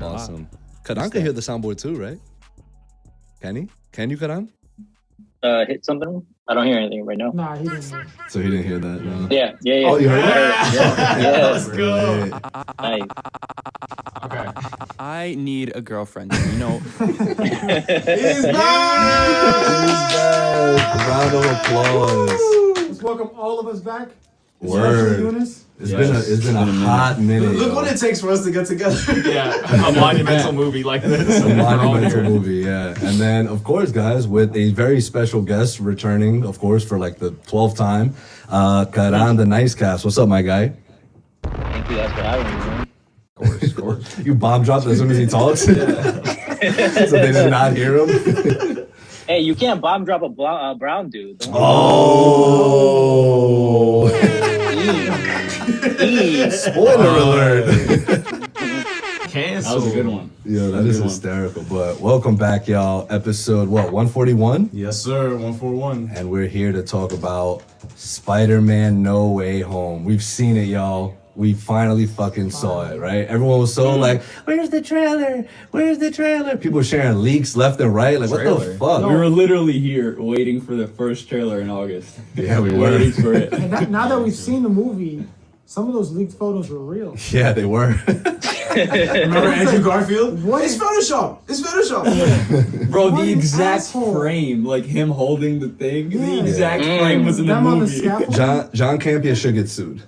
Awesome. Karan can hear the soundboard too, right? Can he? Can you, Karan? Hit something? I don't hear anything right now. Nah, he didn't hear. So he didn't hear that. No. Yeah. Oh, you heard that? Yeah. Let's go. Nice. Okay. I need a girlfriend. You know. He's back! Round of applause. Let's welcome all of us back. Word. It's been a hot minute. Look what it takes for us to get together. Yeah, a monumental movie like this. A monumental movie, yeah. And then, of course, guys, with a very special guest returning, of course, for like the 12th time, Karan, TheNiceCast. What's up, my guy? Thank you guys for having me, man. Of course. You bomb dropped as soon as he talks? So they did not hear him? Hey, you can't bomb drop a brown dude. Oh! Spoiler alert! Cancel. That was a good one. Yo, that is hysterical. But welcome back, y'all. Episode, 141? Yes, sir. 141. And we're here to talk about Spider-Man No Way Home. We've seen it, y'all. We finally fucking saw it, right? Everyone was so like, where's the trailer? Where's the trailer? People were sharing leaks left and right. Like, what the fuck? We were literally here waiting for the first trailer in August. Yeah, we were. Waiting for it. And now that we've seen the movie, some of those leaked photos were real. Yeah, they were. Remember Andrew Garfield? What? It's Photoshop. It's Photoshop. Bro, What the an exact asshole. frame, like him holding the thing, the Yeah. exact frame was in the Them on the movie. scaffold. John Campea should get sued.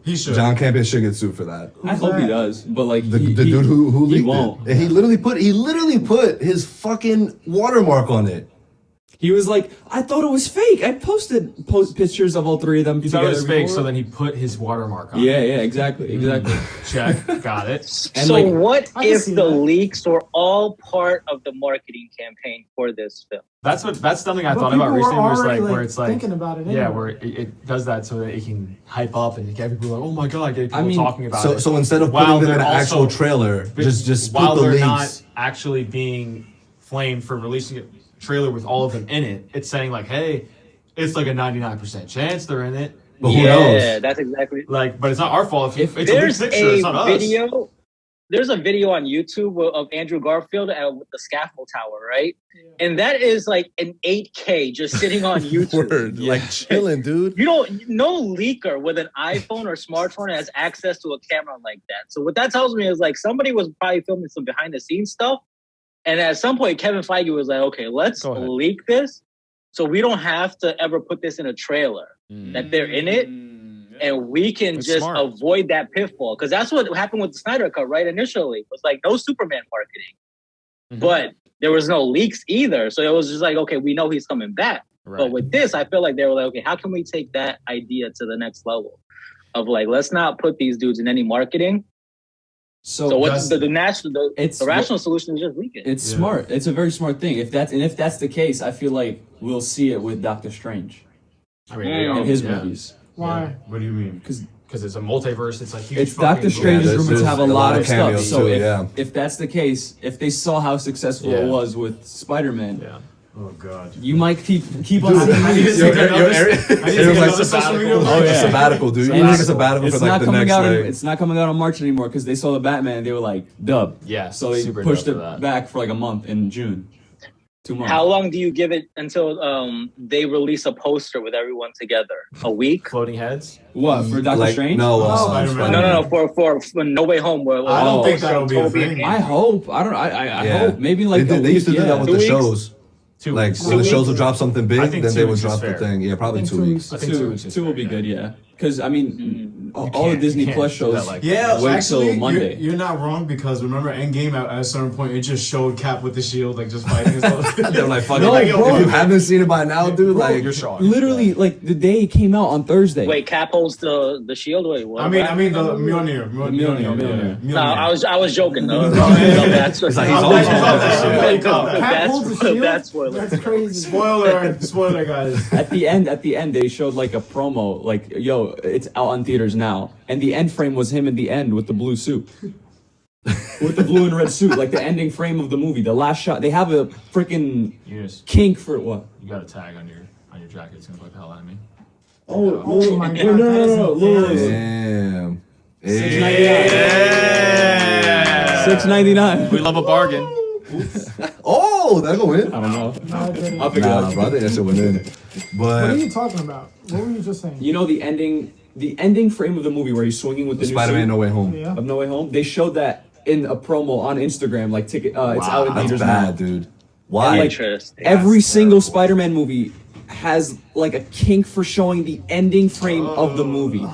He should. John Campea should get sued for that. I hope he does, but like The dude who leaked he won't. it. And he literally put his fucking watermark on it. He was like, I thought it was fake. I posted pictures of all three of them He together. thought it was fake, before. so then he put his watermark on Yeah, it. yeah, exactly. Check. Got it. And So like, what I can if see the that. leaks were all part of the marketing campaign for this film? That's something I But thought about people were recently. Where it's already, like, where it's like, thinking about it. yeah, anyway. where it does that so that it can hype up and get people like, oh my god, get people I mean, talking about So it. so instead of While putting them in they're an actual also- trailer, just put while the they're links. not actually being flamed for releasing a trailer with all of them in it, it's saying like, hey, it's like a 99% chance they're in it. But who Yeah, knows? that's exactly. Like, but it's not our fault if it's a There's leaked picture. It's a not us. video. There's a video on YouTube of Andrew Garfield with the scaffold tower, right? And that is like an 8K just sitting on YouTube. Word, like chilling, dude. You don't, no leaker with an iPhone or smartphone has access to a camera like that. So what that tells me is like somebody was probably filming some behind the scenes stuff. And at some point, Kevin Feige was like, okay, let's leak this so we don't have to ever put this in a trailer that they're in it. And we can That's just smart. avoid that pitfall. Because that's what happened with the Snyder Cut, right? Initially, it was like no Superman marketing. But there was no leaks either. So it was just like, okay, we know he's coming back. Right. But with this, I feel like they were like, okay, how can we take that idea to the next level? Of like, let's not put these dudes in any marketing. So what's the rational solution is just leak it. It's smart. It's a very smart thing. If that's the case, I feel like we'll see it with Doctor Strange I mean, in his movies. Why? What do you mean? Because it's a multiverse. It's like huge. It's Doctor Yeah, Strange is rumored there's to have a a lot lot of of stuff. cameos So too, if that's the case, if they saw how successful it was with Spider-Man, Yeah. Oh god. you might keep on seeing I need movies. to take another- I need to take Everyone's another like, sabbatical. Oh, yeah. sabbatical, dude. You And need a it's- sabbatical It's for like not the coming next out. like. It's not coming out in March anymore because they saw the Batman. And they were like, dub. Yeah, So they super pushed dope it for that. back for like a month in June. 2 months. How long do you give it until they release a poster with everyone together? A week? Floating heads. What for Doctor Like, Strange? no, Spider-Man. No, for No Way Home. Where, I don't think so that'll be a Toby thing. and I hope. I don't. I hope maybe like they, a they used to week, do that with 2 the weeks? shows. 2 Like weeks. when the shows would drop something big, I think then 2 they would weeks is drop the fair. thing. Yeah, probably I think 2 2 weeks. I think 2 weeks is Two will fair, be yeah. good. Yeah, because I mean, all the can't- Disney you can't Plus do that shows. like Yeah, Wait actually, till Monday. You're not wrong because remember Endgame at a certain point it just showed Cap with the shield like just fighting and stuff. They're like, fuck No, it. bro. If you haven't seen it by now, dude, like, You're shocked. Literally, like the day it came out on Thursday. Wait, Cap holds the shield? Wait, what? I mean the Mjolnir. Mjolnir. No, I was joking. No, yeah. that's what. it's like he's always That's- on that shit. Cat holds a shield? That's spoiler. That's crazy. Spoiler guys. At the end, they showed like a promo, like, "Yo, it's out on theaters now," and the end frame was him in the end with the blue suit, with the blue and red suit, like the ending frame of the movie, the last shot. They have a freaking You just kink for what? you got a tag on your jacket. It's gonna look the hell out of me. Oh my god. No, that is Lil. Damn. $6.99. $6.99. We love a bargain. Oh, that go in. I don't know. No, it didn't. I'll figure it Nah, out. bro, I think that shit went in. What are But you talking about? What were you just saying? You know the ending frame of the movie where he's swinging with the new Spider-Man suit No Way Home. Yeah. of No Way Home. They showed that in a promo on Instagram, like ticket. It's out in That's theaters bad, now. dude. Why? Like, Interesting. every single Spider-Man movie has like a kink for showing the ending frame of the movie.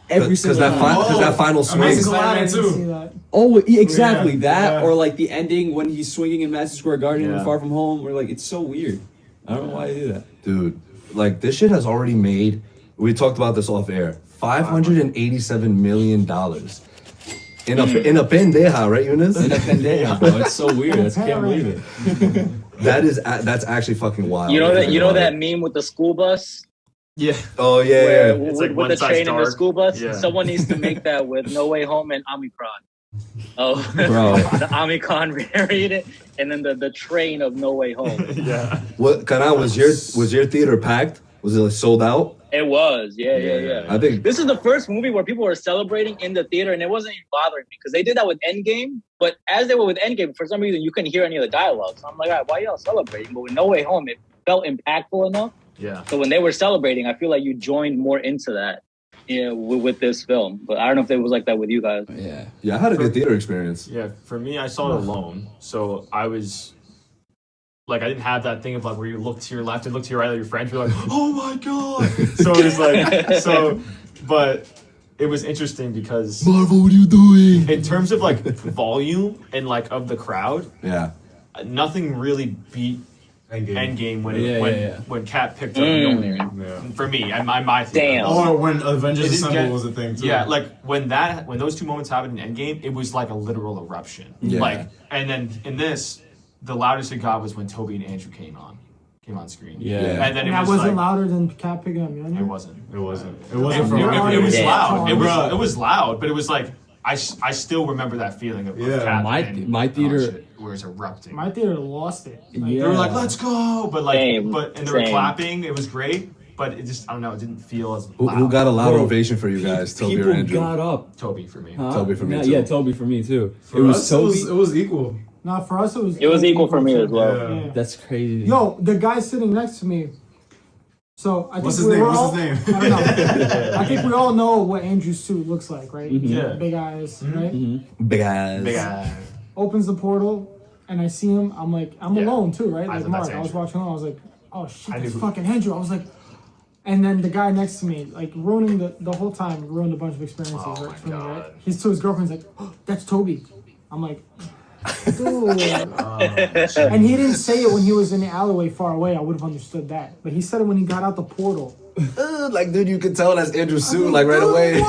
Every Because single that, time. that final swing. Amazing Glad I Spider-Man didn't see 2. that. Oh, yeah, exactly Yeah, that, yeah. or like the ending when he's swinging in Madison Square Garden and Yeah. Far From Home. We're like, it's so weird. I don't know why they do that. Dude, like this shit has already made. We talked about this off air. $587 million in a pendeja, right, Eunice? In a pendeja, bro. It's so weird. I can't believe it. That's actually fucking wild. You know that Think about it. meme with the school bus, Yeah. Oh yeah, where yeah. It's with, like with one the size train and the dark. school bus. Yeah. Someone needs to make that with No Way Home and Omicron. Oh, Bro. the Omicron variant, and then the train of No Way Home. Yeah. What Karan, was your theater packed? Was it like sold out? It was, yeah. I think This is the first movie where people were celebrating in the theater, and it wasn't even bothering me because they did that with Endgame. But as they were with Endgame, for some reason you couldn't hear any of the dialogue. So I'm like, all right, why y'all celebrating? But with No Way Home, it felt impactful enough. Yeah. So when they were celebrating, I feel like you joined more into that, with this film. But I don't know if it was like that with you guys. Yeah. I had a good theater experience. Yeah. For me, I saw it alone. So I was like, I didn't have that thing of like where you look to your left and look to your right, like your friends were like, oh my God. So it was like, but it was interesting because Marvel, what are you doing? in terms of like volume and like of the crowd, Yeah. nothing really beat Endgame when Cap picked up Mjolnir. Yeah. For me, my theory. Damn. Or when Avengers It didn't Assemble get- was a thing too. Yeah, like when those two moments happened in Endgame, it was like a literal eruption. Yeah. Like, and then in this, the loudest it got was when Toby and Andrew came on screen. Yeah. And then And it that was wasn't like, louder than Cap picking up Mjolnir? it wasn't. It wasn't. It It, wasn't from it was Damn. loud. Bruh. It was loud, but it was like I still remember that feeling of Yeah. Cap My and theater- shit, where it's erupting. My theater lost it. Like, Yeah. They were like, "Let's go!" But like, Same. and they were Same. clapping. It was great, but it just I don't know. It didn't feel as Who loud. got a loud Bro, ovation for you guys? Toby or People Andrew? got up. Toby for me. Huh? Toby for me, Yeah, too. Yeah, Toby for me too. For it was us, Toby. it was equal. Nah, for us It was equal for me as well. Yeah. That's crazy. Yo, the guy sitting next to me. So I think What's his we name? were What's all, his name? I don't know. I think we all know what Andrew's suit looks like, right? Yeah. Big eyes, right? Big ass. Big ass. Opens the portal, and I see him. I'm like, I'm Yeah. alone too, right? I Like thought Mark, that's I was Andrew. watching alone. I was like, oh shit, I knew that's who- fucking Andrew. I was like, and then the guy next to me, like ruining the whole time, ruined a bunch of experiences Oh right, my for me, right? God. He's to his girlfriend's like, oh, that's Toby. I'm like, dude. Oh, And he didn't say it when he was in the alleyway far away. I would have understood that, but he said it when he got out the portal. Like, dude, you could tell that's Andrew's suit, like, right Dude, away.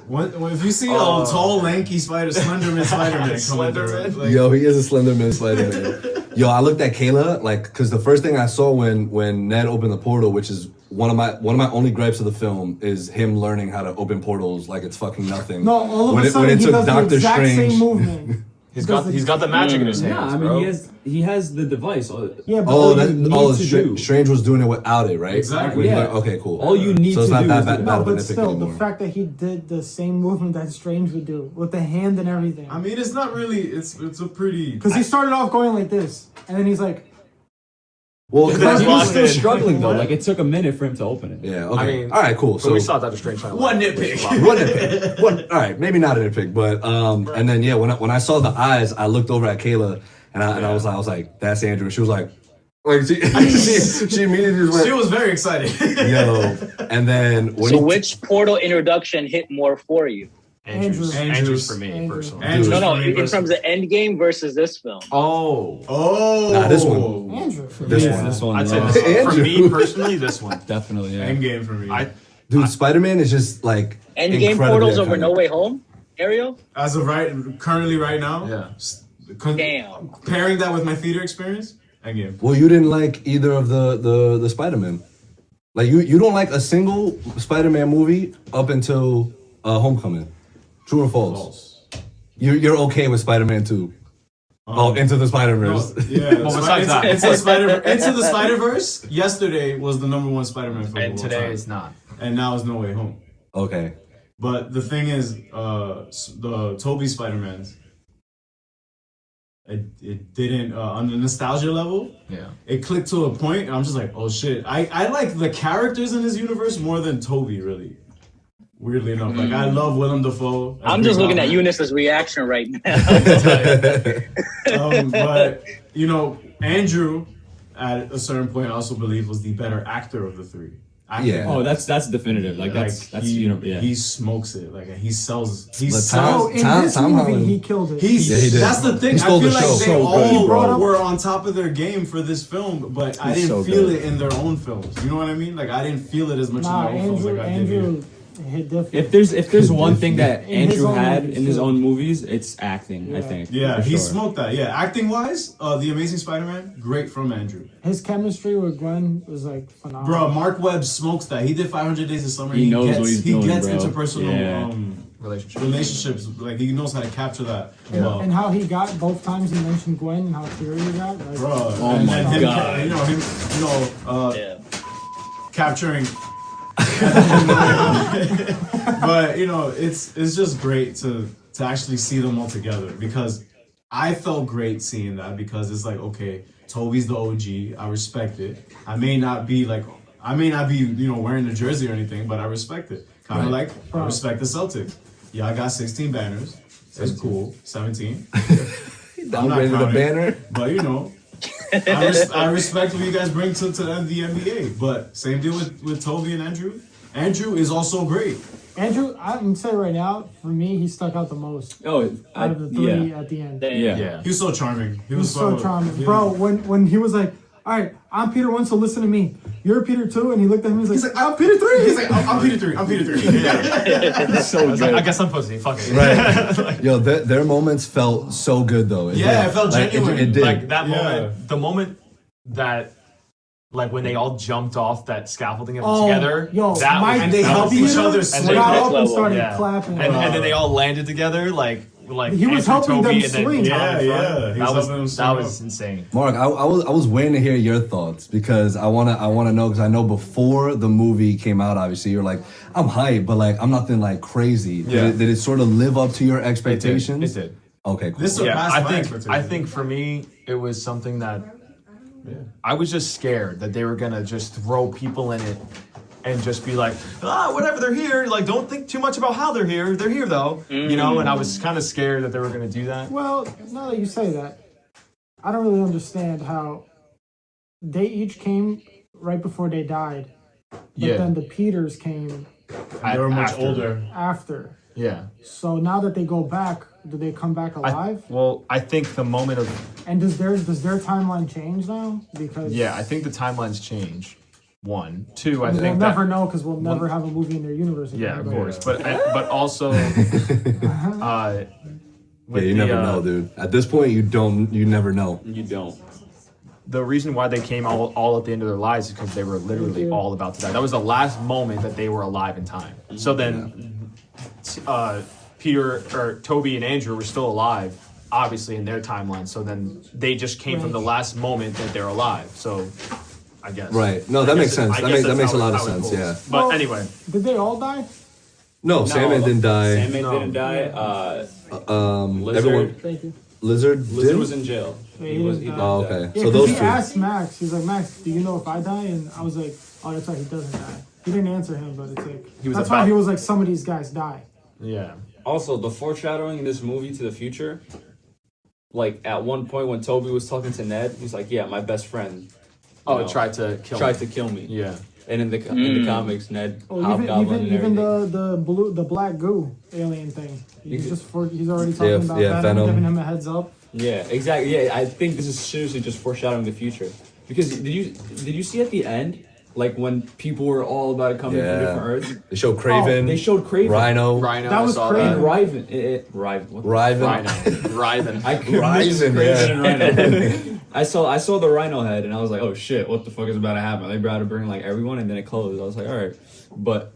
What? If you see a tall, lanky Slenderman coming through, Slenderman. like, Yo, he is a Slenderman Spider-Man. Yo, I looked at Kayla, like, because the first thing I saw when Ned opened the portal, which is one of my only gripes of the film, is him learning how to open portals like it's fucking nothing. No, all of when a it, sudden when it he took does the Doctor exact Strange. same movement. he's got the magic in his hands. Yeah, I mean bro. he has the device. Yeah, but Oh, All you need to do. Strange was doing it without it, right? Exactly. When he Yeah. learned- okay, cool. All you need so it's to not do that is bad, do it. bad no, of a but nitpick still, anymore. the fact that he did the same movement that Strange would do with the hand and everything. I mean, it's not really. It's a pretty. Because he started off going like this, and then he's like, Well, Because because He was still Boston. struggling though. What? Like it took a minute for him to open it. yeah, okay, I mean, all right, cool. But So we saw Doctor Strange. One nitpick. one nitpick. All right, maybe not a nitpick, but and then yeah, when I saw the eyes, I looked over at Kayla and I was like, that's Andrew. And she was like she immediately just went, She was very excited. yo. And then when So he- which portal introduction hit more for you? Andrews for me Andrew. personally. Andrews No, for me in terms of Endgame versus this film. Oh, Nah, this one. Andrew. This Yeah, one. this one. I'd say yeah. this one. For Andrew. me personally, this one. Definitely. Yeah. Endgame for me. Dude, Spider-Man is just like Endgame incredibly portals over iconic. No Way Home? Ariel? As of currently right now. Yeah. Damn. Pairing that with my theater experience. Endgame. Well, you didn't like either of the Spider-Man. Like you don't like a single Spider-Man movie up until Homecoming. True or false? You're okay with Spider-Man 2. Into the Spider-Verse. Yeah. Well, besides that. Into the Spider-Verse. Yesterday was the #1 Spider-Man film. And of all today time. is not. And now it's No Way Home. Okay. But the thing is, the Tobey Spider-Mans, it didn't on the nostalgia level. Yeah. It clicked to a point, and I'm just like, oh shit. I like the characters in this universe more than Toby, really. Weirdly enough, like I love Willem Dafoe. I'm just looking at Eunice's reaction right now. But you know, Andrew, at a certain point, I also believe was the better actor of the three. Yeah. Oh, that's definitive. Like that's he, yeah. he smokes it. Like he sells. Oh, in this movie, Holland. he killed it. Yeah, he did. That's the thing. He I stole feel the like show. they So good. all brought up- were on top of their game for this film, but I He's didn't so feel good. it in their own films. You know what I mean? Like I didn't feel it as much Nah, in their own films like I did here. Andrew hit different. If there's one thing that In his Andrew own had movies, in his too. own movies, it's acting. I Yeah. think. Yeah, for he sure. smoked that. Yeah, acting wise, the Amazing Spider-Man, great from Andrew. His chemistry with Gwen was like phenomenal. Bro, Mark Webb smokes that. He did 500 Days of Summer. He knows gets, what he's he doing, gets bro. interpersonal Yeah. relationships. Like he knows how to capture that. Well, And how he got both times he mentioned Gwen and how teary he got. Like, bro, Oh and my then him, God. Yeah. capturing. But you know, it's just great to actually see them all together because I felt great seeing that because it's like, okay, Toby's the OG. I respect it. I may not be wearing the jersey or anything, but I respect it. Kind of like I respect the Celtics. Yeah, I got 16 banners. It's cool. 17. I'm not Downgraded the counting, banner. but you know. I respect what you guys bring to the NBA, but same deal with Toby and Andrew. Andrew is also great. Andrew, I'm gonna say right now, for me, he stuck out the most Oh, out of the three yeah. at the end. Yeah. He was so charming. He was so charming, yeah. bro. When he was like, "All right, I'm Peter 1, so listen to me. You're Peter 2," and he looked at him. He's like, "I'm Peter 3." He's like, I'm Peter 3. I'm Peter 3. Yeah. So good. I guess I'm pussy. Fuck it. Right. Yo, their moments felt so good though. Yeah, it felt genuine. It did. Like that Yeah. moment, the moment that, like when they all jumped off that scaffolding Oh, together, yo, that Mike And they that helped was each like- other and swing. they- got next up and level. started Yeah. clapping. and then they all landed together, like He was Andrew, helping them Toby, and then swing. Tom Yeah, in front. yeah. He was helping them That swing was up. insane. Mark, I was waiting to hear your thoughts because I wanna know because I know before the movie came out, obviously you're like, I'm hyped, but like I'm nothing like crazy. Yeah. Did it sort of live up to your expectations? It did. Okay, cool. This Yeah, surpassed my I expectations. think for me it was something that I was just scared that they were gonna just throw people in it and just be like, whatever, they're here. Like, don't think too much about how they're here. They're here though, you know. And I was kind of scared that they were gonna do that. Well, now that you say that, I don't really understand how they each came right before they died, but Yeah. then the Peters came They were much After. older. after. Yeah. So now that they go back, do they come back alive? Well, I think the moment of And does their timeline change now? Because I think the timelines change. One, two. I we'll think never that, know because we'll never have a movie in their universe again. Yeah, of but- course. But also, Yeah, with you the, never know, dude. At this point, you never know. You don't. The reason why they came all at the end of their lives is because they were literally all about to die. That was the last moment that they were alive in time. So then, Peter or Toby and Andrew were still alive, obviously in their timeline. So then they just came from the last moment that they're alive. So I guess Right. No, that I makes guess sense. I That guess makes that's a how lot it- of how it sense. goes. Yeah. But Well, anyway, Did they all die? No, Sandman didn't die. Sandman didn't die. Lizard. Everyone, Thank you. Lizard Lizard did? was in jail. He didn't die. Oh, okay. Yeah, So 'cause those he two. asked Max. He's like, Max, do you know if I die? And I was like, oh, that's right, he doesn't die. He didn't answer him, but it's like was that's about- why he was like, some of these guys die. yeah. Also, the foreshadowing in this movie to the future, like at one point when Toby was talking to Ned, he's like, "Yeah, my best friend." Oh, know, tried to kill tried me. to kill me. Yeah. And in the comics, Ned Oh, hobgoblin even and everything. the black goo alien thing. He's he's already Yeah, talking about yeah, Venom, Venom. giving him a heads up. Yeah, exactly. Yeah, I think this is seriously just foreshadowing the future. Because did you see at the end, like when people were all about to come in from Yeah. different Earths? They showed Craven. They showed Craven. Rhino. Rhino. That I was saw crazy. And Riven. Riven. What the- Riven. Rhino. Riven. I could Ryzen, Craven yeah. and Rhino. I saw the Rhino head and I was like, oh shit, what the fuck is about to happen? They about to bring like everyone and then it closed. I was like, all right, but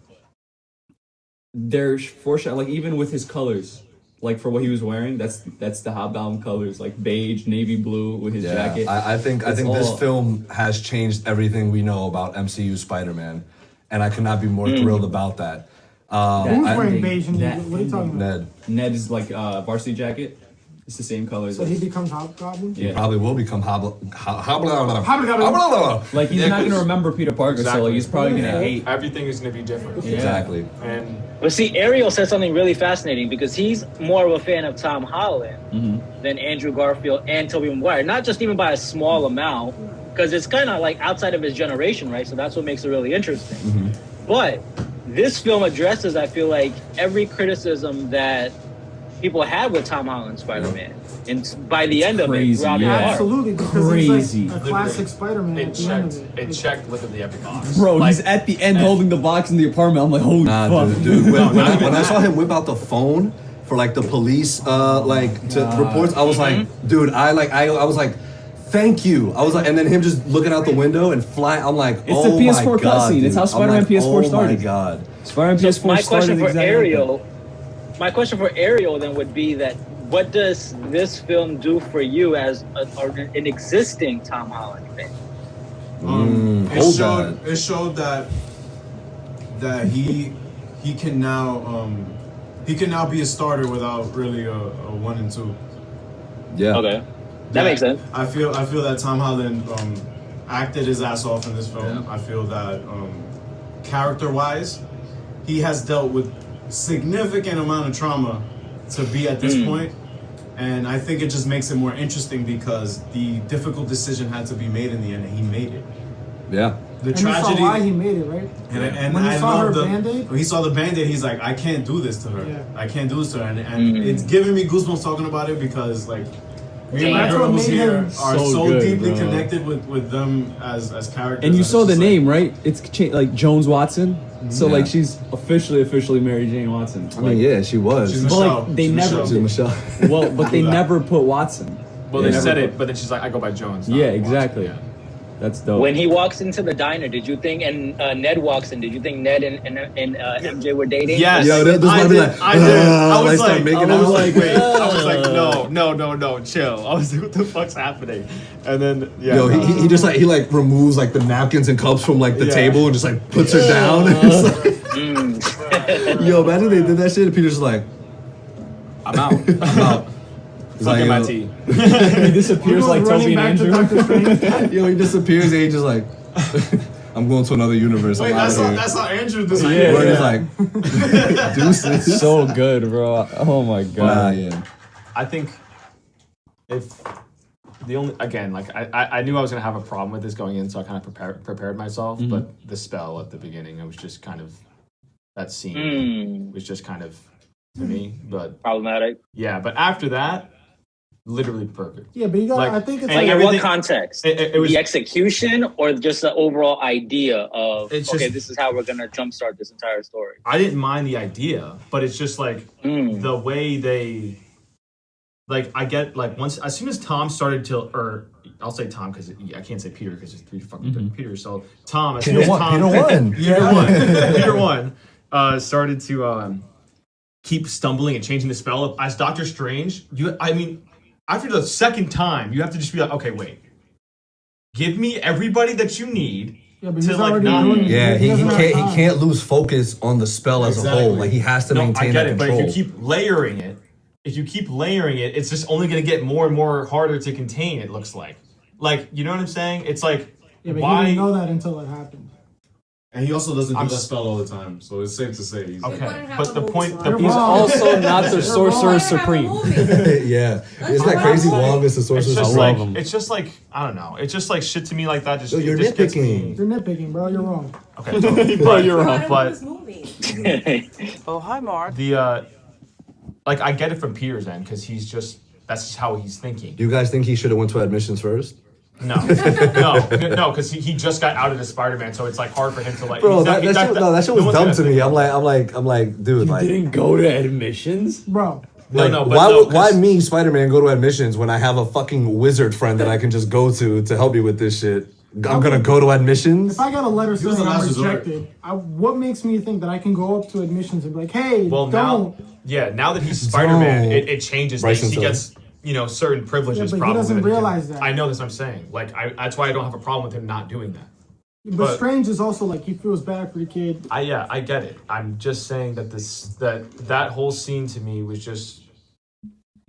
there's foreshadowing, like even with his colors, like for what he was wearing, that's the Hobgoblin colors, like beige, navy blue with his Yeah, jacket. I think It's this all- film has changed everything we know about MCU Spider-Man, and I could not be more thrilled about that. Who's I wearing think beige and that what are you talking about? Ned. Ned is like varsity jacket. It's the same color. So he becomes Hobgoblin? Yeah. He probably will become Hobgoblin. Like he's not gonna remember Peter Parker, so like, he's probably gonna hate. Everything is gonna be different. Yeah. Exactly. And But see, Ariel said something really fascinating because he's more of a fan of Tom Holland than Andrew Garfield and Tobey Maguire. Not just even by a small amount, because it's kind of like outside of his generation, right? So that's what makes it really interesting. But this film addresses, I feel like, every criticism that people had with Tom Holland's Spider-Man. And by the end of it, throughout the arc. Absolutely, because Crazy. it's like a classic Spider-Man at the end of it. it checked literally every box. Bro, Like, he's at the end holding the box in the apartment. I'm like, holy fuck. Dude. When I saw him whip out the phone for like the police, reports, I was like, dude, I was like, thank you. I was like, and then him just looking out the window and flying. I'm like, It's the PS4 cutscene. It's how Spider-Man PS4 started. Oh my god. Spider-Man PS4 My started question for exactly Ariel, my question for Ariel then would be that what does this film do for you as an existing Tom Holland fan? It showed that he can now be a starter without really a 1 and 2. Yeah. Okay, that makes sense. I feel that Tom Holland acted his ass off in this film. I feel that character-wise, he has dealt with significant amount of trauma to be at this point. And I think it just makes it more interesting because the difficult decision had to be made in the end, and he made it. Yeah. The And tragedy. you saw why he made it, right? And when he I saw her love Band-Aid? when he saw the Band-Aid, he's like, I can't do this to her. Yeah. I can't do this to her. And it's giving me goosebumps talking about it because, like, me and my That's girl what who's made here him are so so good, deeply bro. connected with them as characters. And you that saw it's the just name, like, right? It's like Jones Watson. So Yeah. like she's officially Mary Jane Watson. I mean, yeah, she was. She's But Michelle. like they She's never, She's Michelle. well, but they that. never put Watson. well, They they never said put- it, but then she's like, I go by Jones. not Yeah, Watson. exactly. Yeah. That's dope. When he walks into the diner, did you think, and Ned walks in, did you think Ned and MJ were dating? Yes, Yo, this I might be did. like, I did. I was start like, making I was out. like, wait. I was like, no, chill. I was like, what the fuck's happening? And then, yeah. Yo, no. he just like he like removes like the napkins and cups from like the Yeah. table and just like puts her down. It's like, yo, imagine they did that shit and Peter's just like, I'm out. I'm out. He's Fucking my yo, tea. he disappears like running Toby and back to Andrew. Dr. Strange. Yo, he disappears and he just like, I'm going to another universe. Wait, I'm out of here. that's how Andrew Yeah, disappeared. Where yeah. he's like, deuces. So good, bro. Oh my Nah, god. yeah. I think if the only, again, like I knew I was gonna have a problem with this going in, so I kind of prepared myself. But the spell at the beginning, it was just kind of that scene was just kind of to me. But Problematic. yeah, but after that, literally perfect. Yeah, but you got. Like, I think it's and Like, in everything- what context? It was The execution or just the overall idea of, It's okay, just- this is how we're going to jumpstart this entire story? I didn't mind the idea, but it's just like the way they, like, I get like once as soon as Tom started to, or I'll say Tom because I can't say Peter because there's 3 fucking Peters. So Tom, as soon as Tom, Peter one, started to keep stumbling and changing the spell as Doctor Strange. I mean, after the second time, you have to just be like, okay, wait, give me everybody that you need. Yeah, but to, he's like, already not- doing. Yeah, he doesn't have can't time. he can't lose focus on the spell as a Exactly. whole. Like he has to No, maintain I get that it, but control. if you keep layering it, it's just only going to get more and more harder to contain. It looks like, you know what I'm saying? It's like, Yeah, but why? he didn't know that until it happened. And he also doesn't do I'm that s- spell all the time, so it's safe to say he's Okay, but the point, You're He's wrong. also not the You're Sorcerer wrong. Supreme. yeah, isn't that crazy? Wong is the it's sorcerer's just supreme. like, it's just like, I don't know. It's just like shit to me like that. Just Yo, you're it just gets me. nitpicking. You're nitpicking, bro. You're wrong. Okay, totally. Bro, you're wrong. But Oh, hi, Mark. the like, I get it from Peter's end because he's just that's just how he's thinking. Do you guys think he should have went to admissions first? No, because he just got out of the Spider-Man, so it's like hard for him to like. Bro, he's not- that shit, no, that shit no was one's dumb gonna to me. think I'm like, dude, like, Didn't go to admissions. Bro, like, but why me, Spider-Man, go to admissions when I have a fucking wizard friend that I can just go to help me with this shit? I'm gonna go to admissions. if I got a letter saying was the I'm last resort. rejected, what makes me think that I can go up to admissions and be like, hey, Well, don't. now that he's Spider-Man, Don't. it changes Bryson things. He Tiller. gets certain privileges. Yeah, but he probably doesn't that can- realize that. I know that's what I'm saying. Like that's why I don't have a problem with him not doing that. But Strange is also like, he feels bad for the kid. I get it. I'm just saying that that whole scene to me was just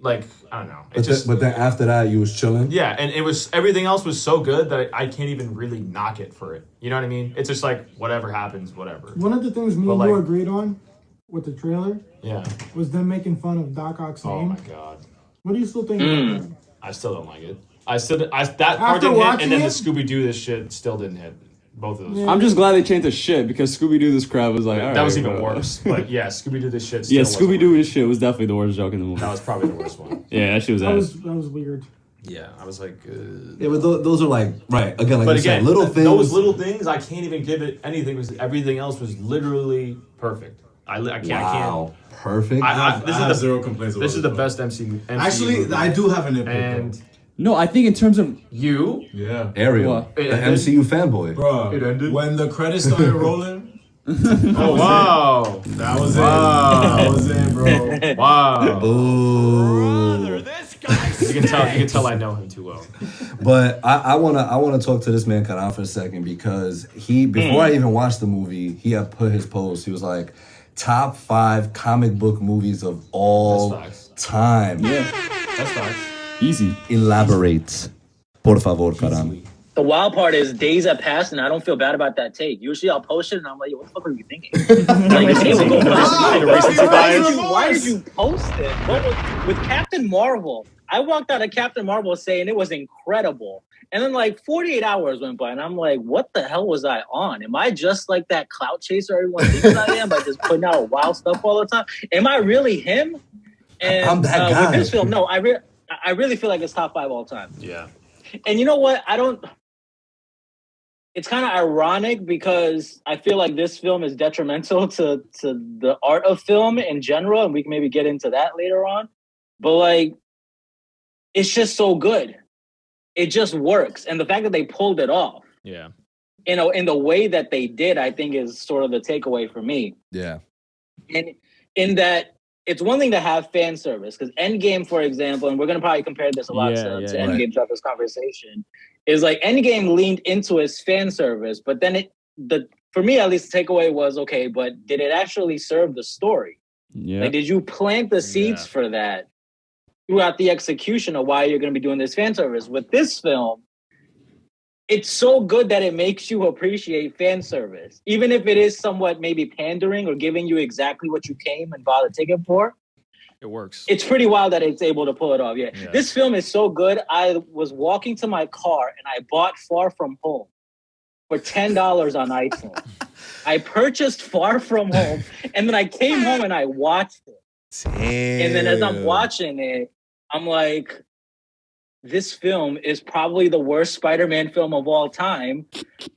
like I don't know. But then after that, you was chilling. Yeah, and it was everything else was so good that I can't even really knock it for it. You know what I mean? It's just like whatever happens, whatever. One of the things me and you agreed on with the trailer was them making fun of Doc Ock's name. Oh my god. What do you still think about that? I still don't like it. That part didn't hit, and then the Scooby-Doo this shit still didn't hit. Both of those. I'm just glad they changed the shit because Scooby-Doo this crowd was like, all right. That was even worse. But yeah, Scooby-Doo this shit still Yeah, Scooby-Doo this shit was definitely the worst joke in the movie. That was probably the worst one. Yeah, that shit was ass. That was weird. Yeah, I was like... Yeah, but those are like, right, again, like but you again, said, little things. Those little things, I can't even give it anything because everything else was literally perfect. I can't. Wow, perfect. I have zero complaints about This is the best MC Actually, movie. I do have an nitpick. And no, I think in terms of you... Yeah. Ariel, What? the MCU fanboy. Bro, It ended. when the credits started rolling, Oh, wow. that was it. That was it, bro. Wow. Ooh. You can tell I know him too well. But I wanna talk to this man Karan for a second because before I even watched the movie, he had put his post. He was like, top 5 comic book movies of all That's facts. time. yeah, That's fine. easy. Elaborate, por favor, Karan. The wild part is days have passed and I don't feel bad about that take. Usually I'll post it and I'm like, yo, what the fuck were you thinking? Like, the day will go by. Why did you post it? With Captain Marvel, I walked out of Captain Marvel saying it was incredible. And then like 48 hours went by and I'm like, what the hell was I on? Am I just like that clout chaser everyone thinks I am by just putting out wild stuff all the time? Am I really him? And I'm that guy. with this film, no, I really feel like it's top 5 all time. Yeah. And you know what? It's kind of ironic because I feel like this film is detrimental to the art of film in general, and we can maybe get into that later on. But like, it's just so good. It just works. And the fact that they pulled it off, Yeah. in the way that they did, I think is sort of the takeaway for me. Yeah. And in that, it's one thing to have fan service, because Endgame, for example, and we're going to probably compare this a lot to Endgame throughout this conversation, is like Endgame leaned into its fan service, but then for me at least, the takeaway was, okay, but did it actually serve the story? Yeah. Like, did you plant the seeds for that throughout the execution of why you're going to be doing this fan service? With this film, it's so good that it makes you appreciate fan service, even if it is somewhat maybe pandering or giving you exactly what you came and bought a ticket for. It works. It's pretty wild that it's able to pull it off. Yeah. This film is so good. I was walking to my car and I bought Far From Home for $10 on iTunes. I purchased Far From Home and then I came home and I watched it. Damn. And then as I'm watching it, I'm like, this film is probably the worst Spider-Man film of all time,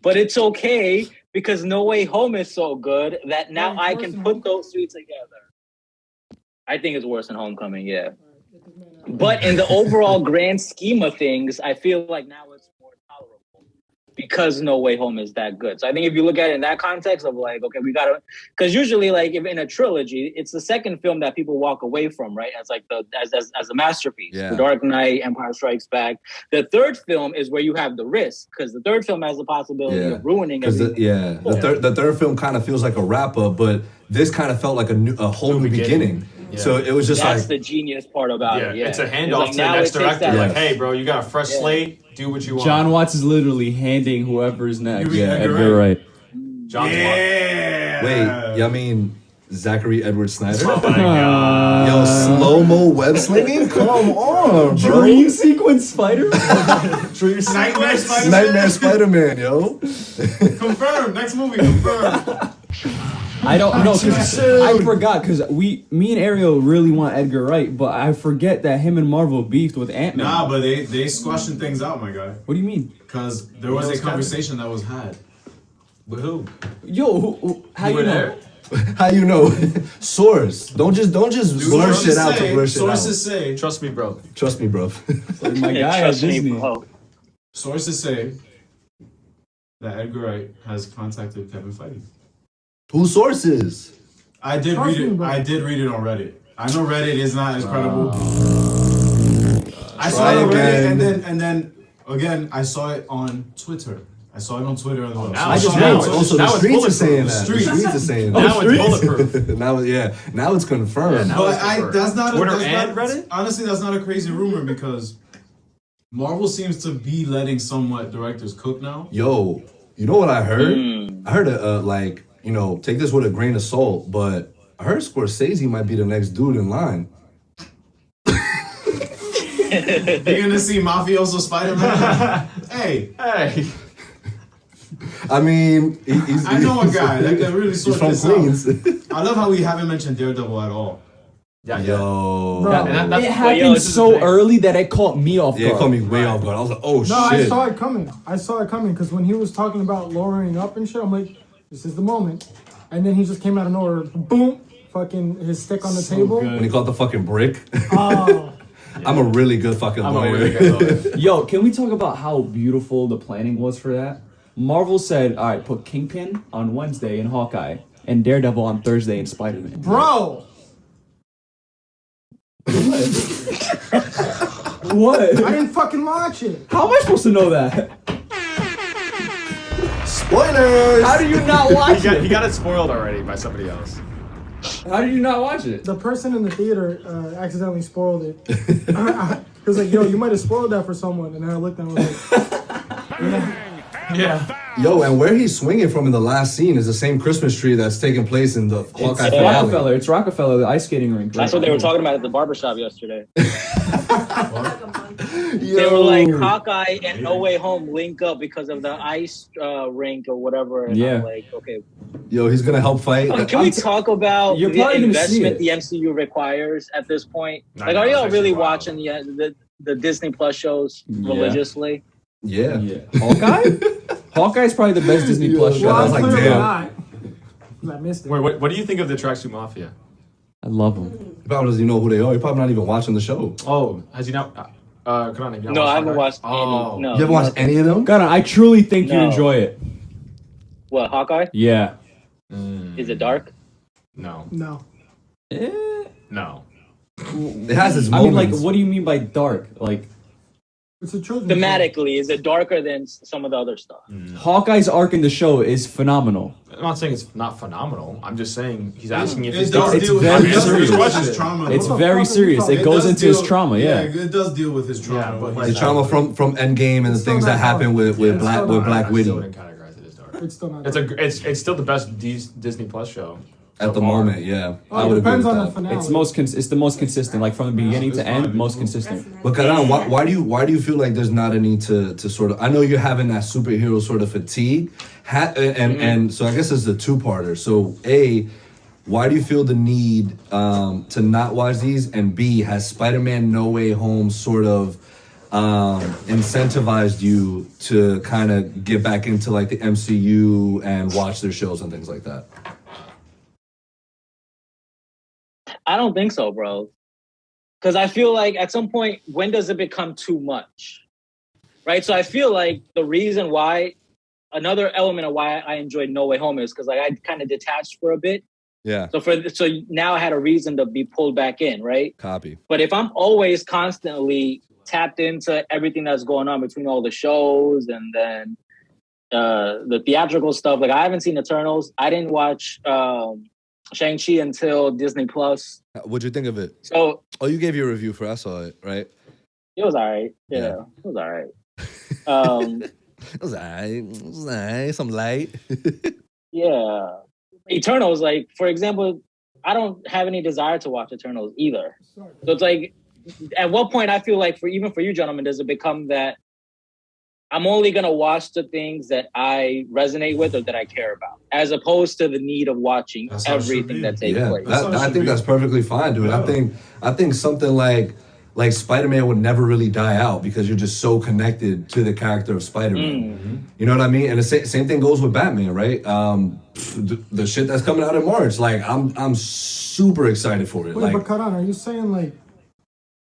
but it's okay because No Way Home is so good that now I can put those three together. I think it's worse than Homecoming, yeah. But in the overall grand scheme of things, I feel like now it's more tolerable because No Way Home is that good. So I think if you look at it in that context of like, okay, we gotta, because usually like if in a trilogy, it's the second film that people walk away from, right? As like as a masterpiece. Yeah. The Dark Knight, Empire Strikes Back. The third film is where you have the risk, because the third film has the possibility of ruining everything. The third film kind of feels like a wrap up, but this kind of felt like a whole new beginning. Yeah. So it was just That's like the genius part about it. Yeah, It's a handoff to the now next it takes director. that- Like, hey, bro, you got a fresh slate. Do what you want. John Watts is literally handing whoever's next. You mean Edgar Wright. John Watts. Yeah. wait, y'all mean Zachary Edward Snyder? Oh my god. Yo, slow-mo web slinging? Come on, bro. Dream sequence spider? Nightmare Spider-Man. Nightmare Spider-Man, yo. Confirmed. Next movie, confirmed. I don't know, because I forgot, because me and Ariel really want Edgar Wright, but I forget that him and Marvel beefed with Ant-Man. Nah, but they squashing things out, my guy. What do you mean? Because there was a conversation that was had. With who? Yo, how You you were know? there? How you know? Source. Don't just blur shit out to blur shit Sources out. say. Trust me, bro. Trust me, bro. My guy at Trust me, Disney. bro. Sources say that Edgar Wright has contacted Kevin Feige. Who sources? I did Trust read me, it. bro. I did read it on Reddit. I know Reddit is not as credible. I saw Try it on Reddit, again. and then again I saw it on Twitter. I saw it on Twitter. And now I it's just now know. it's- Also, now the it's streets are saying bulletproof. that. The streets are saying Now that. it's bulletproof. Now it's confirmed. Yeah, now But it's confirmed. that's not Twitter that's and not, Reddit? honestly, that's not a crazy rumor because Marvel seems to be letting somewhat directors cook now. Yo, you know what I heard? I heard like, you know, take this with a grain of salt, but I heard Scorsese might be the next dude in line. You're gonna see mafioso Spider-Man. Hey, I mean, he's, I know a guy that can really he's sort from this Queens. out. I love how we haven't mentioned Daredevil at all. Yeah, Yo. Bro. And that's, It yo, happened this is so the thing. early that it caught me off Yeah, it guard. caught me way off guard. I was like, oh No, shit. I saw it coming. I saw it coming because when he was talking about lowering up and shit, I'm like, this is the moment. And then he just came out of nowhere, boom, fucking his stick on the table. When he caught the fucking brick. Oh, I'm a really good fucking I'm a lawyer. really good lawyer. Yo, can we talk about how beautiful the planning was for that? Marvel said, all right, put Kingpin on Wednesday in Hawkeye and Daredevil on Thursday in Spider-Man. bro. What? I didn't fucking watch it. How am I supposed to know that? Spoilers! How do you not watch He it? got it spoiled already by somebody else. How did you not watch it? The person in the theater accidentally spoiled it. He was like, yo, you might have spoiled that for someone. And then I looked and I was like, Yeah. Yo, and where he's swinging from in the last scene is the same Christmas tree that's taking place in the Hawkeye It's finale. Rockefeller. It's Rockefeller, the ice skating rink. That's what they were talking about at the barbershop yesterday. Yo. They were like Hawkeye and No Way Home link up because of the ice rink or whatever. And Yeah. I'm like, okay. Yo, he's gonna help fight. Can we talk about You're the probably gonna see investment it. the MCU requires at this point? I Like, know, are it's y'all actually really wild. watching the Disney Plus shows religiously? Yeah. Yeah. Hawkeye? Hawkeye's probably the best Disney Plus show. Well, I was I'm like, clearly damn. not. 'Cause I missed it. Wait, what do you think of the Tracksuit Mafia? I love him. He probably doesn't know who they are. You're probably not even watching the show. Oh, has he not? Karan, have you not No, watched I haven't Hawkeye? watched Oh. any. No. You haven't watched any of them? God, I truly think you'd No. enjoy it. What, Hawkeye? Yeah. Is it dark? No. No. No. It has its I mean, moments. like, what do you mean by dark? Like, It's a children's show. Thematically, is it darker than some of the other stuff? Hawkeye's arc in the show is phenomenal. I'm not saying it's not phenomenal. I'm just saying he's asking if It it's does dark. It's deal with very it does deal serious. with his trauma. It's the very fuck are you serious. talking It It goes does into his deal- trauma, yeah. It does deal with his trauma. Yeah, but but the trauma from Endgame and the It's still things that not happened dark. with It's Black still with not Black I still Widow wouldn't categorize it as dark. It's still not. It's still the best Disney Plus show at the so far. moment. Yeah, I Oh, would it agree depends with on the that. finale. It's the most consistent, like from the beginning to end, most consistent. But Karan, why do you feel like there's not a need to sort of? I know you're having that superhero sort of fatigue, and so I guess it's a two-parter. So A, why do you feel the need to not watch these? And B, has Spider-Man No Way Home sort of incentivized you to kind of get back into like the MCU and watch their shows and things like that? I don't think so, bro. Because I feel like at some point, when does it become too much? Right? So I feel like the reason why, another element of why I enjoyed No Way Home is because like I kind of detached for a bit. Yeah, So now I had a reason to be pulled back in, right? copy. But if I'm always constantly tapped into everything that's going on between all the shows and then the theatrical stuff, like I haven't seen Eternals. I didn't watch Shang-Chi until Disney Plus. What'd you think of it? So Oh, you gave your review for I saw it, right? it was all right. Yeah, Yeah. it was all right. It was alright. It was alright. Some light. Yeah. Eternals, like, for example, I don't have any desire to watch Eternals either. So it's like, at what point I feel like even for you gentlemen, does it become that I'm only going to watch the things that I resonate with or that I care about, as opposed to the need of watching That's how it should everything be. that takes Yeah, place. That's how it I should think be. that's perfectly fine, dude. Yeah. I think something like Spider-Man would never really die out because you're just so connected to the character of Spider-Man. You know what I mean? And the same thing goes with Batman, right? The shit that's coming out in March, like I'm super excited for it. Wait, Like, but Karan, are you saying like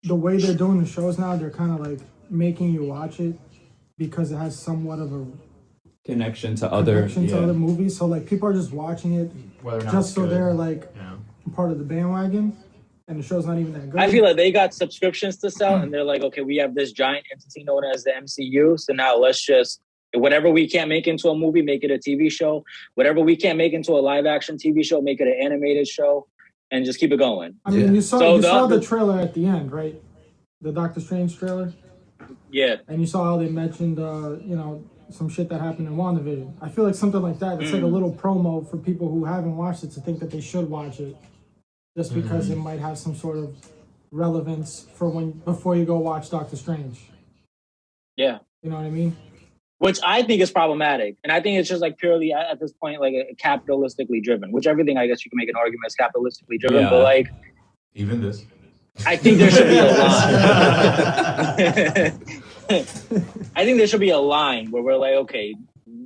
the way they're doing the shows now, they're kind of like making you watch it because it has somewhat of a Connection to other, connection to other movies? So like people are just watching it Whether or not just it's so good. they're like Yeah. part of the bandwagon, and the show's not even that good. I feel like they got subscriptions to sell and they're like, okay, we have this giant entity known as the MCU. So now let's just Whatever we can't make into a movie, make it a TV show. Whatever we can't make into a live action TV show, make it an animated show, and just keep it going. I mean, Yeah. you saw So you saw the- the trailer at the end, right? The Doctor Strange trailer, Yeah. and you saw how they mentioned, some shit that happened in WandaVision. I feel like something like that. It's like a little promo for people who haven't watched it to think that they should watch it, just because it might have some sort of relevance for before you go watch Doctor Strange. Yeah. You know what I mean? Which I think is problematic. And I think it's just like purely at this point, like capitalistically driven, which everything I guess you can make an argument is capitalistically driven, Yeah. but like, Even this. I think there should be a line. I think there should be a line where we're like, okay,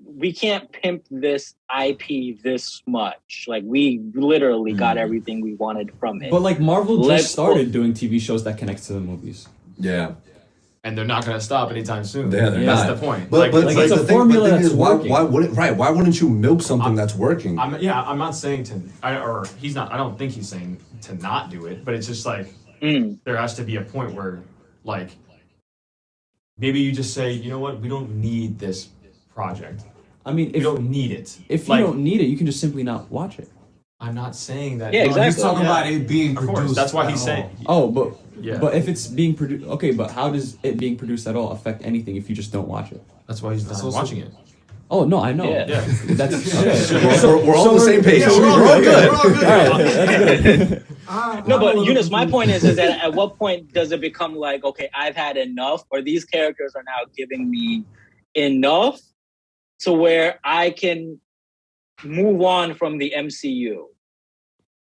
we can't pimp this IP this much. Like we literally got everything we wanted from it. But like Marvel Let's just started doing TV shows that connect to the movies. Yeah. And they're not gonna stop anytime soon. Yeah, they're That's not. the point. But like, it's a the thing, formula the thing that's is, why working. wouldn't why wouldn't you milk something that's working? I'm not saying he's not. I don't think he's saying to not do it. But it's just like there has to be a point where, like, maybe you just say, you know what, we don't need this project. I mean, We don't need it. if Like, you don't need it, you can just simply not watch it. I'm not saying that. Yeah, No, he's exactly. talking about it being Of produced. course, that's why at he's all. saying. Oh, but Yeah. but if it's being produced, okay, but how does it being produced at all affect anything if you just don't watch it? That's why he's not also- watching it. Oh no, I know. Yeah. Yeah. That's okay. We're all on the same page. Yeah, we're all good. We're all good. All right, that's good. No, but Eunice, my point is that at what point does it become like, okay, I've had enough, or these characters are now giving me enough to where I can move on from the MCU?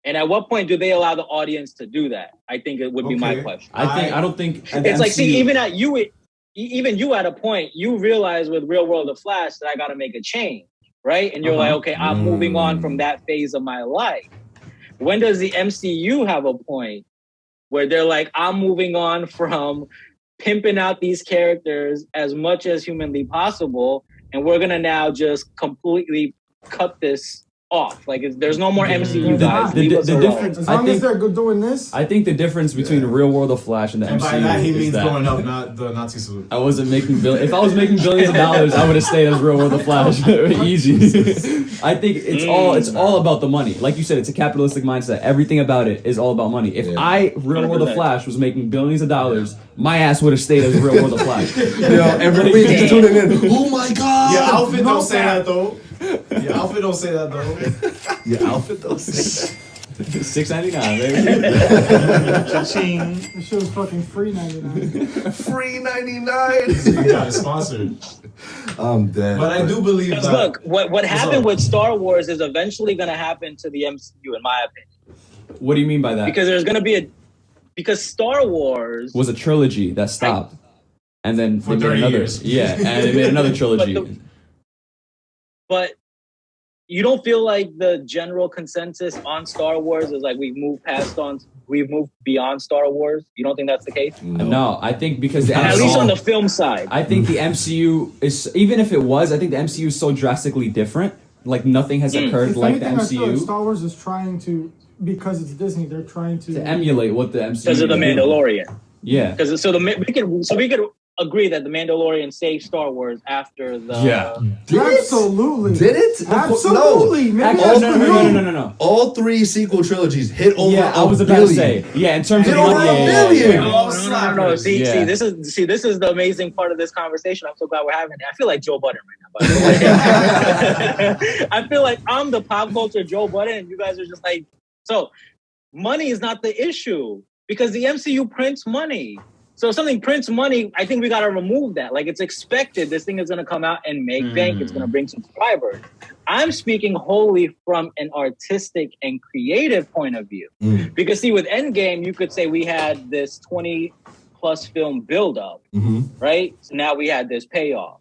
And at what point do they allow the audience to do that? I think it would be my Okay. question. I don't think at the It's like, see, MCU even you at a point, you realize with Real World of Flash that I got to make a change, right? And you're like, okay, I'm moving on from that phase of my life. When does the MCU have a point where they're like, I'm moving on from pimping out these characters as much as humanly possible, and we're gonna now just completely cut this off? Like, there's no more MCU guys. The Leave us alone. difference- As I long think- as they're doing this, I think the difference between the Real World of Flash and the And MCU by that he is means that going up, not the Nazi salute. I wasn't making if I was making billions of dollars, I would have stayed as Real World of Flash. Easy. I think it's all about the money. Like you said, it's a capitalistic mindset. Everything about it is all about money. If Real World of 100%. Flash was making billions of dollars, my ass would have stayed as Real World of Flash. Yo, every week just tuning in. Oh my god! Your outfit no don't say cap. that though. Your outfit don't say that though. Your outfit though. $6.99, baby. this shit was fucking free 99. Free 99. You got it sponsored. I'm dead. But I do believe Because that. look, what happened up? with Star Wars is eventually going to happen to the MCU, in my opinion. What do you mean by that? Because there's going to be because Star Wars Was a trilogy that stopped, and then For they made 30 another. years. Yeah, and they made another trilogy. but you don't feel like the general consensus on Star Wars is like we've moved beyond Star Wars? You don't think that's the case? No, I think because the At MCU least on the film side. I think the MCU is, even if it was, I think the MCU is so drastically different. Like nothing has occurred If like the anything, I feel like MCU Star Wars is trying to, because it's Disney, they're trying to emulate what the MCU. Because of the did. Mandalorian. Yeah. Because we could agree that the Mandalorian saved Star Wars after the Absolutely. Did it? Absolutely. No. Maybe Actually, that's no. All three sequel trilogies hit over Yeah, I a was about billion. to say. Yeah, in terms Hit of over money, a yeah. billion. No. See, Yeah. this is the amazing part of this conversation. I'm so glad we're having it. I feel like Joe Budden right now, by the way. I feel like I'm the pop culture Joe Budden, and you guys are just like, so money is not the issue because the MCU prints money. So if something prints money, I think we got to remove that. Like, it's expected this thing is going to come out and make bank. It's going to bring subscribers. I'm speaking wholly from an artistic and creative point of view. Because see, with Endgame, you could say we had this 20 plus film buildup, right? So now we had this payoff.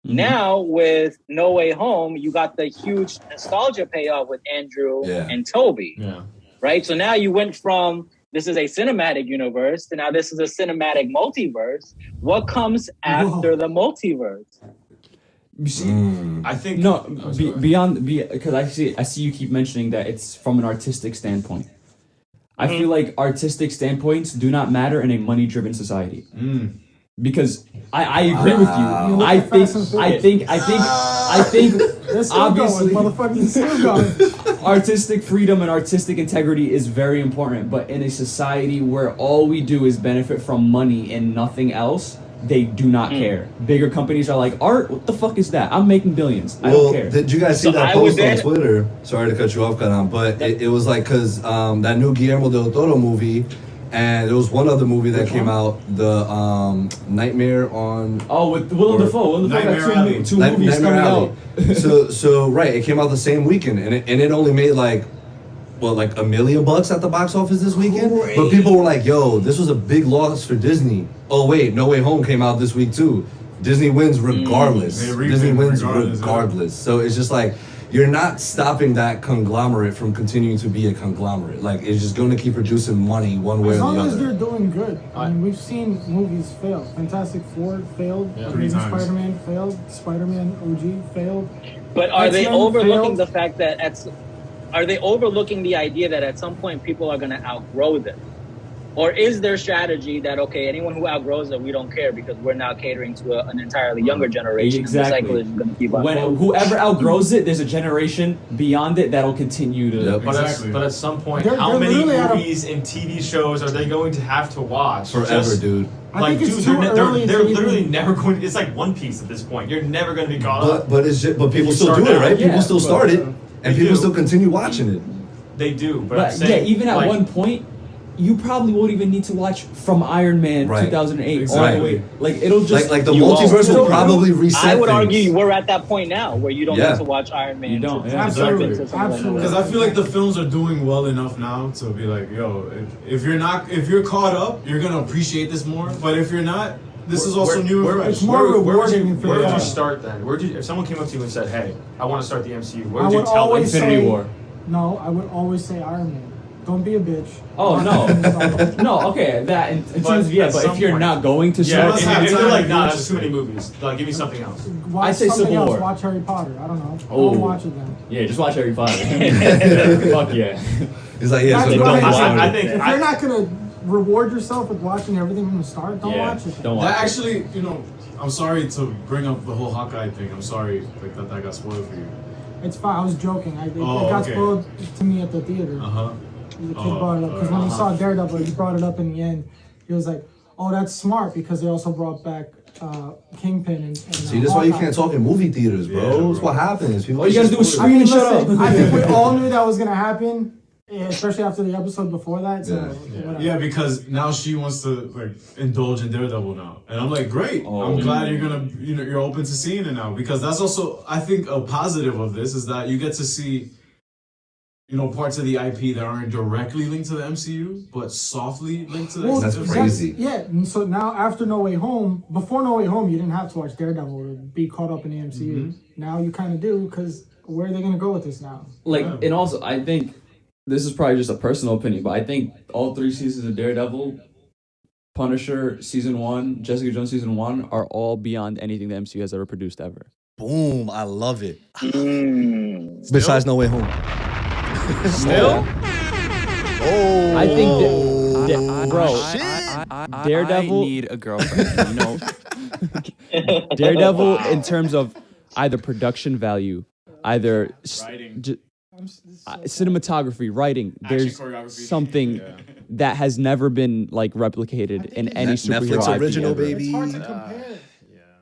Now with No Way Home, you got the huge nostalgia payoff with Andrew and Toby, right? So now you went from this is a cinematic universe to now this is a cinematic multiverse. What comes after the multiverse? You see, I think because I see you keep mentioning that it's from an artistic standpoint. I feel like artistic standpoints do not matter in a money-driven society. because I agree with you. look I at Fast and think They're still obviously going, motherfuckers still going. artistic freedom and artistic integrity is very important, but in a society where all we do is benefit from money and nothing else, they do not care. Bigger companies are like, art, what the fuck is that? I'm making billions. I don't care. Did you guys see that post on Twitter? Sorry to cut you off, Karan, but it was like, because that new Guillermo del Toro movie, and there was one other movie that came out, the Nightmare on... Oh, with Willem Dafoe. Willem Dafoe got two movies Nightmare coming Alley. out. so right, it came out the same weekend, and it only made like $1 million at the box office this weekend. Great. But people were like, "Yo, this was a big loss for Disney." Oh wait, No Way Home came out this week too. Disney wins regardless. Disney wins regardless. So it's just like, you're not stopping that conglomerate from continuing to be a conglomerate. Like, it's just going to keep producing money one way or the other. As long as they're doing good. I mean, we've seen movies fail. Fantastic Four failed. Amazing Spider-Man failed. Spider-Man OG failed. But are they X-Men overlooking failed. the fact that are they overlooking the idea that at some point people are going to outgrow them? Or is their strategy that, okay, anyone who outgrows it, we don't care because we're now catering to an entirely younger generation. Exactly. And the cycle is going to keep on. Whoever outgrows it, there's a generation beyond it that'll continue to... Yep. But at some point, They're how many literally movies and TV shows are they going to have to watch? Forever, dude. I think it's they're, too they're, early they're to literally even- never going to... It's like One Piece at this point. You're never going to be caught up. But people you still start do it, now. right? Yeah, People still start it, and They people do. still continue watching it. They do, but I'm But yeah, saying... even at like, one point, you probably won't even need to watch from Iron Man Right. 2008 all Exactly. the way. Like, it'll just... Like the You multiverse won't. will probably reset I would things. argue we're at that point now where you don't Yeah. need to watch Iron Man. You don't, to- yeah. Absolutely. to something like that. Absolutely. Because I feel like the films are doing well enough now to be like, yo, if you're caught up, you're gonna appreciate this more. But if you're not, this is also new and fresh. It's more rewarding Where would for you start then? If someone came up to you and said, "Hey, I want to start the MCU," where I would you would tell them? always Infinity say, War. No, I would always say Iron Man. Don't be a bitch. Oh, no. No, okay, that in terms of, yeah, at but some if you're point- not going to Yeah, start... must have if you're time like, to nah, watch that's too many movies. Like, give me something else. Watch I say something Civil else. War. Watch Harry Potter. I don't know. Oh. Don't watch it then. Yeah, just watch Harry Potter. Fuck yeah. He's like, yeah, so That's don't why watch I it. think If you're not gonna reward yourself with watching everything from the start, don't Yeah, watch it. Then. don't watch That it. actually, I'm sorry to bring up the whole Hawkeye thing. I'm sorry like that got spoiled for you. It's fine. I was joking. It Oh, got okay. spoiled to me at the theater. The kid brought it up because when he saw Daredevil, he brought it up in the end. He was like, "Oh, that's smart," because they also brought back Kingpin and See, that's why you can't talk in movie theaters, bro. Yeah, That's what happens. People All you gotta do is just- scream and shut up. I think we all knew that was gonna happen, especially after the episode before that. So whatever. Yeah, because now she wants to like indulge in Daredevil now, and I'm like, great. Oh. I'm glad you're open to seeing it now, because that's also, I think, a positive of this is that you get to see, parts of the IP that aren't directly linked to the MCU, but softly linked to the Well, That's MCU. crazy. Yeah, and so now after No Way Home, before No Way Home, you didn't have to watch Daredevil to be caught up in the MCU. Now you kind of do, because where are they gonna go with this now? Like, and also, I think, this is probably just a personal opinion, but I think all 3 seasons of Daredevil, Punisher Season 1, Jessica Jones Season 1 are all beyond anything the MCU has ever produced ever. Boom, I love it. Mm. Besides No Way Home. Still? Oh, I think bro, Daredevil- I need a girlfriend, you know? Daredevil, in terms of either production value, either cinematography, writing, there's choreography. something that has never been like replicated in any superhero Netflix IP original, ever. baby. It's hard to compare.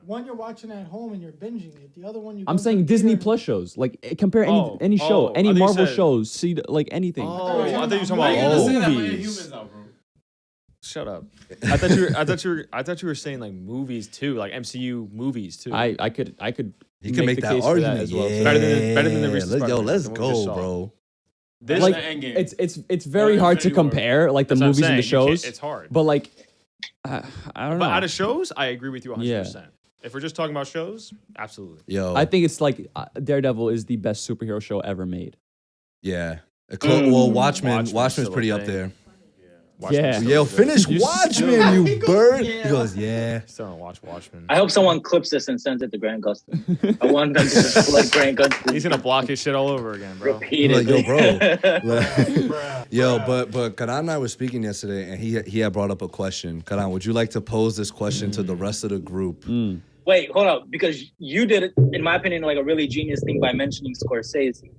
One you're watching at home and you're binging it. The other one you. I'm go to saying the Disney theater. Plus shows, like compare any show, I any thought you Marvel said- shows, see like anything. Oh, I thought you were talking Why about you gonna say that when you're movies. humans now, bro? Shut up. I thought you were saying like movies too, like MCU movies too. I could You can make the that case for argument. as well. Yeah. Better than the recent Yo, Spider-Man let's that we just go, saw. bro. This Like Endgame. it's very hard to Infinity War. compare like the That's what I'm movies and the saying. You can't- shows. it's hard. But like I don't know. But out of shows, I agree with you 100%. Yeah. If we're just talking about shows, absolutely. Yo, I think it's like Daredevil is the best superhero show ever made. yeah. Well, Watchmen's Watchmen's still pretty a up thing. there. Yeah. Yo, finish Watchmen, you bird. He goes, yeah. Still don't watch Watchmen. I hope someone clips this and sends it to Grant Gustin. I want them to just let Grant Gustin. He's gonna block his shit all over again, bro. Like, yo, repeatedly. bro. Yo, but Karan and I were speaking yesterday, and he had brought up a question. Karan, would you like to pose this question to the rest of the group? Wait, hold up, because you did, in my opinion, like a really genius thing by mentioning Scorsese.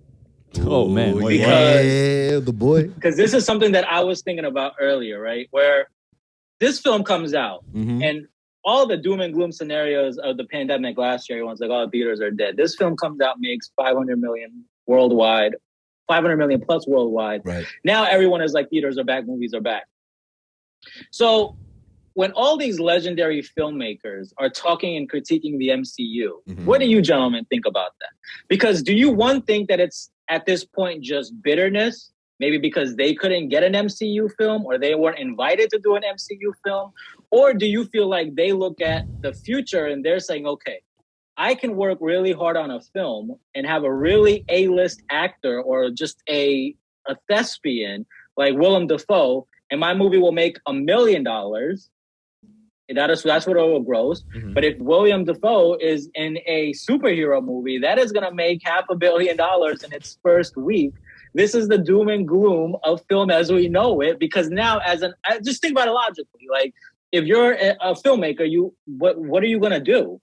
Oh man, Ooh, wait, yeah, the boy. Because this is something that I was thinking about earlier, right? Where this film comes out, and all the doom and gloom scenarios of the pandemic last year, everyone's like, "Oh, theaters are dead." This film comes out, makes 500 million worldwide, 500 million plus worldwide. Right. Now everyone is like, theaters are back, movies are back. So when all these legendary filmmakers are talking and critiquing the MCU, what do you gentlemen think about that? Because do you, one, think that it's at this point just bitterness, maybe because they couldn't get an MCU film or they weren't invited to do an MCU film? Or do you feel like they look at the future and they're saying, okay, I can work really hard on a film and have a really A-list actor or just a thespian like Willem Dafoe, and my movie will make $1 million. That's what it will gross. But if William Dafoe is in a superhero movie, that is going to make $500 million in its first week. This is the doom and gloom of film as we know it. Because now, just think about it logically. Like, if you're a filmmaker, what are you going to do?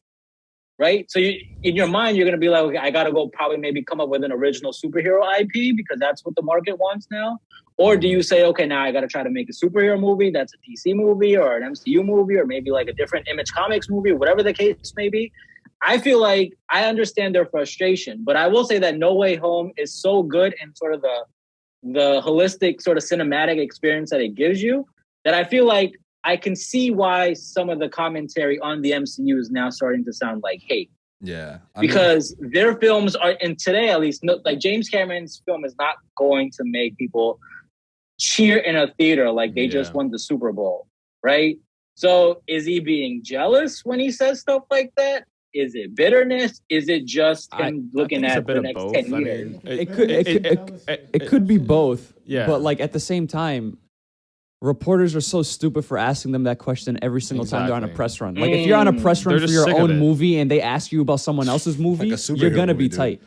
Right? So in your mind, you're going to be like, okay, I got to go probably maybe come up with an original superhero IP because that's what the market wants now. Or do you say, okay, now I got to try to make a superhero movie that's a DC movie or an MCU movie or maybe like a different Image Comics movie, whatever the case may be. I feel like I understand their frustration, but I will say that No Way Home is so good in sort of the holistic sort of cinematic experience that it gives you that I feel like I can see why some of the commentary on the MCU is now starting to sound like hate. Yeah. Because their films are, and today at least, like James Cameron's film is not going to make people cheer in a theater like they just won the Super Bowl, right? So is he being jealous when he says stuff like that? Is it bitterness? Is it just him looking at the next 10 years? It could be both. Yeah. But like at the same time, reporters are so stupid for asking them that question every single time they're on a press run. Like if you're on a press run They're for just your sick of own it. movie and they ask you about someone else's movie, Like a you're superhero gonna movie, be dude. tight.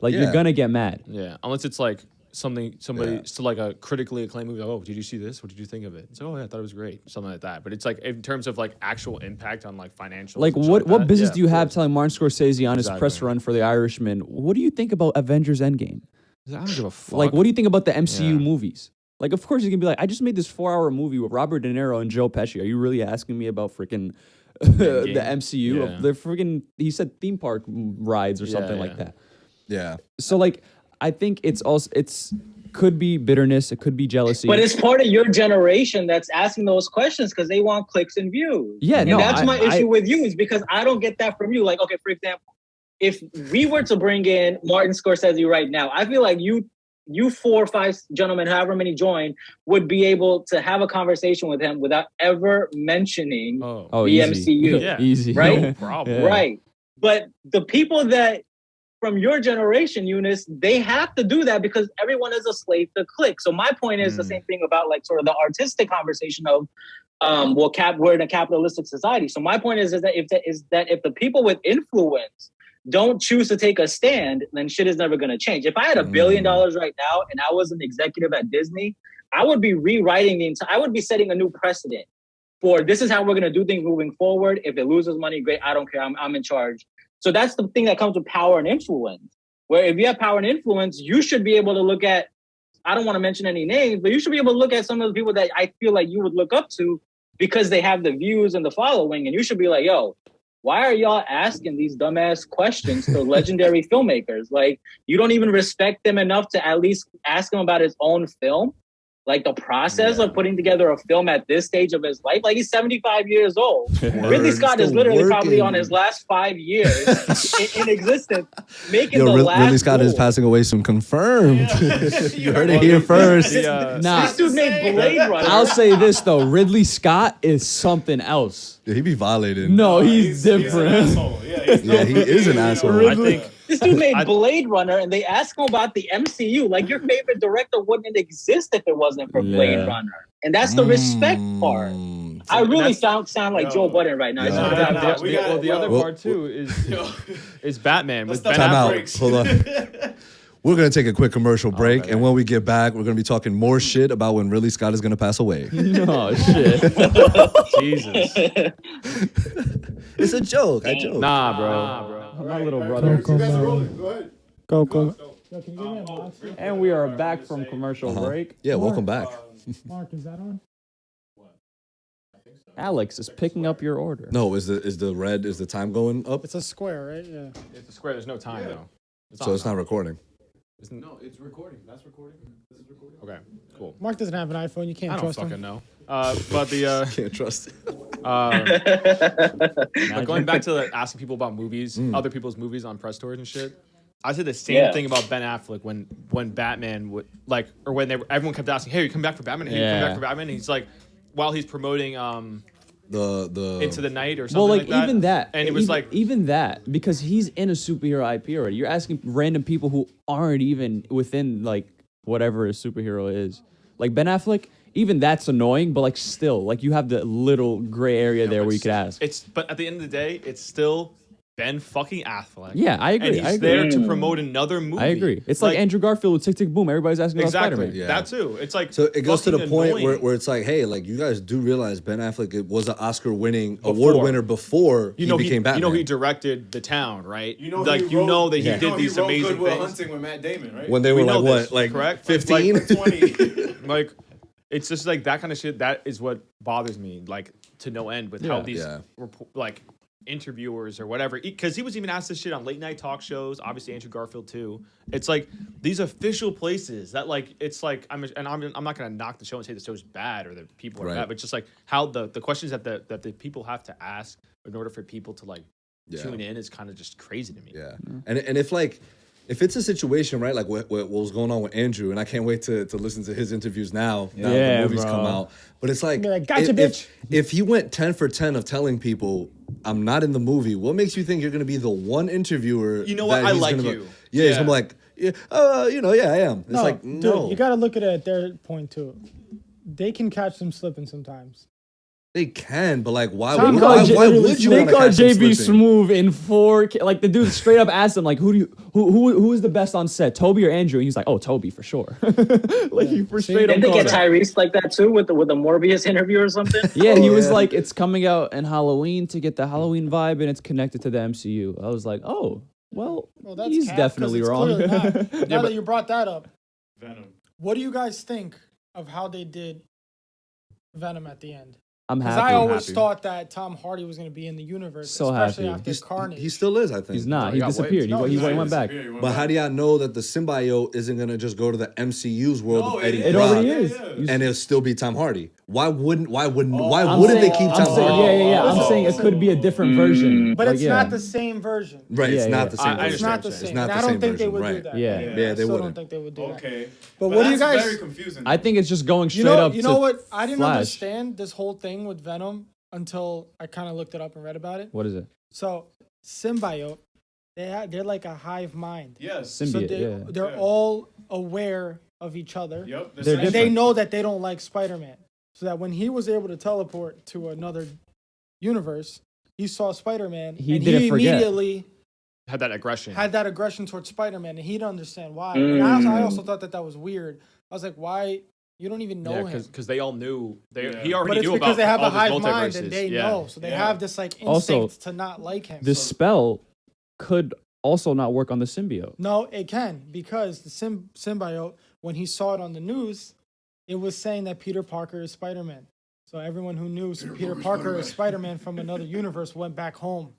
Like you're gonna get mad. Yeah, unless it's like somebody still like a critically acclaimed movie. Like, oh, did you see this? What did you think of it? It's like, oh yeah, I thought it was great, something like that. But it's like in terms of like actual impact on like financial. Like what business do you have telling Martin Scorsese on his Exactly. press run for The Irishman? What do you think about Avengers Endgame? I don't give a fuck. Like what do you think about the MCU Yeah. movies? Like of course he's gonna be like, I just made this 4-hour movie with Robert De Niro and Joe Pesci. Are you really asking me about freaking the MCU? Yeah. The freaking, he said theme park rides or something like that. Yeah. So like I think it's could be bitterness, it could be jealousy. But it's part of your generation that's asking those questions because they want clicks and views. Yeah, and no, that's my I- issue with you is because I don't get that from you. Like, okay, for example, if we were to bring in Martin Scorsese right now, I feel like you 4 or 5 gentlemen, however many join, would be able to have a conversation with him without ever mentioning Oh, the easy. MCU. Yeah. Easy. Right? no problem. Yeah. Right. But the people that from your generation, Eunice, they have to do that because everyone is a slave to click. So my point is the same thing about like sort of the artistic conversation of we're in a capitalistic society. So my point is that if the people with influence don't choose to take a stand, then shit is never going to change. If I had $1 billion right now and I was an executive at Disney, I would be rewriting I would be setting a new precedent for this is how we're going to do things moving forward. If it loses money, great. I don't care. I'm in charge. So that's the thing that comes with power and influence, where if you have power and influence, you should be able to look at, I don't want to mention any names, but you should be able to look at some of the people that I feel like you would look up to because they have the views and the following. And you should be like, yo, why are y'all asking these dumbass questions to legendary filmmakers? Like, you don't even respect them enough to at least ask him about his own film. Like the process of putting together a film at this stage of his life, like he's 75 years old. Ridley Scott is literally probably on his last 5 years in existence, making the last Ridley Scott is move. passing away soon. Confirmed. You heard it here first. Nah, This dude made Blade Runner. I'll say this though, Ridley Scott is something else. Yeah, he be violated. No, he's He's an different. asshole. Yeah, Yeah, he is an asshole. I think This dude made Blade Runner, and they ask him about the MCU. Like, your favorite director wouldn't exist if it wasn't for Blade Runner. And that's the respect part. I really sound like Joe Budden right now. The other part too is Batman with Ben Time out. Affleck. Hold on. We're going to take a quick commercial break, and when we get back, we're going to be talking more shit about when Ridley Scott is going to pass away. Oh, shit. Jesus. It's a joke. I joke. Nah, bro. My little brother. You guys are rolling. Go ahead. Go. Yo, can you give me a monster? And we are back from commercial break. Yeah, welcome back. Mark, is that on? Alex is picking up your order. No, is the time going up? It's a square, right? Yeah. It's a square. There's no time though. So it's not recording. No, it's recording. That's recording. This is recording. Okay, cool. Mark doesn't have an iPhone. You can't I don't trust fucking him. know. But the Can't trust it. but going back to asking people about movies, other people's movies on press tours and shit. I said the same thing about Ben Affleck when Batman would or when everyone kept asking, "Hey, you come back for Batman? Hey, you come back for Batman?" And he's like, while he's promoting the Into the Night or something Well, like that. even that. And it was even that, because he's in a superhero IP already. You're asking random people who aren't even within like whatever a superhero is. Like Ben Affleck, even that's annoying, but like still, like you have the little gray area there where you could ask. But at the end of the day, it's still Ben fucking Affleck. Yeah, I agree. And he's there to promote another movie. I agree. It's like Andrew Garfield with Tick Tick Boom. Everybody's asking about Exactly. Spider-Man. Yeah. That too. It's like So it goes to the fucking point annoying. where it's like, hey, like you guys do realize Ben Affleck was an Oscar-winning award winner before he became Batman. You know he directed The Town, right? You know like he wrote, that he did these amazing Good Will things. Hunting with Matt Damon, right? when they were know like this, what, like correct? 15? Like 20. Like it's just like that kind of shit. That is what bothers me, like to no end, with how these like interviewers or whatever. Because he was even asked this shit on late night talk shows. Obviously, Andrew Garfield too. It's like these official places that like it's like I'm not gonna knock the show and say the show's bad or the people are bad, but just like how the questions that the people have to ask in order for people to like tune in is kind of just crazy to me. Yeah. And if it's a situation, right, like what was going on with Andrew, and I can't wait to listen to his interviews now that the movies come out. But it's like, gotcha, bitch. If he went 10 for 10 of telling people, I'm not in the movie, what makes you think you're going to be the one interviewer? You know what? I like you. Yeah, he's going to be like, yeah, I am. It's like, dude, no. you got to look at it at their point, too. They can catch them slipping sometimes. They can, but like, why Tom would Holland you literally want to They call catch him JB slipping? Smoove in 4K. Like the dude straight up asked him, like, who is the best on set, Toby or Andrew? And he's like, oh, Toby for sure. Like he for straight up. Didn't they called get it. Tyrese like that too with the Morbius interview or something? Yeah, he was like, it's coming out in Halloween to get the Halloween vibe, and it's connected to the MCU. I was like, oh, well that's he's cap, 'cause definitely it's wrong. clearly not. Now that you brought that up, Venom. what do you guys think of how they did Venom at the end? I'm Because happy. I always thought that Tom Hardy was going to be in the universe, So especially happy. after Carnage. He still is, I think. He's not. he He got disappeared. wiped. He No, went back. But how do y'all know that the symbiote isn't gonna just go to the MCU's world No, of Eddie It Brock, already is. and it'll still be Tom Hardy? Why wouldn't I'm they saying- keep I'm Tom saying, Hardy? Yeah. I'm saying it could be a different version. but Like, it's yeah. not the same version. Right, it's Yeah, not yeah. the same. I version. It's not the It's same. not And the I don't same think they version, would do right. that. Yeah. Yeah, I they still wouldn't. don't think they would do that. Okay. But what do you that's guys? very confusing. I think it's just going straight up. You to know what? I didn't Flash. understand this whole thing with Venom until I kind of looked it up and read about it. What is it? So symbiote, they're like a hive mind. Yes. So Symbiote. they're all aware of each other. Yep. They're And they different. know that they don't like Spider-Man. So that when he was able to teleport to another universe, he saw Spider-Man He and didn't he forget. immediately Had that aggression. had that aggression towards Spider-Man, and he didn't understand why. And I also thought that was weird. I was like, why? You don't even know him. because they all knew. He But already it's knew because about they have all a hive these mind multiverses. and they Yeah. know. So they have this like instinct Also, to not like him. The So- spell could also not work on the symbiote. No, it can, because the symbiote, when he saw it on the news, it was saying that Peter Parker is Spider-Man. So everyone who knew Peter Parker is Spider-Man from another universe went back home.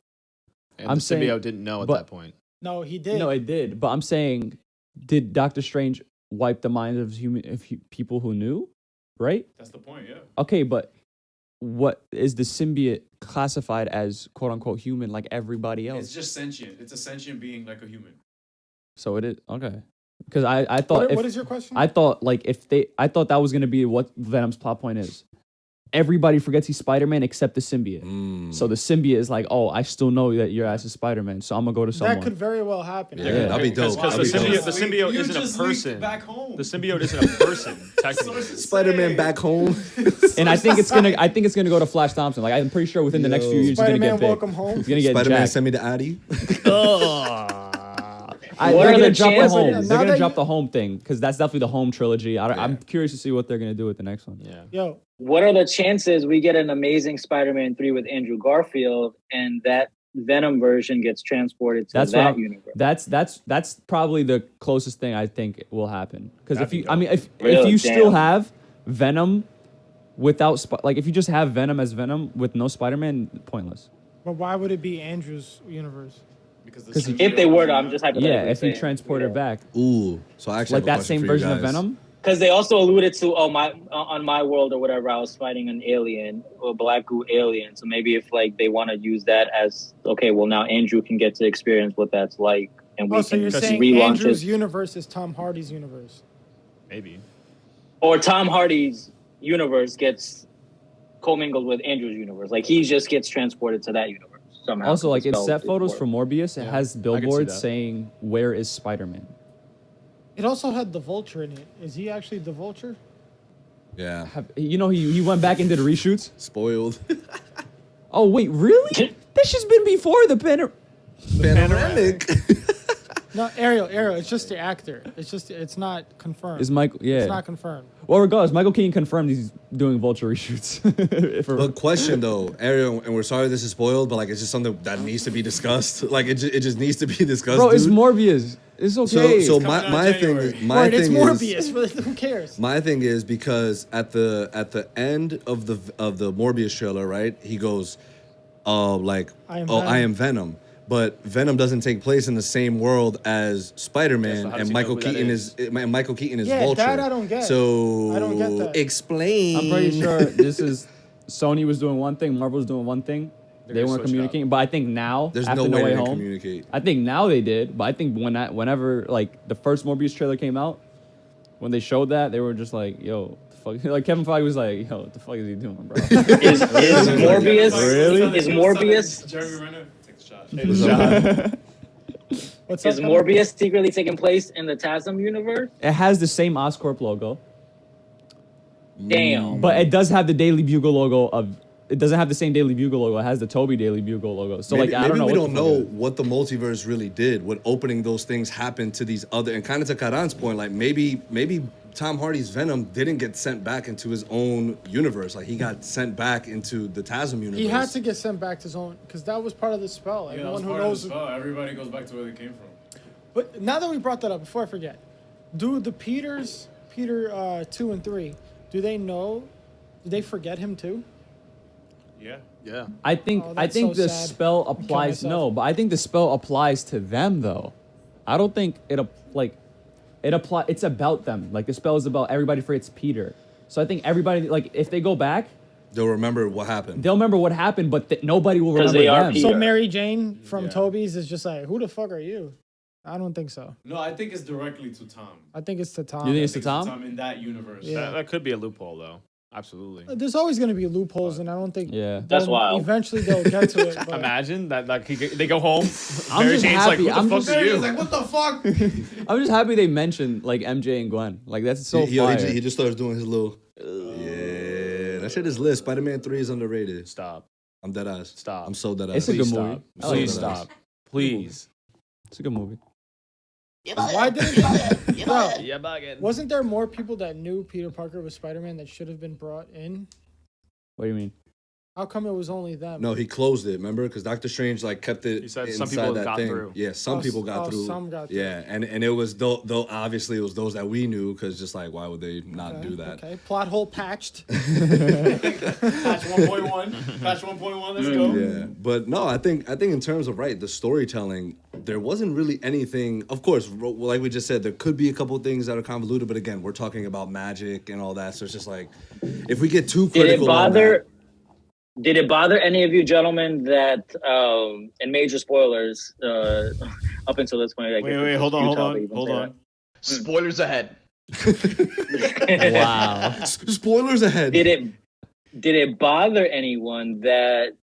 And I'm the saying- symbiote didn't know at but- that point. No, he did. No, it did. But I'm saying, did Doctor Strange wipe the minds of people who knew? Right? That's the point. Yeah. Okay, but what is the symbiote classified as, quote unquote, human like everybody else? It's just sentient. It's a sentient being like a human. So it is okay. Because I thought What is your question? I thought like I thought that was gonna be what Venom's plot point is. everybody forgets he's Spider-Man except the symbiote. So the symbiote is like, oh, I still know that your ass is Spider-Man, so I'm gonna go to someone. That could very well happen. Yeah, that'd be dope. Because the symbiote You isn't just a person. leaked back home. The symbiote isn't a person, technically. Spider-Man back home. And I think it's gonna go to Flash Thompson. Like I'm pretty sure within the next few years, Spider-Man, he's gonna get welcome home. He's gonna get Spider-Man, jacked. send me the Addy. What They're are gonna the drop the chances- home. Now They're gonna that drop you- the home thing because that's definitely the home trilogy. I'm curious to see what they're gonna do with the next one. Yeah. Yo, What are the chances we get an Amazing Spider-Man 3 with Andrew Garfield and that Venom version gets transported to That's that what universe? that's probably the closest thing I think will happen. Because if That'd be you, dope. I mean, if Really? you still Damn. have Venom without like if you just have Venom as Venom with no Spider-Man, pointless. but why would it be Andrew's universe? Because If they were to, I'm just hypothetically yeah, if you saying. transport her back, Ooh, so I actually like that same version of Venom. Because they also alluded to, on my world or whatever, I was fighting an alien, or black goo alien. So maybe if like they want to use that as, okay, well now Andrew can get to experience what that's like, and we Oh, so can you're saying relaunch Andrew's it. universe is Tom Hardy's universe? Maybe. Or Tom Hardy's universe gets commingled with Andrew's universe. Like he just gets transported to that universe somehow. Also, like in Spells set his photos work. for Morbius, it Yeah, has I can see billboards that. saying "Where is Spider-Man?" It also had the Vulture in it. Is he actually the Vulture? Yeah, You know, he went back into the reshoots. spoiled. Oh wait, really? This has been before the Panoramic. No, Ariel. It's just the actor. It's not confirmed. Is Michael? Yeah. It's not confirmed. Well, regardless, Michael Keaton confirmed he's doing Vulture reshoots. But question though, Ariel, and we're sorry this is spoiled, but like it's just something that needs to be discussed. Like it just needs to be discussed. Bro, it's dude. Morbius. It's okay. So coming out my thing January. is my Right, it's thing is Morbius, but who cares? my thing is because at the end of the Morbius trailer, right? He goes, like, I am oh, Venom." I am Venom. But Venom doesn't take place in the same world as Yeah, Spider-Man, so how does and he Michael know who that Keaton is? Michael Keaton is Yeah, Vulture. that I don't get. So I don't get that. Explain. I'm pretty sure this is Sony was doing one thing, Marvel was doing one thing. They gonna weren't switch it communicating, but I think now There's after no No way Way they can Home, communicate. I think now they did. But I think whenever like the first Morbius trailer came out, when they showed that, they were just like, "Yo, the fuck?" Like Kevin Feige was like, "Yo, what the fuck is he doing, bro?" Is Morbius Really? Is Morbius Jeremy Renner takes a shot. What's up? is Kevin? Morbius secretly taking place in the TASM universe? It has the same Oscorp logo, Damn. but it does have the Daily Bugle logo of. It doesn't have the same Daily Bugle logo. It has the Toby Daily Bugle logo. So Maybe, like I don't know. we what don't the fuck know it is. what the multiverse really did. What opening those things happened to these other, and kind of to Karan's point, like maybe Tom Hardy's Venom didn't get sent back into his own universe. Like he got sent back into the TASM universe. He had to get sent back to his own because that was part of the spell. Yeah, that was Everyone who part of knows. the spell. Everybody goes back to where they came from. But now that we brought that up, before I forget, do the Peter 2 and 3, do they know? Do they forget him too? Yeah. Yeah. I think Oh, I that's think so the sad. spell I'm killing applies. myself. No, but I think the spell applies to them though. I don't think it apply. It's about them. Like the spell is about everybody forgets Peter. So I think everybody like if they go back, They'll remember what happened. they'll remember what happened, but nobody will 'Cause remember they are them. Peter. So Mary Jane from Yeah. Toby's is just like, who the fuck are you? I don't think so. No, I think it's directly to Tom. I think it's to Tom. You think I it's to think Tom? in that universe. Yeah. That could be a loophole, though. Absolutely. There's always going to be loopholes, and I don't think. Yeah. That's they'll- wild. Eventually they'll get to it. But Imagine that they go home. I'm Mary just Jane's happy. like, I'm "Who the just- fuck are He's you?" like, what the fuck? I'm just happy they mentioned like MJ and Gwen. Like that's so he, fire. he just starts doing his little. Yeah, that shit is lit. Spider-Man 3 is underrated. Stop. I'm dead ass. Stop. I'm so dead ass. It's a good Please movie. stop. I like Please it. stop. Please. It's a good movie. why didn't? Bro, Yeah, bugging. wasn't there more people that knew Peter Parker was Spider-Man that should have been brought in? What do you mean? How come it was only them? No, he closed it. Remember, because Doctor Strange like kept it He said inside some people that got thing. through. Yeah, some Oh, people got through. some got through. Yeah, and it was though obviously it was those that we knew because just like why would they not Okay, do that? Okay, plot hole patched. Patch 1.1. Patch 1.1. Let's go. Yeah, but no, I think in terms of the storytelling, there wasn't really anything. Of course, like we just said, there could be a couple things that are convoluted, but again, we're talking about magic and all that, so it's just like if we get too Did it critical on bother? that, Did it bother any of you gentlemen that, and major spoilers, up until this point? I guess Wait, it's hold on. futile to even Hold say on. Spoilers ahead. that. Wow. spoilers ahead. Did did it bother anyone that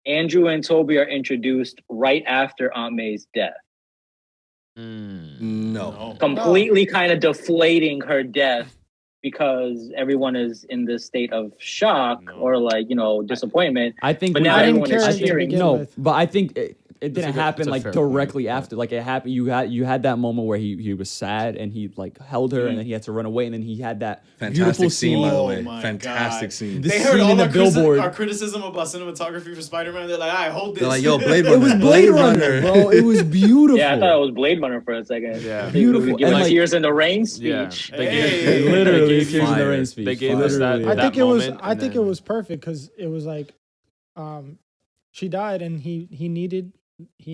Andrew and Toby are introduced right after Aunt May's death? No. Completely kind of deflating her death because everyone is in this state of shock or like, disappointment. I think But we- now I didn't everyone care is to cheering. begin No, with. but I think it didn't It's a happen like fair directly point. after. Like it happened. You had that moment where he was sad and he like held her and then he had to run away and then he had that beautiful Fantastic scene, by the Oh way. my Fantastic God. scene. The They scene heard all in the our, billboard. our criticism about cinematography for Spider-Man. They're like, "I hold this." They're like, yo, Blade It Runner. was Blade Runner, bro. It was beautiful. Yeah, I thought it was Blade Runner for a second. Yeah. Beautiful. Give And, a like- Tears in the Rain Yeah. speech. They Hey. gave, Literally, they gave Tears in the fire. Rain speech. They gave Fire. us that. Literally. I think it was. moment, I and think it then- was perfect because it was like, she died and he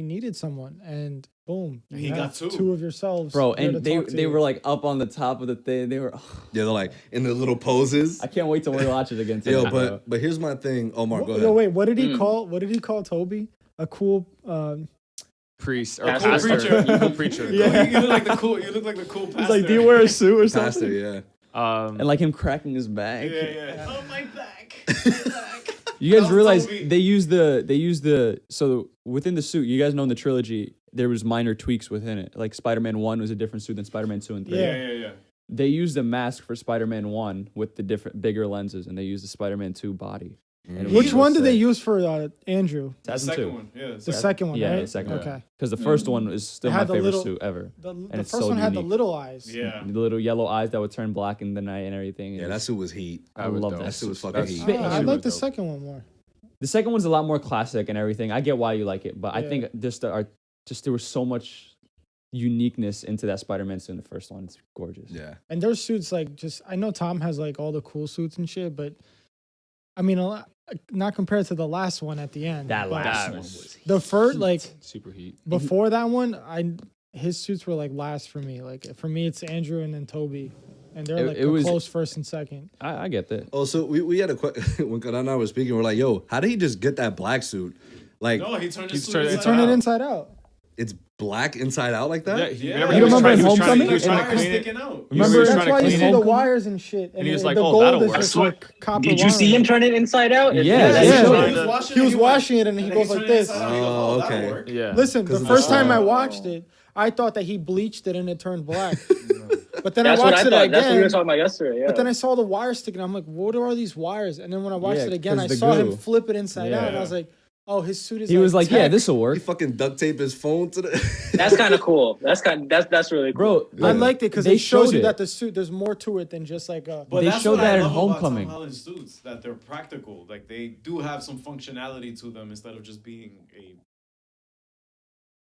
needed someone and boom, He you got have two. of yourselves, Bro, there to and they talk to they you. were like up on the top of the thing. They were. Yeah, they're like in the little poses. I can't wait to watch it again. Yo, tonight, bro. but here's my thing. Omar, go ahead. Yo, wait, what did he call? What did he call Toby? A cool. priest or Pastor. pastor, evil preacher. Yeah. You look like the cool. You look like the cool pastor. He's like, do you wear a suit or something? Pastor, yeah. And like him cracking his back. Yeah. Oh my back. You guys That was realize Toby. they use the so within the suit. You guys know in the trilogy there was minor tweaks within it. Like Spider-Man 1 was a different suit than Spider-Man 2 and 3. Yeah. They used a mask for Spider-Man 1 with the different bigger lenses, and they used the Spider-Man 2 body. And it was Which so one did they sick. use for Andrew? The That's second two. one. Yeah. The second one, Yeah, right? the second one. Okay. Because the first one is still It my had the favorite little- suit ever. The it's first so one had the unique. little eyes. Yeah. The little yellow eyes that would turn black in the night and everything. Yeah, that suit was heat. I love That that. suit was fucking That's- heat. Fit- I It like was the dope. second one more. The second one's a lot more classic and everything. I get why you like it, but I Yeah. think there was so much uniqueness into that Spider-Man suit in the first one. It's gorgeous. Yeah. And their suits, like, just I know Tom has like all the cool suits and shit, but I mean, a lot, not compared to the last one at the end. That but last That one was was the first, like super heat. before that one, his suits were like last for me. Like for me, it's Andrew and then Toby, and they're like It a was- close first and second. I get that. Oh, so we had a question when Karan and I were speaking. We're like, yo, how did he just get that black suit? Like, No, he turned his He suit turned it They inside turn it out. inside out. it's black inside out like that? Yeah, Yeah. remember You he was remember trying, in he was trying, Homecoming? he was trying to Wires clean it. sticking out. He was Remember- trying That's to why you clean see it. the wires and shit, And he was the like, oh, gold that'll is work. just like copper. Did you see him wiring. turn it inside out? Yeah, Yeah. He He was washing it and he goes like this. Oh, okay. Yeah. Listen, the 'Cause of first the time I sun. watched it, I thought that he bleached it and it turned black. But then That's I what watched I it thought. That's what we were again. talking about yesterday. Yeah. But then I saw the wires sticking. I'm like, what are all these wires? And then when I watched Yeah, it again, 'cause I the saw him glue. flip it inside out, and I Yeah. was like, oh, his suit is. He was like, yeah, tech. this will He work. fucking duct taped his phone to the. That's kind of cool. That's really cool. Bro, I liked it because they it shows showed you it. that the suit, there's more to it than just like a. But They that's showed what I that in love about Homecoming. Tom Holland's suits, that they're practical. Like they do have some functionality to them instead of just being a.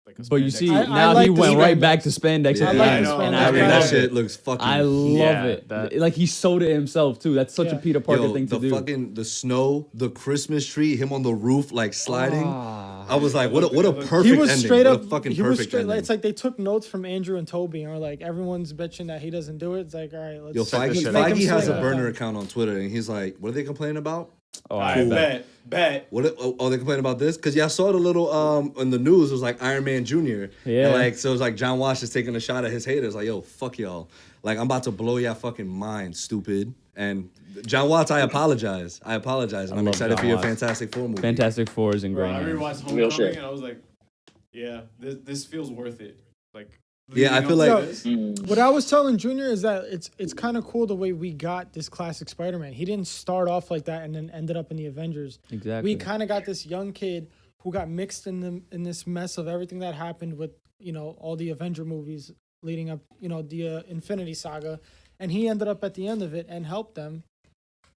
Like a But you spandex see, suit. I now like he the went right spandex. back to spandex Yeah, at the I like end, the and spandex. I that love shit it. looks fucking. I love Yeah, it. that- Like he sewed it himself too. That's such a Yeah. Peter Parker Yo, thing to the do. fucking the snow, the Christmas tree, him on the roof like sliding. Ah. I was like, what a perfect He was ending. straight What up. a fucking He was perfect straight. ending. It's like they took notes from Andrew and Toby, and were like, everyone's bitching that he doesn't do it. It's like, all right, let's. Yo, Check this Feige, shit out. Feige has a swing it. burner account on Twitter, and he's like, what are they complaining about? Oh, I bet. bet. What? Oh, they complaining about this? Because y'all saw the little in the news. It was like Iron Man Jr. Yeah. And like so, it was like John Walsh is taking a shot at his haters. Like, yo, fuck y'all. Like, I'm about to blow y'all fucking mind, stupid. And John Watts, I apologize. And I'm love excited John for your Watts. Fantastic Four movie. Fantastic Four is in Bro, great I hands. rewatched Real Homecoming shit. and I was like, yeah, this feels worth it. Like. Yeah, I leading feel up to like- this. What I was telling Junior is that it's kind of cool the way we got this classic Spider-Man. He didn't start off like that and then ended up in the Avengers. Exactly. We kind of got this young kid who got mixed in this mess of everything that happened with all the Avenger movies leading up, the Infinity Saga, and he ended up at the end of it and helped them.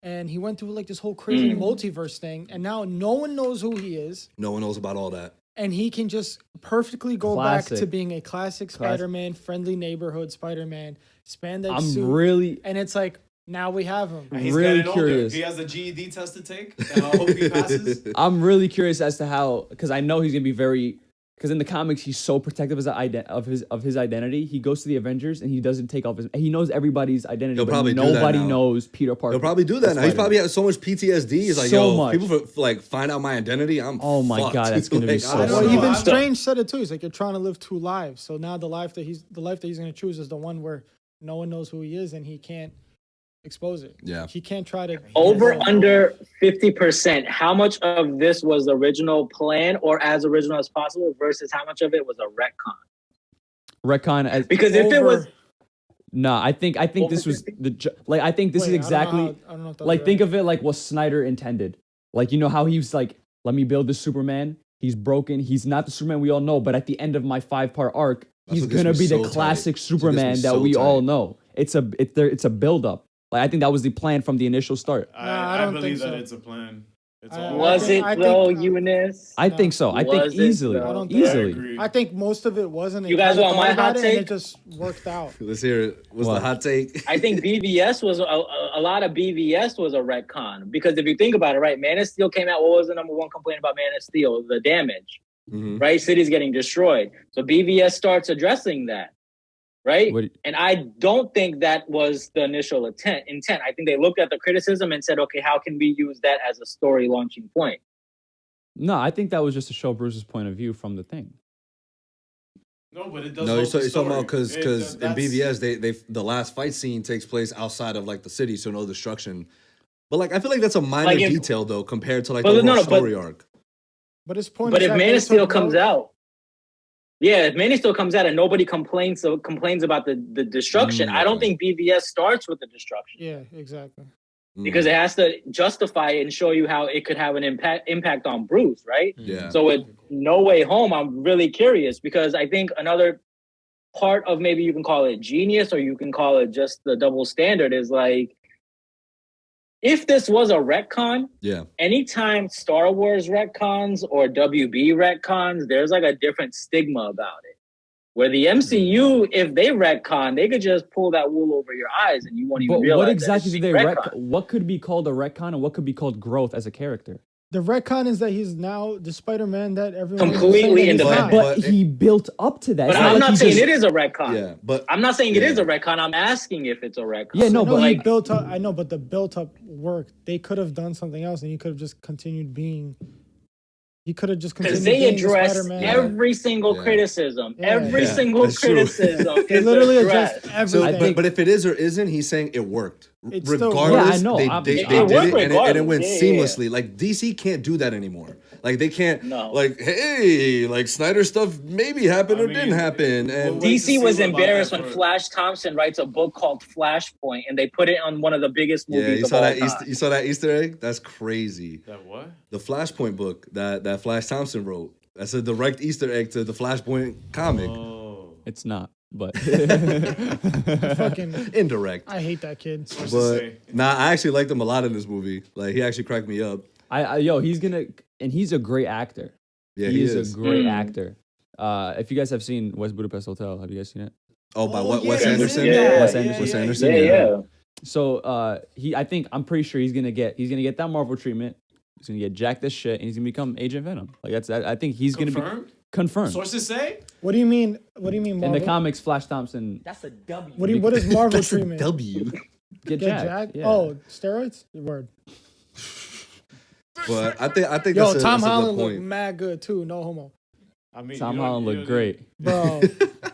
And he went through like this whole crazy multiverse thing, and now no one knows who he is. No one knows about all that. And he can just perfectly go back Classic. to being a classic Spider-Man, friendly neighborhood Spider-Man, spandex I'm suit. really, And it's like, now we have him. And he's really getting older. curious. He has a GED test to take. And I hope he passes. I'm really curious as to how, because I know he's gonna be very, because in the comics he's so protective of his identity. He goes to the Avengers and he doesn't take off his. He knows everybody's identity. He'll but probably do that nobody now. knows Peter Parker. He'll probably do that as now. He's Spider-Man. probably had so much PTSD. He's like, So yo, much. people like find out my identity. I'm Oh my fucked. God, that's gonna be so I don't Well, know. know. even I- Strange said it too. He's like, you're trying to live two lives. So now the life that he's going to choose is the one where no one knows who he is and he can't expose it. Yeah. He can't try to Over under 50%. How much of this was the original plan or as original as possible versus how much of it was a retcon? Retcon as Because if it was no, I think this was I think this is exactly I don't know if that's like think right. of it like what Snyder intended. Like you know how he was like, let me build the Superman. He's broken. He's not the Superman we all know. But at the end of my 5-part arc, That's he's what gets gonna me be so the tight. classic That's what gets Superman me that so we all tight. know. It's a build up. Like I think that was the plan from the initial start. I I don't believe think that so. it's a plan. It's I- all was think- it I though, think- Eunice? I think so. I think Was it, easily, though? I don't think- I easily. agree. I think most of it wasn't. You guys want my hot And take? it just worked out. Let's hear it. What's What? the hot take? I think BVS was a lot of BVS was a retcon because if you think about it, right, Man of Steel came out. What was the number one complaint about Man of Steel? The damage, Mhm. right? Cities getting destroyed. So BVS starts addressing that, right? What- And I don't think that was the initial intent. I think they looked at the criticism and said, okay, how can we use that as a story launching point? No, I think that was just to show Bruce's point of view from the thing. No, but it does. No, help the you're talking about story. because in That's- BVS they the last fight scene takes place outside of like the city, so no destruction. But like I feel like that's a minor Like, if- detail though compared to like But the no, overall no, but- story arc. But his point But is if that Man they of Steel took comes note- out, yeah, if Man of Steel comes out and nobody complains about the destruction, I don't okay. think BVS starts with the destruction. Yeah, exactly. Because it has to justify it and show you how it could have an impact on Bruce, right? Yeah. So with No Way Home, I'm really curious because I think another part of maybe you can call it genius or you can call it just the double standard is like, if this was a retcon, Yeah. anytime Star Wars retcons or WB retcons, there's like a different stigma about it. Where the MCU, if they retcon, they could just pull that wool over your eyes and you won't even But realize what that exactly it's did they retcon. what could be called a retcon and what could be called growth as a character? The retcon is that he's now the Spider-Man that everyone was Completely saying that he's independent. not. But he built up to that. But It's I'm like not he saying just- it is a retcon. Yeah. But I'm not saying it is Yeah. a retcon. I'm asking if it's a retcon. Yeah, no, I know but he like, built up. I know, but the built-up work, they could have done something else, and he could have just continued being. He could have just because continued they being the address Spider-Man. every single Yeah. criticism, Yeah. every Yeah, single that's true. criticism. They is literally addressed. addressed so, everything. but if it is or isn't, he's saying it worked. It still worked. Regardless, Yeah, I know. they Obviously. did It worked it, and it regardless. went Yeah, yeah. seamlessly. Like DC can't do that anymore. Like they can't. No. Like hey, like Snyder stuff maybe happened or I mean, didn't happen, and Wait to DC was see about embarrassed that when for- Flash Thompson writes a book called Flashpoint, and they put it on one of the biggest movies yeah, you of saw all that time. you saw that Easter egg. That's crazy. That what? The Flashpoint book that Flash Thompson wrote. That's a direct Easter egg to the Flashpoint comic. Oh. It's not, but Fucking, Indirect. I hate that kid. What's to But say? nah, I actually liked him a lot in this movie. Like he actually cracked me up. he's gonna, and he's a great actor. Yeah, he he is is. a great Mm. actor. If you guys have seen West Budapest Hotel, have you guys seen it? Oh, by Oh, what? yeah, Wes he's in Anderson. that. Wes Anderson. Wes yeah, Anderson. Yeah, yeah. So I'm pretty sure he's gonna get that Marvel treatment. He's gonna get jacked as shit, and he's gonna become Agent Venom. Like I think he's gonna be Confirmed? confirmed. Sources say? What do you mean? What do you mean, In Marvel? the comics, Flash Thompson What is Marvel That's a treatment? W. get Get jacked. jacked? Yeah. Oh, steroids? Word. But I think Yo, that's Tom that's a Holland good looked point. mad good too. No homo, I mean, Tom you don't- Holland you looked don't- great. bro.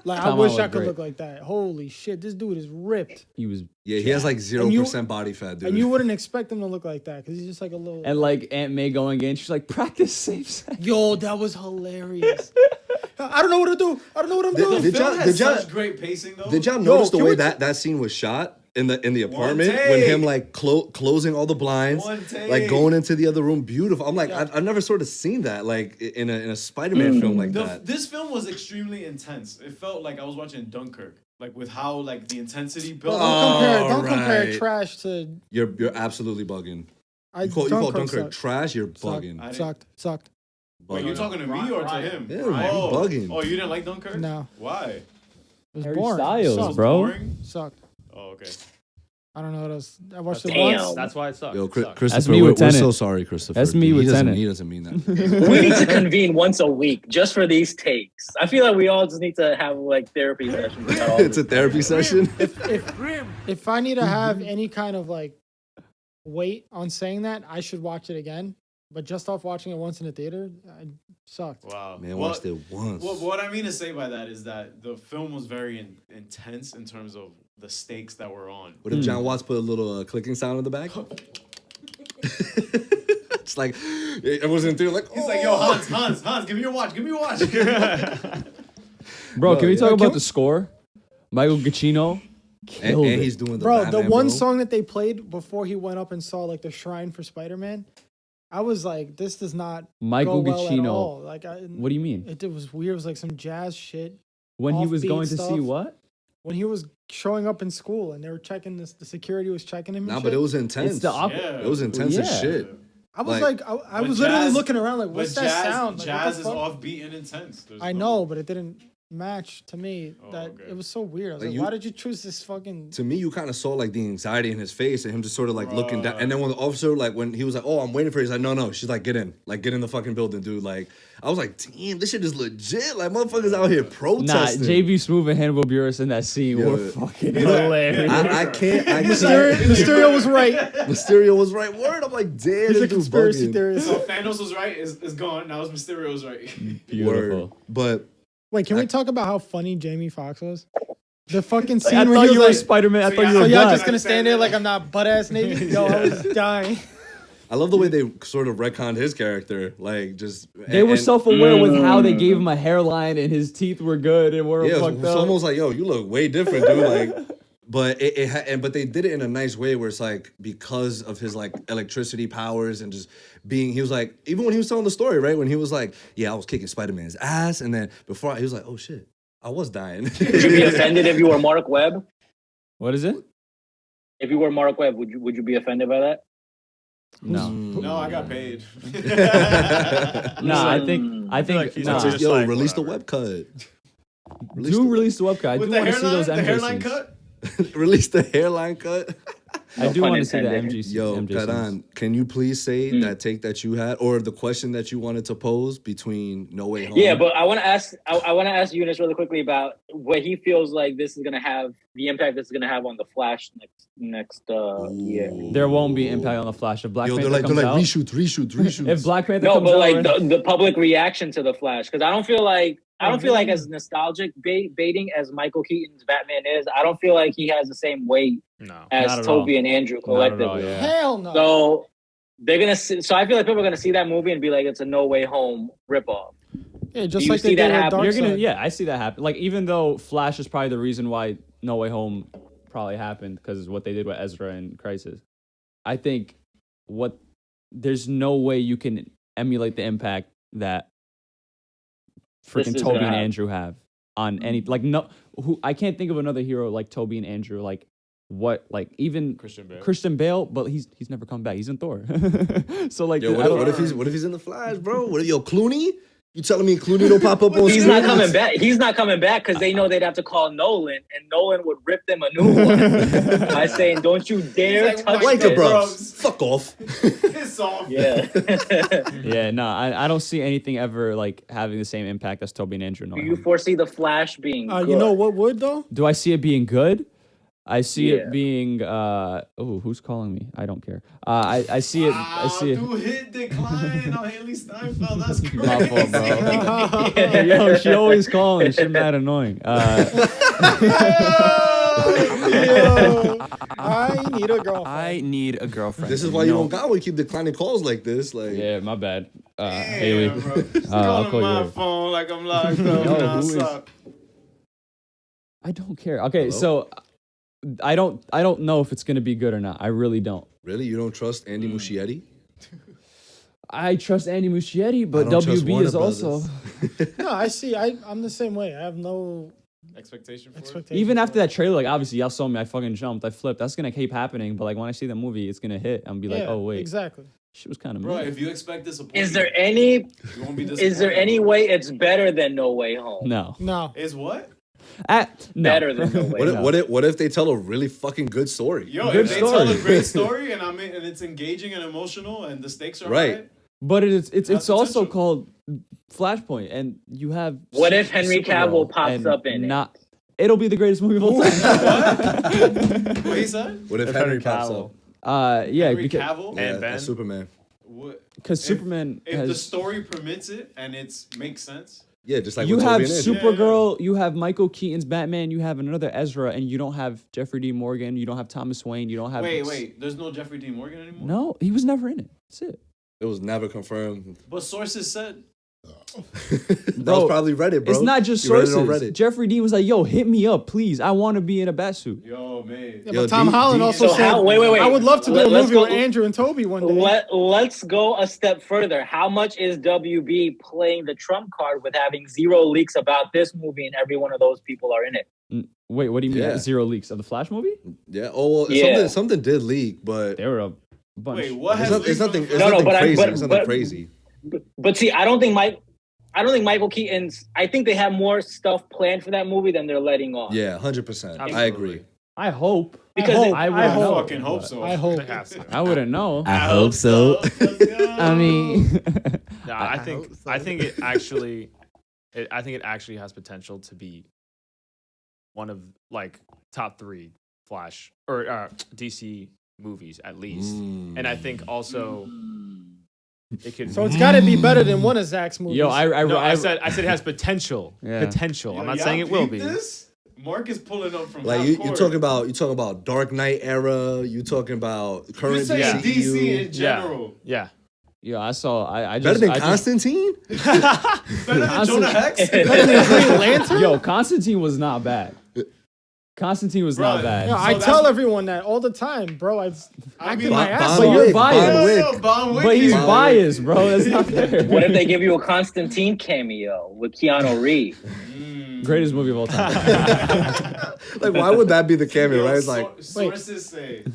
Like I Tom wish Holland I could great. look like that. Holy shit, this dude is ripped, He was, Yeah, he has like 0% body fat, dude. and you wouldn't expect him to look like that because he's just like a little. and like Aunt May going in, she's like, practice safe sex. Yo, that was hilarious. I don't know what to do. I don't know what I'm doing. Did Film y'all- has did y'all- such great pacing though. Did y'all notice the can way we that scene was shot in the apartment take. when him like closing all the blinds, One take. like going into the other room? Beautiful. I'm like, I've never sort of seen that like in a Spider-Man film like that. This film was extremely intense. It felt like I was watching Dunkirk, like with how like the intensity built. Oh, Don't compare right. trash to. You're absolutely bugging. I You call Dunkirk sucked. trash? You're bugging. Sucked. Wait, you talking to me or to him? Yeah, you bugging. Oh, you didn't like Dunkirk? No. Why? It was Harry boring. Styles, Sucked. bro. Boring? Sucked. Oh, okay. I don't know what else. I watched it Damn. once. That's why it sucks. Yo, It sucks. Christopher, me we're with Tenet. so sorry, Christopher. That's me with Tenet. He doesn't mean that. We need to convene once a week just for these takes. I feel like we all just need to have like therapy sessions. about all It's a this. therapy session. If I need to have any kind of like weight on saying that, I should watch it again. But just off watching it once in the theater, I sucked. Wow. Man, Well, watched it once. What I mean to say by that is that the film was very intense in terms of the stakes that were on. What if John Watts put a little clicking sound in the back? It's like everyone's in theater like He's like, yo, Hans, give me your watch, Bro, can we talk can about we- the score? Michael Giacchino killed and it. he's doing the Bro, Batman, the one bro. song that they played before he went up and saw like the shrine for Spider-Man, I was like, this does not Michael go well at Giacchino. all. Like, What do you mean? it was weird. It was like some jazz shit. When he was offbeat going to see stuff. what? When he was showing up in school and they were checking this, the security was checking him. And Nah, shit. but it was intense. It's the Yeah. It was intense as Yeah. shit. I was like- like, I But was literally jazz- looking around like, what's but that sound? Like, what jazz the is fuck? offbeat and intense. There's I no- know, but it didn't match to me. That okay. it was so weird. I was Like, like, you- why did you choose this fucking? To me, you kind of saw like the anxiety in his face and him just sort of like looking down. And then when the officer, like when he was like, "Oh, I'm waiting for you," he's like, "No." She's like, "Get in the fucking building, dude." Like, I was like, "Damn, this shit is legit." Like, motherfuckers out here Nah, protesting. JV Smoove and Hannibal Buress in that scene were Yeah. fucking hilarious. I can't. Mysterio was right. Mysterio was right. Word. I'm like, damn, He's a this dude conspiracy bugging. theorist. So Thanos was right, is gone. Now it's Mysterio was right. Beautiful. Word. But Wait, can we talk about how funny Jamie Foxx was? The fucking scene I where thought he you were was like, Spider-Man. I So thought yeah, you so were y'all black. just gonna stand there like I'm not butt ass naked? Yo, I was dying. I love the way they sort of retconned his character. Like, just They were and- self-aware with how they gave him a hairline and his teeth were good and were Yeah, fucked it's up. almost like, yo, you look way different, dude. Like, but but they did it in a nice way where it's like because of his like electricity powers and just being, he was like, even when he was telling the story, right? When he was like, yeah, I was kicking Spider-Man's ass, and then before he was like, oh shit, I was dying. Would you be offended if you were Mark Webb? What is it? If you were Mark Webb, would you be offended by that? No. No, I got paid. Nah, I think like he's nah. just Yo, like, release the whatever. web cut. Release Do the- release the webcam. I do With want to see those the MJ hairline scenes. cut. Release the hairline cut. I do pun want to see the intended. MJ. Yo, MJ scenes. Karan, can you please say that take that you had, or the question that you wanted to pose between No Way Home? Yeah, but I want to ask. I want to ask Eunice really quickly about what he feels like this is gonna have, the impact this is gonna have on the Flash next year. There won't be impact on the Flash if Black Yo, Panther they're comes like out. reshoot. If Black Panther No, comes but out, like right? the public reaction to the Flash, because I don't feel like as nostalgic baiting as Michael Keaton's Batman is. I don't feel like he has the same weight No. as Not at Toby all. and Andrew Not at all, collectively. yeah. Hell no. So they're gonna. So I feel like people are gonna see that movie and be like, it's a No Way Home ripoff. Yeah, just Do you like they see that did with happen? You're gonna, Darkseid. yeah, I see that happen. Like even though Flash is probably the reason why No Way Home probably happened because of what they did with Ezra and Crisis. I think there's no way you can emulate the impact that freaking is Toby gonna and have. Andrew have on any I can't think of another hero like Toby and Andrew like even Christian Bale, but he's never come back. He's in Thor. So like Yo, I don't- what if he's in the Flash, bro? What if Clooney? You telling me Clooney don't pop up on He's screen? not coming back. He's not coming back because they know they'd have to call Nolan, and Nolan would rip them a new one by saying, "Don't you dare He's like, touch Like this." it, bro. Fuck off. Piss off. Yeah. yeah, no, I don't see anything ever like having the same impact as Toby and Andrew. No Do Way you Home. foresee the Flash being good? You know what would though? Do I see it being good? I see Yeah. it being who's calling me? I don't care. I see it. I see it. Dude, hit decline on Haley Steinfeld. That's crazy. My fault, bro. Yo, she always calling. She's mad annoying. Yo, I need a girlfriend. I need a girlfriend. This is why you don't got when you keep declining calls like this. Like, Yeah, my bad. Haley. Damn, bro. Just I'll calling call you my later. phone like I'm locked up. Yo, Nah, who is- suck. I don't care. Okay, Hello? so I don't know if it's gonna be good or not. I really don't. really? You don't trust Andy Muschietti? I trust Andy Muschietti, but I don't trust WB Warner is also Brothers. No, I see. I'm the same way. I have no Expectation for it? expectation. even for after it. that trailer. Like obviously, y'all saw me. I fucking jumped. I flipped. That's gonna keep happening. But like when I see the movie, it's gonna hit. I'm be like, Yeah, oh wait, exactly. she was kind of Bro, mean. if you expect disappointment, Is there any? you won't be disappointed. Is there any way it's better than No Way Home? No, No. Is what? no. Better than No Way Home. What if they tell a really fucking good story? Yo, Good if they tell a story. great story and and it's engaging and emotional and the stakes are Right. high, But it's That's also potential. called Flashpoint, and you have. What if Henry Cavill Supergirl, pops and up in it? not, It'll be the greatest movie of all time. what he said? What if Henry pops up? Yeah, Henry because Cavill? Yeah, Ben? as Superman. What? Superman If the has. story permits it and it makes sense, Yeah, just like you with have Toby and Andrew. Supergirl, you have Michael Keaton's Batman, you have another Ezra, and you don't have Jeffrey D. Morgan, you don't have Thomas Wayne, you don't have. Wait. There's no Jeffrey D. Morgan anymore? No, he was never in it. That's it. It was never confirmed. But sources said. Bro, probably Reddit, bro. It's not just You read it on sources. Reddit. Jeffrey Dean was like, "Yo, hit me up, please. I want to be in a bat suit." Yo, man. Yeah, Yo, but Tom D- Holland D- also So said, how- wait. I would love to do a Let's movie go- with Andrew and Toby one day. Let's go a step further. How much is WB playing the trump card with having 0 leaks about this movie and every one of those people are in it? Wait, what do you mean? Yeah. 0 leaks of the Flash movie? Yeah. Oh, well, Yeah. something did leak, but There were a bunch. Wait, what it's, has not, it's nothing. It's No, no, nothing but crazy. but- it's nothing but- crazy. But see, I don't think Michael Keaton's. I think they have more stuff planned for that movie than they're letting on. Yeah, 100%. I Absolutely. agree. I hope. Because I I wouldn't know. fucking hope so. I hope. They have to. I wouldn't know. I hope so. I mean, No, I think it actually has potential to be one of like top 3 Flash or DC movies at least. And I think also it could. So it's got to be better than one of Zach's movies. yo, I said it has potential. Yeah. Potential. Yo, I'm not y'all saying it will peep be. This? Mark is pulling up from Like half you court. talking about Dark Knight era. You talking about You're current saying DCU. DC in general. Yeah. yo, I saw. I just Better than I just- Constantine? Better than Jonah Hex? Better than Green Lantern? Yo, Constantine was not bad. Constantine was not Bruh, bad. Yo, So I that's- tall everyone that all the time, bro. I acted my ass But off. you're biased. Wick. But he's biased, bro. That's not fair. What if they give you a Constantine cameo with Keanu Reeves? Greatest movie of all time. Like, why would that be the cameo, right? It's like, Sources say.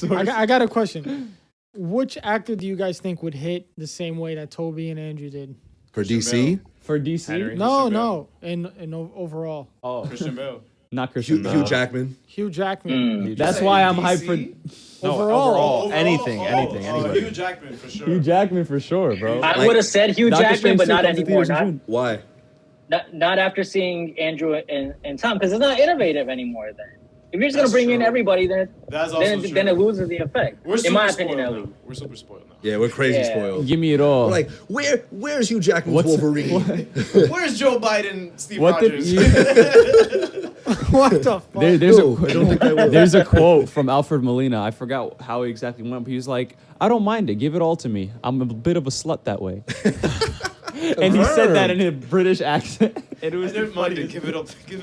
I got a question. Which actor do you guys think would hit the same way that Toby and Andrew did? for DC, For DC? Henry. No, in overall. Oh, Christian Bale. not Christian Bale. Hugh Jackman. Hugh Jackman. That's why I'm hyped for Overall. Anything. Anybody. Hugh Jackman for sure. Hugh Jackman for sure, bro. I Like, would have said Hugh Doctor Jackman, Strange but still not comes to anymore. theaters in June. Why? Not after seeing Andrew and Tom, because it's not innovative anymore. Then, if you're just gonna That's bring in true. everybody, then That's also then, true. then it loses the effect. We're super in my spoiled opinion, at now. least. We're super spoiled now. Yeah, we're crazy Yeah. spoiled. Give me it all. We're like, where's Hugh Jackman's Wolverine? Where's Joe Biden, Steve What the- Rogers? What the fuck? There's No, I don't think I will. there's a quote from Alfred Molina. I forgot how he exactly went, but he was like, "I don't mind it. Give it all to me. I'm a bit of a slut that way." And he said that in a British accent. And it I was didn't mind funny. it. Give it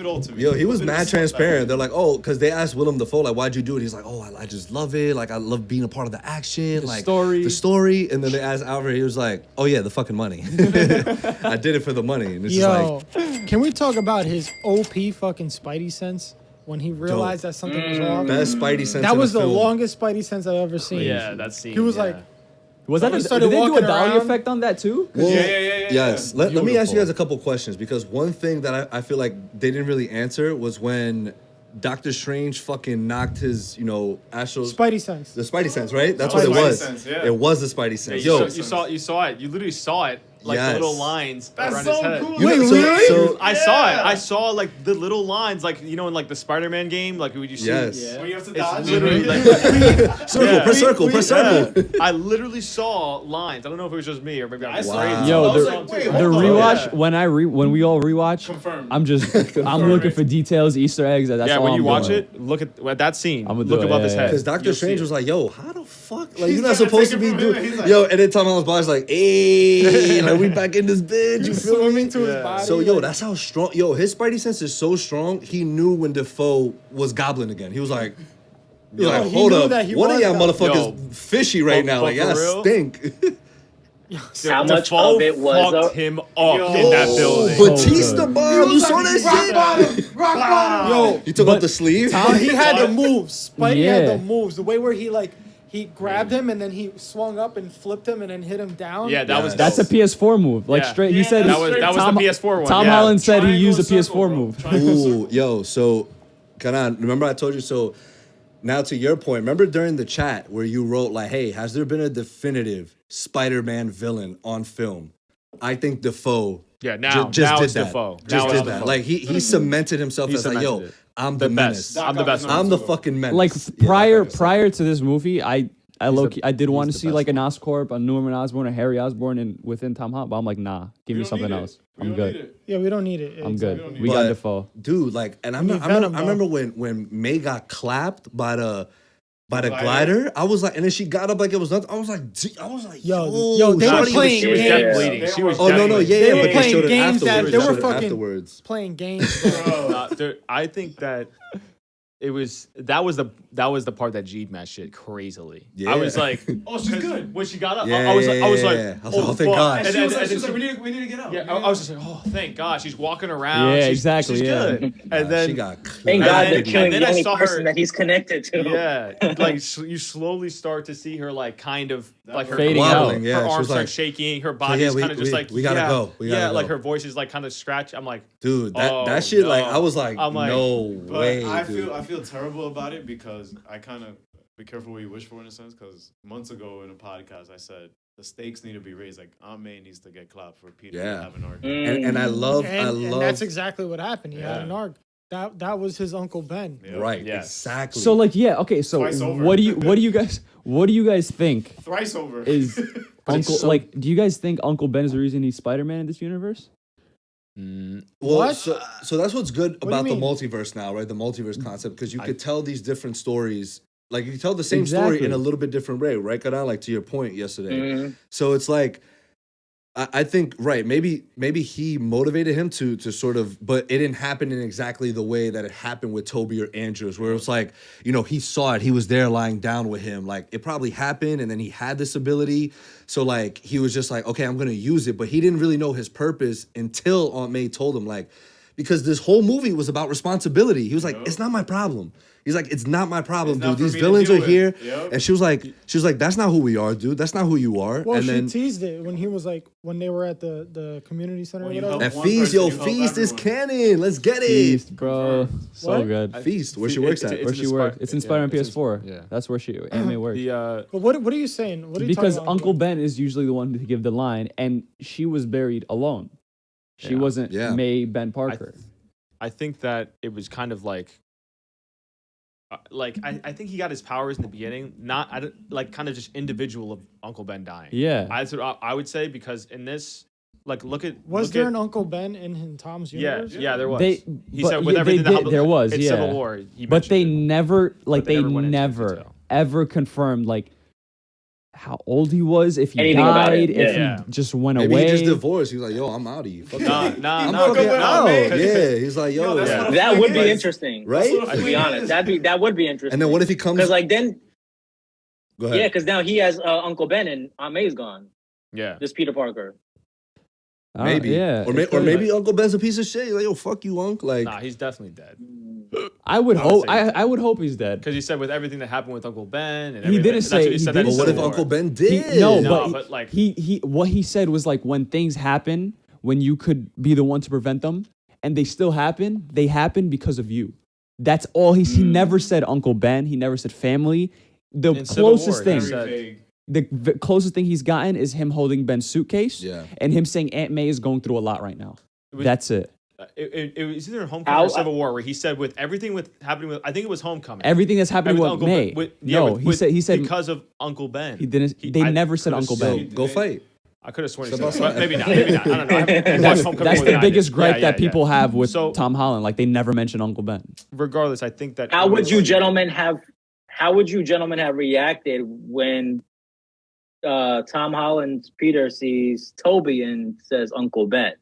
all to me. Yo, he was Bit of mad a transparent. They're like, oh, because they asked Willem Dafoe, like, why'd you do it? He's like, oh, I just love it. Like, I love being a part of the action. The like, story. The story. And then they asked Alfred, he was like, oh, yeah, the fucking money. I did it for the money. And it's just Yo, like, can we talk about his OP fucking Spidey sense when he realized that something was wrong? best Spidey sense That in was a the film. longest Spidey sense I've ever seen. Yeah, that scene. He was yeah. like, Was that Someone did started they do a walking dolly around. effect on that too? Well, Yeah. Yes. Let me ask you Beautiful. guys a couple questions because one thing that I feel like they didn't really answer was when Doctor Strange fucking knocked his, astral... Spidey sense. The Spidey sense, right? That's That what it was was. Spidey sense, yeah. It was the Spidey Yeah, sense. you saw it. You literally saw it, like Yes. the little lines That's around so his head. cool. Wait, so- really? so- I saw it. I saw like the little lines, like in like the Spider-Man game, like would you see? Yes. When you have to It's dodge. literally like Circle, Yeah. press circle, press circle. I literally saw lines. I don't know if it was just me or maybe I I'm saw Wow. it. Yo, I was the- like, wait, The hold on. rewatch Yeah. when we all rewatch, Confirmed. I'm looking for details, Easter eggs. That's yeah, all when I'm you watch doing. it, look at that scene. I'ma do Look it, above yeah, his yeah. head. Because Doctor You'll see Strange it. was like, yo, how the fuck? Like, He's you're not trying to supposed to take be it from doing... him. He's like- Yo, and then Tom Holland's body's like, hey, like, we back in this bitch. You feel me? Swimming to his body. So, yo, like- that's how strong... Yo, his Spidey sense is so strong, he knew when Defoe was Goblin again. He was like... Yo, like, he hold knew up. that he One of was y'all Goblin. motherfuckers fishy right but- now. but Like, for y'all real? stink. How much Defoe of it was fucked him up in that building. Batista bomb. You saw that shit? Rock bottom. Yo, He took off the sleeve. he had the moves. Spidey had Yeah. the moves. The way where he grabbed him and then he swung up and flipped him and then hit him down. Yeah, that was That's a dope. PS4 move. Like Yeah. straight. He Yeah, said that was Tom- the PS4 one. Tom yeah. Holland said he Triangle used a circle, PS4 bro. move. Triangle circle. Ooh, yo, so, Karan, remember I told you, so now to your point, remember during the chat where you wrote like, hey, has there been a definitive Spider-Man villain on film? I think Defoe Yeah, now just now did it's that. Defoe. Just Now did it's that. Defoe. Like he cemented himself He as like, yo, cemented it. I'm the, the menace. best. I'm the best. I'm the fucking menace. Like Yeah, prior that's prior to this movie, I I did want to the see best like an Oscorp, a Norman Osborn, a Harry Osborn, and within Tom Holland. But I'm like, nah, give me something else. I'm good. Yeah, we don't need it. I'm Exactly. good. We got But, Defoe. dude. Like, and I need remember, Venom, I remember when May got clapped by the glider? glider. I was like, and then she got up like it was nothing. I was like, Yo, they were shawty, playing She was games. dead bleeding. She was Oh no, definitely- yeah, They yeah, were but playing showed it games that afterwards. they were showed it fucking afterwards. playing games. Bro. Dude, I think that that was the part that Jeed matched shit crazily. Yeah. I was like, Oh, she's good. when she got up. Yeah, I was like, yeah, yeah. I was like, oh, thank fuck. God. And And she was then- like, and then we need to get out. yeah, I was just like, oh, thank God, she's walking around. Yeah, she's, exactly, She's yeah. good. And then she got Thank And God then- they're killing and then the I only saw person her- that he's connected to. yeah, like you slowly start to see her like kind of like her Fading Wobbling, out. yeah, her she arms was start like, shaking, her body's we- kind of just we- like we gotta yeah, go, we gotta yeah, like go. her voice is like kind of scratch. I'm like, dude, that Oh, shit. Like, no. I was like, I'm like- no But way, I dude. feel terrible about it because I kind of be careful what you wish for in a sense. Because months ago in a podcast, I said the stakes need to be raised. Like Aunt May needs to get clapped for Peter Yeah. to have an arc. And I love, And that's exactly what happened. He had Yeah. an arc. That was his Uncle Ben. Yeah. right, Yes. exactly. So like, yeah, okay. So Twice over. what do you guys think Thrice over. is Uncle? Like, do you guys think Uncle Ben is the reason he's Spider-Man in this universe? Well, What? so that's what's good do about you the mean? multiverse now, right? The multiverse concept, because you could tell these different stories. Like, you could tell the same story Exactly. in a little bit different way, right? Karan, like to your point yesterday. Mhm. So it's like, I think, right, maybe he motivated him to sort of, but it didn't happen in exactly the way that it happened with Toby or Andrews, where it was like, you know, he saw it, he was there lying down with him. Like, it probably happened, and then he had this ability. So, like, he was just like, okay, I'm going to use it. But he didn't really know his purpose until Aunt May told him, like, because this whole movie was about responsibility. He was like, it's not my problem. He's like, it's not my problem, It's not dude. for These me to villains deal are with. here. Yep. And she was like, that's not who we are, dude. That's not who you are. Well, and she then teased it when he was like, when they were at the community center or When you whatever. help at one Feast, person, yo, you help Feast is everyone. canon. Let's get it. Feast, bro, so What? good. Feast, where she It's- works it's- at. it's Where in she the works? Spy- It's in yeah, Spider-Man it's in- PS4. yeah. That's where she anime works. the But what are you saying? What are you Because talking about? Uncle Ben is usually the one to give the line, and she was buried alone. She Yeah. wasn't Yeah. May Ben Parker. I think that it was kind of like I think he got his powers in the beginning, not I don't, like kind of just individual of Uncle Ben dying. Yeah. That's what I would say, because in this, like, look at Was look there at, an Uncle Ben in Tom's universe? yeah, there was. They- he but said with yeah, everything they that did- happened there was, in yeah. Civil War. He But they mentioned it. never, like, But they they never went into never, detail. ever confirmed, like, how old he was, if he Anything about it, died, if yeah. he just went Maybe away. he just divorced. He was like, yo, I'm out of you. Fuck Nah, that. nah, I'm nah, fucking nah, out. man. Yeah, he's like, yo, Yo, that's yeah. what a That would be is. interesting, Right? That's what a to be fling honest. is. That would be interesting. And then what if he comes? Because like then, Go ahead. yeah, because now he has Uncle Ben and Aunt May's gone. Yeah. Just Peter Parker. Maybe. Yeah. Or maybe Uncle Ben's a piece of shit. He's like, yo, fuck you, Unc. Like, Nah, he's definitely dead. I would I would hope. say- I would hope he's dead. Because he said with everything that happened with Uncle Ben, and He everything, didn't that's say- what he said didn't that but in what if Civil War. Uncle Ben He, did? no, No, but, but, like- he what he said was like, when things happen, when you could be the one to prevent them, and they still happen, they happen because of you. That's all he never said Uncle Ben. He never said family. The In Civil closest War, he thing, said- Very vague. the closest thing he's gotten is him holding Ben's suitcase, Yeah. and him saying Aunt May is going through a lot right now. It was- That's it. It was either in Homecoming or Civil War where he said with everything with happening with, I think it was Homecoming. Everything that's happening with Uncle May. Ben, with, No, he said because of Uncle Ben. he didn't. They never said could've Uncle sworn- Ben. Go fight. I could have sworn he Step said, but outside. maybe not. Maybe not. I don't know. I haven't watched That's, Homecoming that's more the than I did. biggest gripe Yeah, that yeah, people yeah. have with So- Tom Holland. Like, they never mention Uncle Ben. Regardless, I think that How would you gentlemen have reacted when Tom Holland's Peter sees Toby and says Uncle Ben?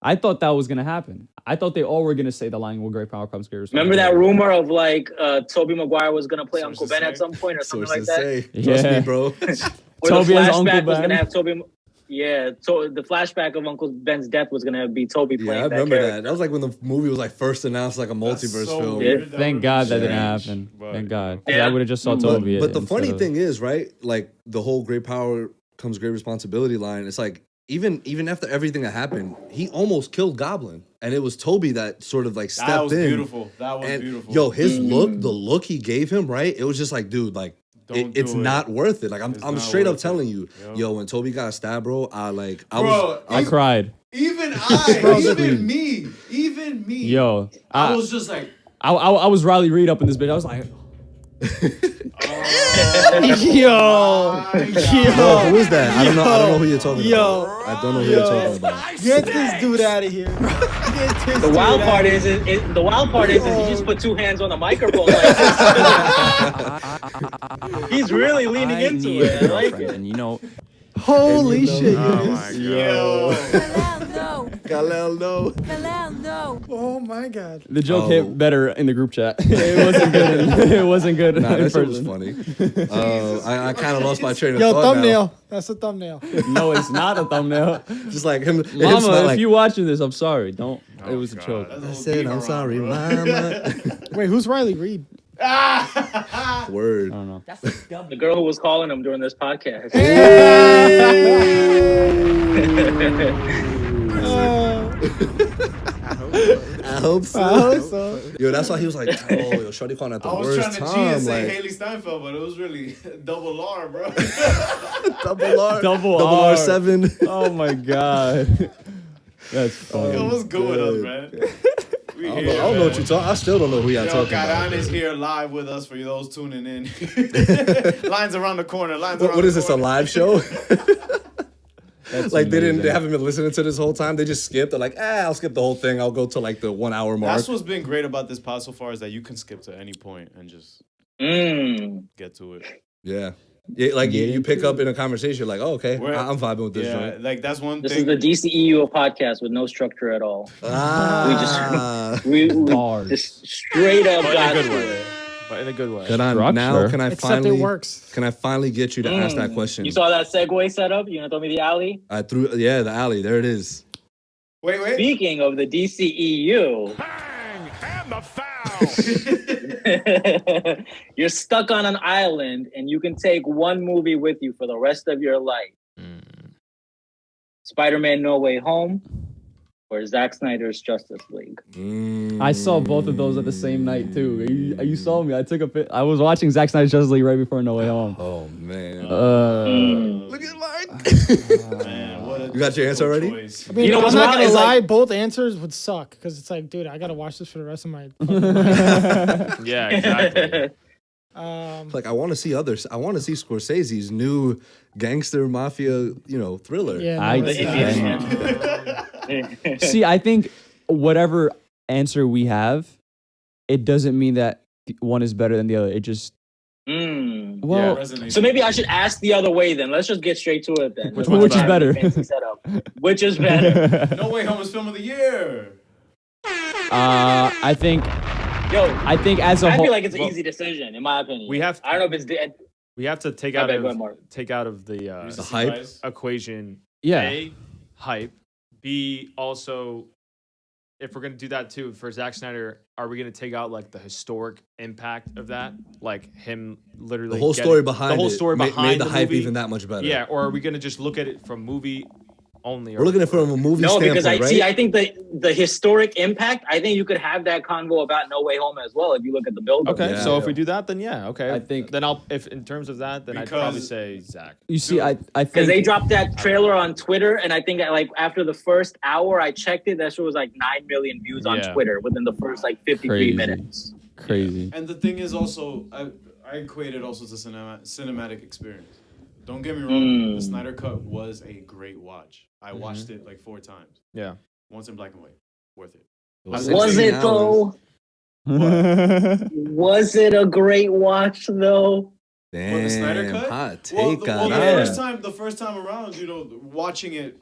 I thought that was gonna happen. I thought they all were gonna say the line "With great power comes great Remember responsibility." that rumor of like Toby Maguire was gonna play Sources Uncle Ben at say. some point or something like Sources that? say. Trust Yeah. me, bro. Or the Toby as Uncle flashback was Ben. gonna have Toby. Yeah, so the flashback of Uncle Ben's death was gonna be Toby playing Yeah, I that remember character. that. That was like when the movie was like first announced, like a That's multiverse so film. weird. Yeah. Thank God that didn't strange, happen. but, Thank God. 'Cause Yeah. I would have just saw But, Toby. but the instead funny of- thing is, right? Like the whole great power comes great responsibility line. It's like even after everything that happened, he almost killed Goblin, and it was Toby that sort of like stepped That was in. beautiful. That was And beautiful. yo, his look, the look he gave him, right? It was just like, dude, like Don't it's do it. not worth it. Like I'm It's I'm not straight up worth it. telling you, Yep. yo, when Toby got stabbed, bro, I Bro, I cried. even me, Yo, I was just like, I was Riley Reid up in this bitch. I was like, Yo, Who is that? I don't know who you're talking Yo. about. I don't know who you're talking about. get this dude out of here. Get this The wild dude part outta is, here. the wild part is he just put two hands on the microphone like this. He's really leaning I into need it. a I like girlfriend, it. and you know, Holy shit. Oh yes. my god. Kalel, no. Oh my god. The joke Oh. hit better in the group chat. It wasn't good. It wasn't good. Nah, in that shit was person. funny. I kind of lost my train of Yo, thought thumbnail. That's a thumbnail. No, it's not a thumbnail. now. Just like him. Mama, if like, you watching this, I'm sorry. Don't. Oh, it was a God. joke. That's a I little said, beat I'm around, sorry, bro. mama. Wait, who's Riley Reid? Word. I don't know. The girl who was calling him during this podcast. I hope so. I hope so. Yo, that's why he was like, oh, yo, Shorty calling at the I was worst trying to G time. and say Like, Haley Steinfeld, but it was really double R, bro. double R. Double R R. 7. Oh my god. That's funny. Yo, what's good with us, man? We I here, don't know what man. you talk. I still don't know who y'all Yo, talking Karan about. is here live with us for those tuning in. Lines around the corner. What is this, a live show? That's Like they amazing. haven't been listening to this whole time. They just skipped. They're like, I'll skip the whole thing. I'll go to like the 1 hour mark. That's what's been great about this pod so far is that you can skip to any point and just get to it. Yeah. Like you pick up in a conversation, like, oh, okay, I'm vibing with this Yeah, joint. like that's one This thing. is the DCEU podcast with no structure at all. We Bars. just straight up But got in a good to way. it. But in a good way. Now can I Except finally it works. Can I finally get you to ask that question? You saw that segue setup? You gonna throw me the alley? I threw the alley. There it is. Wait. Speaking of the DCEU, you're stuck on an island and you can take one movie with you for the rest of your life. Spider-Man No Way Home or Zack Snyder's Justice League. I saw both of those at the same night too. You saw me. I took a bit. I was watching Zack Snyder's Justice League right before No Way Home. Oh man. Look at mine. Man, what a You got your answer already? choice. I mean, You know I'm what's not wild gonna is, lie, like- both answers would suck because it's like, dude, I gotta watch this for the rest of my. Yeah, exactly. Like I want to see others. I want to see Scorsese's new gangster mafia, thriller. Yeah, no, I it's not. see. I think whatever answer we have, it doesn't mean that one is better than the other. It just well, Resonates. So maybe I should ask the other way then. Let's just get straight to it then. Which one's Let's not better? have a fancy setup. Which is better? No Way Home is film of the year. I think as a I whole, feel like it's an easy decision, in my opinion. We have- I don't know if it's We have to take My out bad, of go ahead, Mark. The hype. equation. yeah. A, hype. B, also, if we're gonna do that too for Zack Snyder, are we gonna take out like the historic impact of that, like him literally The whole getting- story behind the whole it story made behind the hype movie? even that much better. Yeah, or are we gonna just look at it from movie only? We're looking at it from a movie no, standpoint, because right? I think the historic impact. I think you could have that convo about No Way Home as well if you look at the build. Okay, Yeah. so if we do that, then yeah, okay. I think- then if in terms of that, then I'd probably say Zach. You see, I Because think they dropped that trailer on Twitter, and I think like after the first hour, I checked it. That shit was like 9 million views on Yeah. Twitter within the first like 53 Crazy. minutes. crazy. And the thing is also, I equate it also to cinematic experience. Don't get me wrong, the Snyder Cut was a great watch. I watched it like 4 times. Yeah. Once in black and white. Worth it. Was 16 it hours. though? Was it a great watch though? Damn, For the Snyder Cut? hot Well, take the, on the that. first time around, watching it,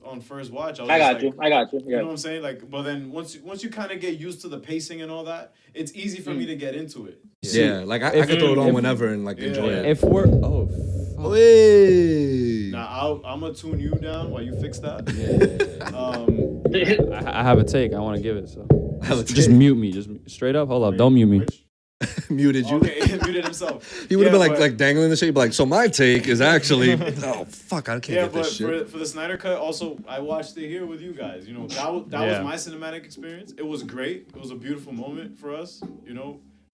on first watch, I was I just got you. like, I got you. You know Yeah. what I'm saying? Like, but then once you kind of get used to the pacing and all that, it's easy for me to get into it. Yeah, like I could throw it on whenever and like enjoy it. If we're Hey. Now I'm gonna tune you down while you fix that. I have a take. I want to give it. So Have a just take. mute me. Just straight up. Hold up. Don't mute me. Which- Muted you. Okay, he muted himself. He would have Yeah, been but- like dangling the shit. He'd be like, so my take is actually, oh fuck, I can't Yeah, get but this shit. for the Snyder Cut, also I watched it here with you guys. That was Yeah. my cinematic experience. It was great. It was a beautiful moment for us.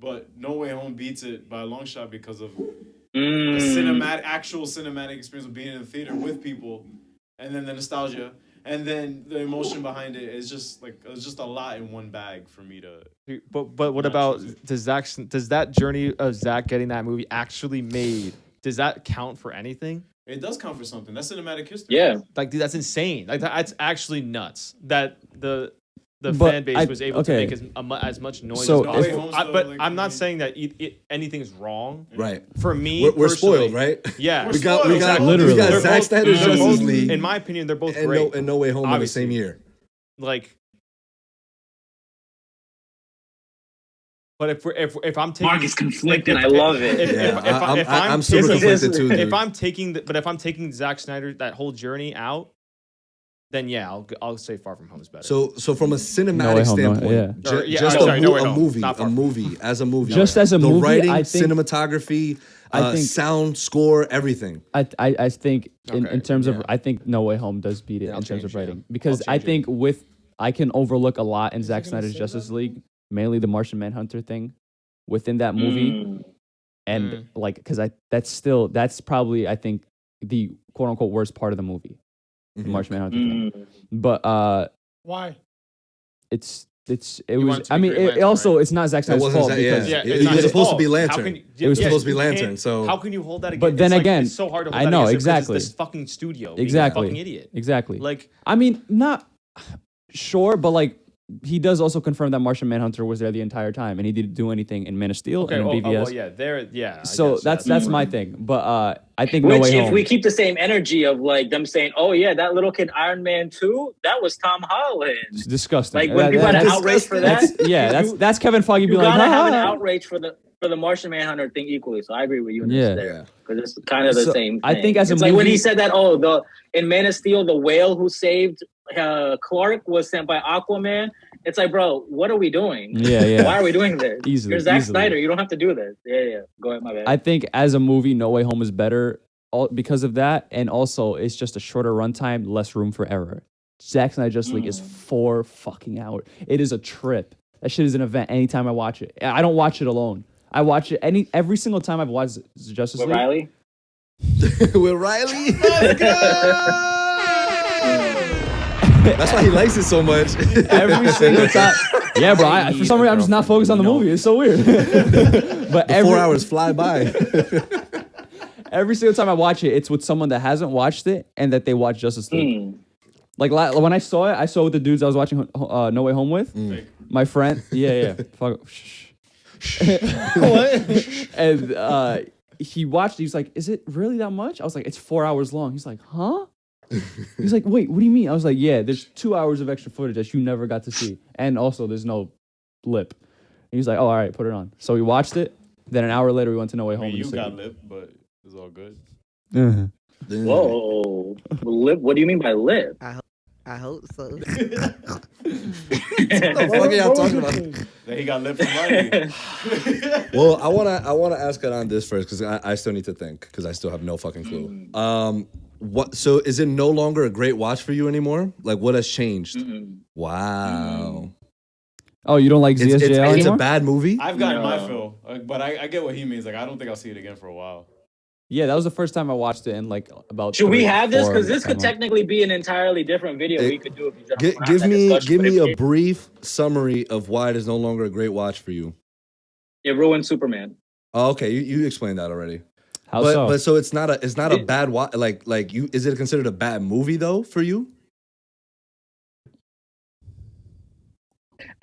But No Way Home beats it by a long shot because of the actual cinematic experience of being in the theater with people, and then the nostalgia, and then the emotion behind it is just like it was just a lot in one bag for me to. But what Not about choose it. does that journey of Zach getting that movie actually made? Does that count for anything? It does count for something. That's cinematic history. Yeah. Like, dude, that's insane. Like, that's actually nuts that the But fan base I- was able to okay. make as much noise So as No if- Way possible. Home's But still, like, I'm not the- saying that anything's wrong. Right. For me, We're personally, spoiled, right? Yeah, We got Literally. Zack They're both- Snyder's they're Justice both- League In my opinion, they're both and great. No Way Home in the Obviously. same year. Like, but if I'm taking Mark is conflicted. I love it. Yeah, I'm This super is- conflicted too, dude. if I'm taking Zack Snyder that whole journey out, then yeah, I'll say Far From Home is better. So from a No Way cinematic Home, standpoint, yeah. Or, yeah, just I'm sorry, No Way a Home, movie, not a Far From movie as a movie. Just as a the movie, writing, I think- cinematography, I think- sound, score, everything. I think in Okay, terms of yeah. I think No Way Home does beat it Yeah, in terms of change, yeah. writing because I'll I change think I can overlook a lot in Zack he gonna Snyder's say Justice that? League, mainly the Martian Manhunter thing within that movie, Mm. and like because that's probably I think the quote unquote worst part of the movie, the Mhm. Martian Manhunter thing. Mm. But Why? it You want was it to I be mean Green it Lantern, also right? it's not Zack It Snyder's wasn't fault Zack- because Yeah, It it's was not his supposed to fault. be How Lantern. can It was supposed to be you Lantern, can't- so- how can you hold that against? But then it's again, it's so hard to hold I that know, against him 'cause exactly. it's this fucking studio, Exactly. being a fucking idiot. exactly. Like, I mean, not sure, but like he does also confirm that Martian Manhunter was there the entire time, and he didn't do anything in Man of Steel okay, and in BVS. well, yeah, I So guess, that's yeah. my thing. But I think No Which, Way if Home. we keep the same energy of like them saying, "Oh yeah, that little kid Iron Man 2, that was Tom Holland." It's disgusting. Like when people had an outrage for that, That's Kevin Feige you being like, gotta have an "Ha ha." outrage for the Martian Manhunter thing equally. So I agree with you in Yeah. this there because it's kind of the So, same thing. I think as a it's like when he movie- said that, in Man of Steel, the whale who saved Clark was sent by Aquaman. It's like, bro, what are we doing? Yeah. Why are we doing this? Easily, You're Zack easily. Snyder. You don't have to do this. Yeah. Go ahead, my bad. I think as a movie, No Way Home is better because of that, and also it's just a shorter runtime, less room for error. Zack Snyder Justice League is 4 fucking hours. It is a trip. That shit is an event anytime I watch it. I don't watch it alone. I watch it every single time I've watched Justice With League. Riley? With Riley. That's why he likes it so much. Every single time. Yeah, bro. For some reason, I'm just not focused on the movie. It's so weird. But The 4 hours fly by. every single time I watch it, it's with someone that hasn't watched it and that they watch Justice League. Mm. Like when I saw it with the dudes I was watching No Way Home with. My friend. Yeah. Fuck. Shh. And he watched. He's like, "Is it really that much?" I was like, "It's 4 hours long." He's like, "Huh?" He's like, "Wait, what do you mean?" I was like, "Yeah, there's 2 hours of extra footage that you never got to see, and also there's no lip." And he's like, "Oh, all right, put it on." So we watched it. Then an hour later, we went to No Way Home. You and got lip, but it's all good. Whoa. Lip? What do you mean by lip? I hope so. What the fuck are y'all talking about? Then he got lip from Riley. Well, I wanna ask Karan this first because I still need to think because I still have no fucking clue. What? So is it no longer a great watch for you anymore? Like what has changed? Wow. Oh, you don't like ZSJL It's anymore? a bad movie. I've gotten my No. fill, but I get what he means. Like I don't think I'll see it again for a while. Yeah, that was the first time I watched it in like about. Should we 3, have this? 4, Because this could 5 months. technically be an entirely different video we could do if you Give wanna have that me discussion, but a brief summary of why it is no longer a great watch for you. It ruined Superman. Oh, okay, you explained that already. How but so? but so it's not a bad watch. Like you, is it considered a bad movie though for you?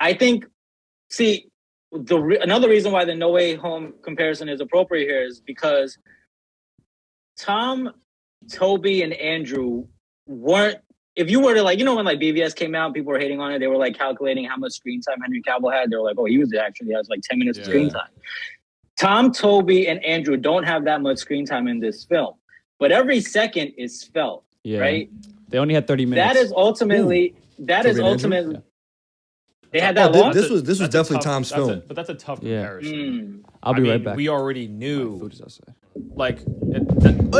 I think. See, another reason why the No Way Home comparison is appropriate here is because Tom, Toby, and Andrew weren't. If you were to when BVS came out, people were hating on it. They were like calculating how much screen time Henry Cavill had. They were like, "Oh, he has like 10 minutes of screen time." Tom, Toby, and Andrew don't have that much screen time in this film, but every second is felt. Yeah. Right. They only had 30 minutes. That is ultimately. Toby and Andrew? Yeah. They had that Oh, long. this was That's a definitely tough- Tom's that's a- film. but that's a tough Yeah. comparison. I'll be I mean, right back. We already My knew, food is outside. like, Drop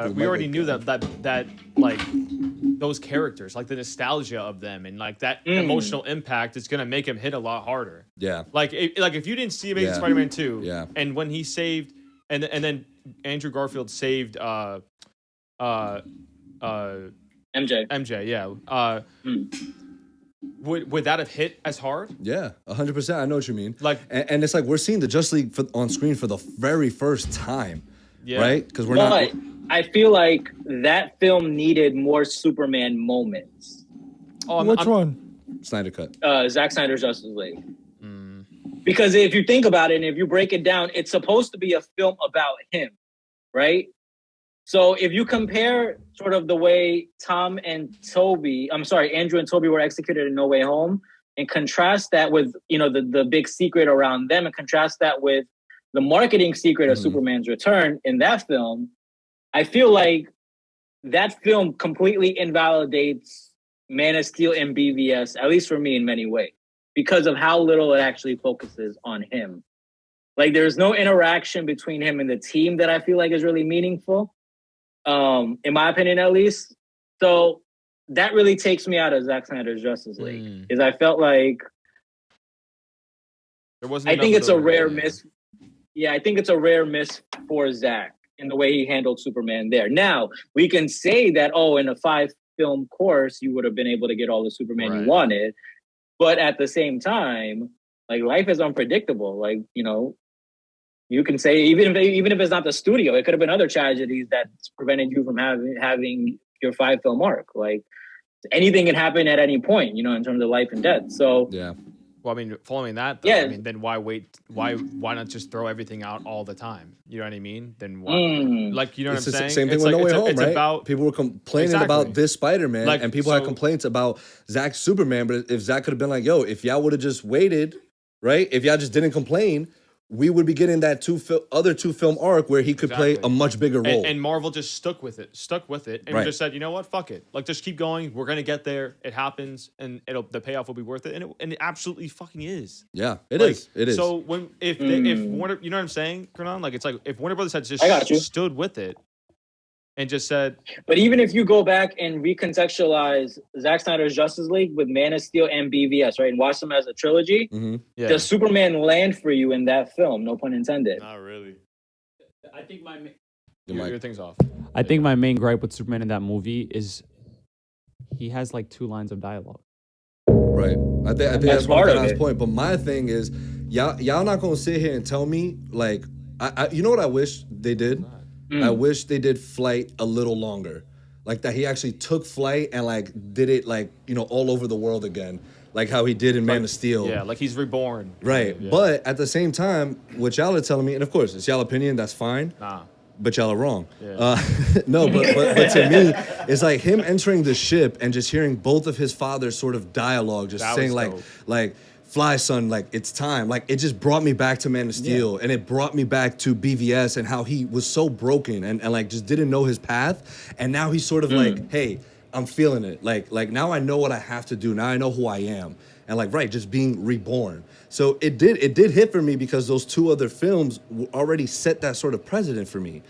the we already mic knew again. that like those characters, like the nostalgia of them, and like that emotional impact is gonna make him hit a lot harder. Yeah. Like if you didn't see Amazing Yeah. Spider-Man 2, Yeah. and when he saved, and then Andrew Garfield saved uh, MJ, yeah. Would that have hit as hard? Yeah, 100%. I know what you mean. Like, and it's like we're seeing the Justice League on screen for the very first time, Yeah. right? Because we're But not. I feel like that film needed more Superman moments. Oh, Which one? Snyder cut. Zack Snyder's Justice League. Because if you think about it and if you break it down, it's supposed to be a film about him, right? So if you compare sort of the way Andrew and Toby were executed in No Way Home, and contrast that with, the big secret around them, and contrast that with the marketing secret of Superman's return in that film, I feel like that film completely invalidates Man of Steel and BVS, at least for me in many ways, because of how little it actually focuses on him. Like, there's no interaction between him and the team that I feel like is really meaningful, in my opinion, at least. So that really takes me out of Zack Snyder's Justice League, is I felt like there wasn't. I think it's a rare miss. Yeah, I think it's a rare miss for Zack in the way he handled Superman there. Now, we can say that, in a 5-film course, you would have been able to get all the Superman you wanted. But at the same time, like, life is unpredictable. Like, you can say, even if it's not the studio, it could have been other tragedies that's prevented you from having your 5-film arc. Like, anything can happen at any point, in terms of life and death. So Yeah. Well, I mean, following that, though, Yeah. I mean, then why wait? Why not just throw everything out all the time? You know what I mean? Then why? Like, you know It's what the I'm saying? same thing It's with like, No Way it's Home, right? about People were complaining Exactly. about this Spider-Man, Like, and people had so- complaints about Zack's Superman. But if Zack could have been like, yo, if y'all would have just waited, right? If y'all just didn't complain, we would be getting that other 2-film arc where he could play Exactly. a much bigger role. And Marvel just stuck with it, and Right. just said, you know what, fuck it, like, just keep going. We're gonna get there. It happens, and the payoff will be worth it, and it absolutely fucking is. Yeah, it Like, is. It is. So if Warner, you know what I'm saying, Karan? Like, it's like if Warner Brothers had I got you. just stood with it and just said, But even if you go back and recontextualize Zack Snyder's Justice League with Man of Steel and BVS, right, and watch them as a trilogy, yeah, does Superman land for you in that film? No pun intended. not really. I think Your thing's off. I think my main gripe with Superman in that movie is he has like 2 lines of dialogue. Right. I think that's one of part of Karan's it. point. But my thing is, y'all not gonna sit here and tell me, like, you know what I wish they did? I wish they did Flight a little longer. Like, that he actually took Flight and, like, did it, like, all over the world again. Like how he did in Man of Steel. Yeah, like he's reborn. Right. Yeah. But at the same time, what y'all are telling me, and of course, it's y'all opinion, that's fine. Nah. But y'all are wrong. Yeah. No, but to me, it's like him entering the ship and just hearing both of his fathers sort of dialogue, just That saying was like, fly, son, like, it's time. Like, it just brought me back to Man of Steel, and it brought me back to BVS and how he was so broken and like just didn't know his path. And now he's sort of like, hey, I'm feeling it. Like now I know what I have to do. Now I know who I am. And like, right, just being reborn. So it did hit for me because those 2 other films already set that sort of precedent for me.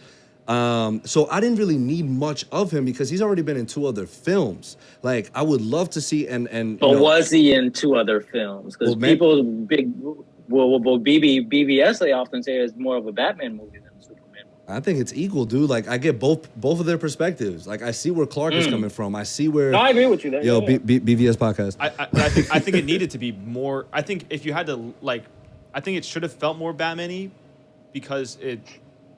So I didn't really need much of him because he's already been in 2 other films. Like, I would love to see and But was he in 2 other films? Because people BVS, they often say, is more of a Batman movie than a Superman movie. I think it's equal, dude. Like, I get both of their perspectives. Like, I see where Clark is coming from. I see where. No, I agree with you there. Yo, yeah. BVS podcast. I think it needed to be more. I think if you had to, like, I think it should have felt more Batman-y because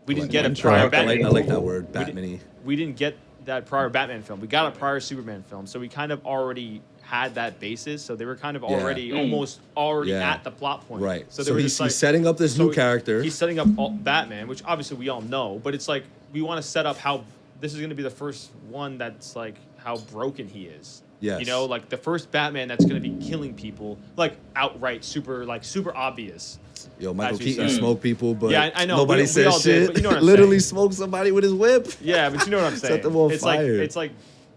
we didn't get a prior Batman. I like that word, Batman-y. We didn't get that prior Batman film. We got a prior Superman film, so we kind of already had that basis. So they were kind of already almost at the plot point. Right. So, So they were he's just like, setting up this new character. He's setting up Batman, which obviously we all know, but it's like we want to set up how this is going to be the first one that's like how broken he is. Yes. You know, like the first Batman that's going to be killing people, like outright, super obvious. Yo, Michael As you Keaton said. smoked people, but Yeah, I know. nobody We says all did, shit. but you know what I'm Literally saying. smoked somebody with his whip. Yeah, but you know what I'm saying. Set them on it's fire.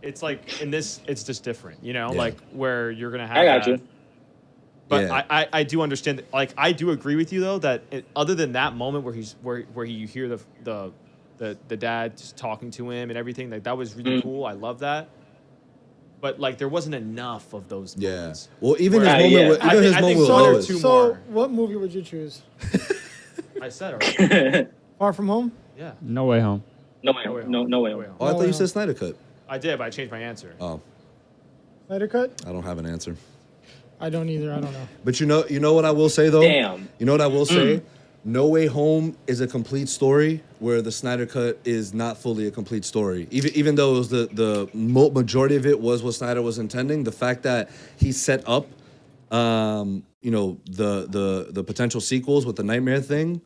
It's like in this, it's just different. You know, Yeah. like where you're gonna have. I got that. you. But Yeah. I do understand. Like, I do agree with you though that other than that moment where you hear the dad just talking to him and everything, like that was really cool. I love that. But like there wasn't enough of those Yeah. moments. Well, even his Right, moment yeah. with I even think- his I think moment with one or Lois. two So, more. what movie would you choose? I said already. Far From Home? Yeah. No Way Home. No way. No way. Oh, I No thought Way you said Home. Snyder Cut. I did, but I changed my answer. Oh, Snyder Cut? I don't have an answer. I don't either. I don't know. But you know what I will say though? Damn. You know what I will say? No Way Home is a complete story, where the Snyder Cut is not fully a complete story. Even though it was the majority of it was what Snyder was intending, the fact that he set up, the potential sequels with the Nightmare thing,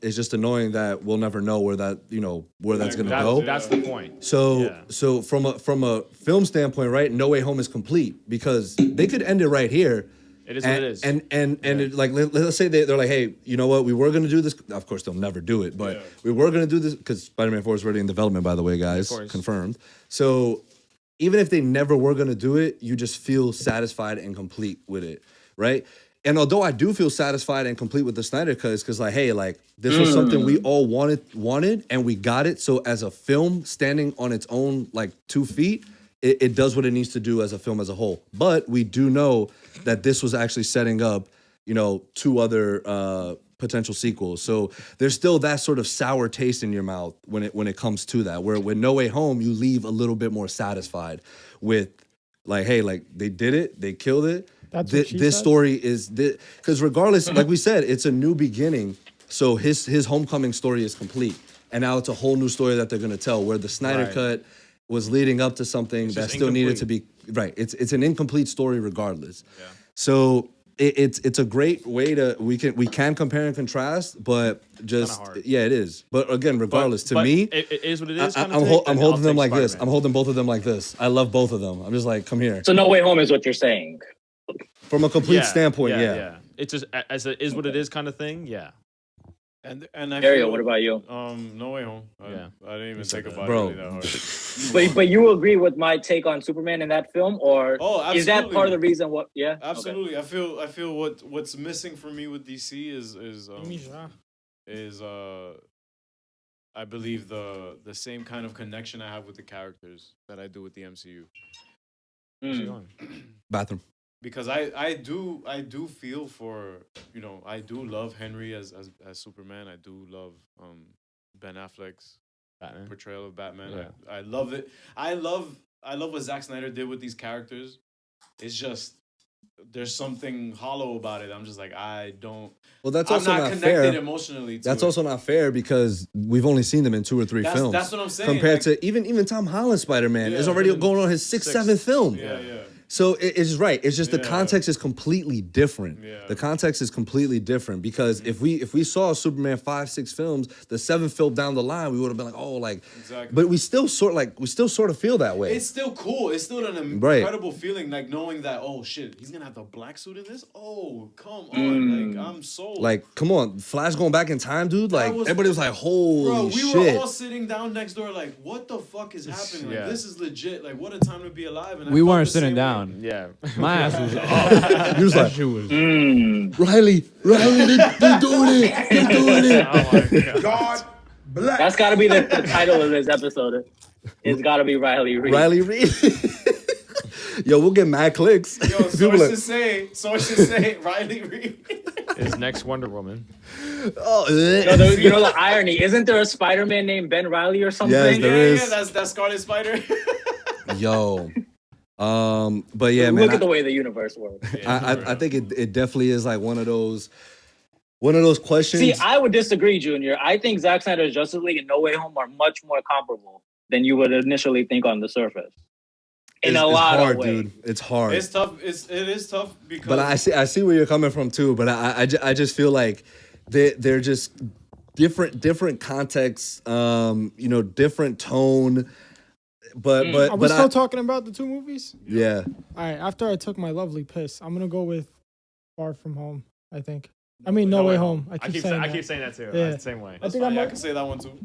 is just annoying that we'll never know where that's gonna go. That's the point. So from a film standpoint, right? No Way Home is complete because they could end it right here. It is what it is. And it, like let's say they're like, hey, you know what? We were gonna do this. Of course, they'll never do it, but we were gonna do this because Spider-Man 4 is already in development, by the way, guys. Confirmed. So even if they never were gonna do it, you just feel satisfied and complete with it, right? And although I do feel satisfied and complete with the Snyder Cut, it's because like, hey, like this was something we all wanted, and we got it. So as a film standing on its own like 2 feet, it does what it needs to do as a film as a whole. But we do know that this was actually setting up, 2 other potential sequels. So there's still that sort of sour taste in your mouth when it comes to that. Where with No Way Home, you leave a little bit more satisfied with, like, hey, like they did it, they killed it. That's what she This said? story is because regardless, like we said, it's a new beginning. So his homecoming story is complete, and now it's a whole new story that they're gonna tell. Where the Snyder Cut was leading up to something that still needed to be right. It's an incomplete story regardless. Yeah. So it's a great way to we can compare and contrast, but just it is. But again, regardless, to me, it is what it is. I'm holding them like this. I'm holding both of them like this. I love both of them. I'm just like, come here. So No Way Home is what you're saying. From a complete standpoint, yeah. It's just as a is what it is kind of thing. Yeah. And I Ariel, feel, what about you? No Way Home. I didn't even think about Bro. it really that hard. But you agree with my take on Superman in that film, or is that part of the reason? What? Yeah, absolutely. Okay. I feel what's missing for me with DC is I believe the same kind of connection I have with the characters that I do with the MCU. Bathroom. Because I do feel for, I do love Henry as Superman. I do love Ben Affleck's portrayal of Batman. Yeah. I love it. I love what Zack Snyder did with these characters. It's just there's something hollow about it. I'm just like, I don't. Well, that's I'm also not not connected fair. emotionally. That's it. also not fair because we've only seen them in 2 or 3 films. That's what I'm saying. Compared to even Tom Holland's Spider-Man is already going on his 6th, 7th film. Yeah. So it's right. It's just the context is completely different. Yeah. The context is completely different because if we saw Superman 5, 6 films, the 7th film down the line, we would have been like, oh, like. Exactly. But we still sort of feel that way. It's still cool. It's still an incredible feeling, like knowing that, oh shit, he's gonna have the black suit in this. Oh, come on, like I'm sold. Like, come on, Flash going back in time, dude. Like everybody was like, holy shit. We were all sitting down next door, like, what the fuck is happening? Like, this is legit. Like, what a time to be alive. And we weren't sitting down. Yeah. My ass was up. He was like, Riley, they're doing it. They're doing it. Oh my God. God bless. that's got to be the title of this episode. It's got to be Riley Reid. Riley Reid. Yo, we'll get mad clicks. Yo, sources say Riley Reid is next Wonder Woman. Oh, the irony. Isn't there a Spider-Man named Ben Riley or something? Yes, there is. Yeah, that's Scarlet Spider. Yo. But yeah, man. Look at the way the universe works. I think it definitely is like one of those questions. See, I would disagree, Junior. I think Zack Snyder's Justice League and No Way Home are much more comparable than you would initially think on the surface. In a lot hard, of ways. dude. It's hard. It's tough. It is tough because. But I see where you're coming from too. But I just feel like they're just different contexts. Different tone. But are we still talking about the 2 movies? Yeah. All right. After I took my lovely piss, I'm gonna go with Far From Home. I think. I mean, No Way Home. I keep saying that too. Yeah. The same way. I think I can say that one too.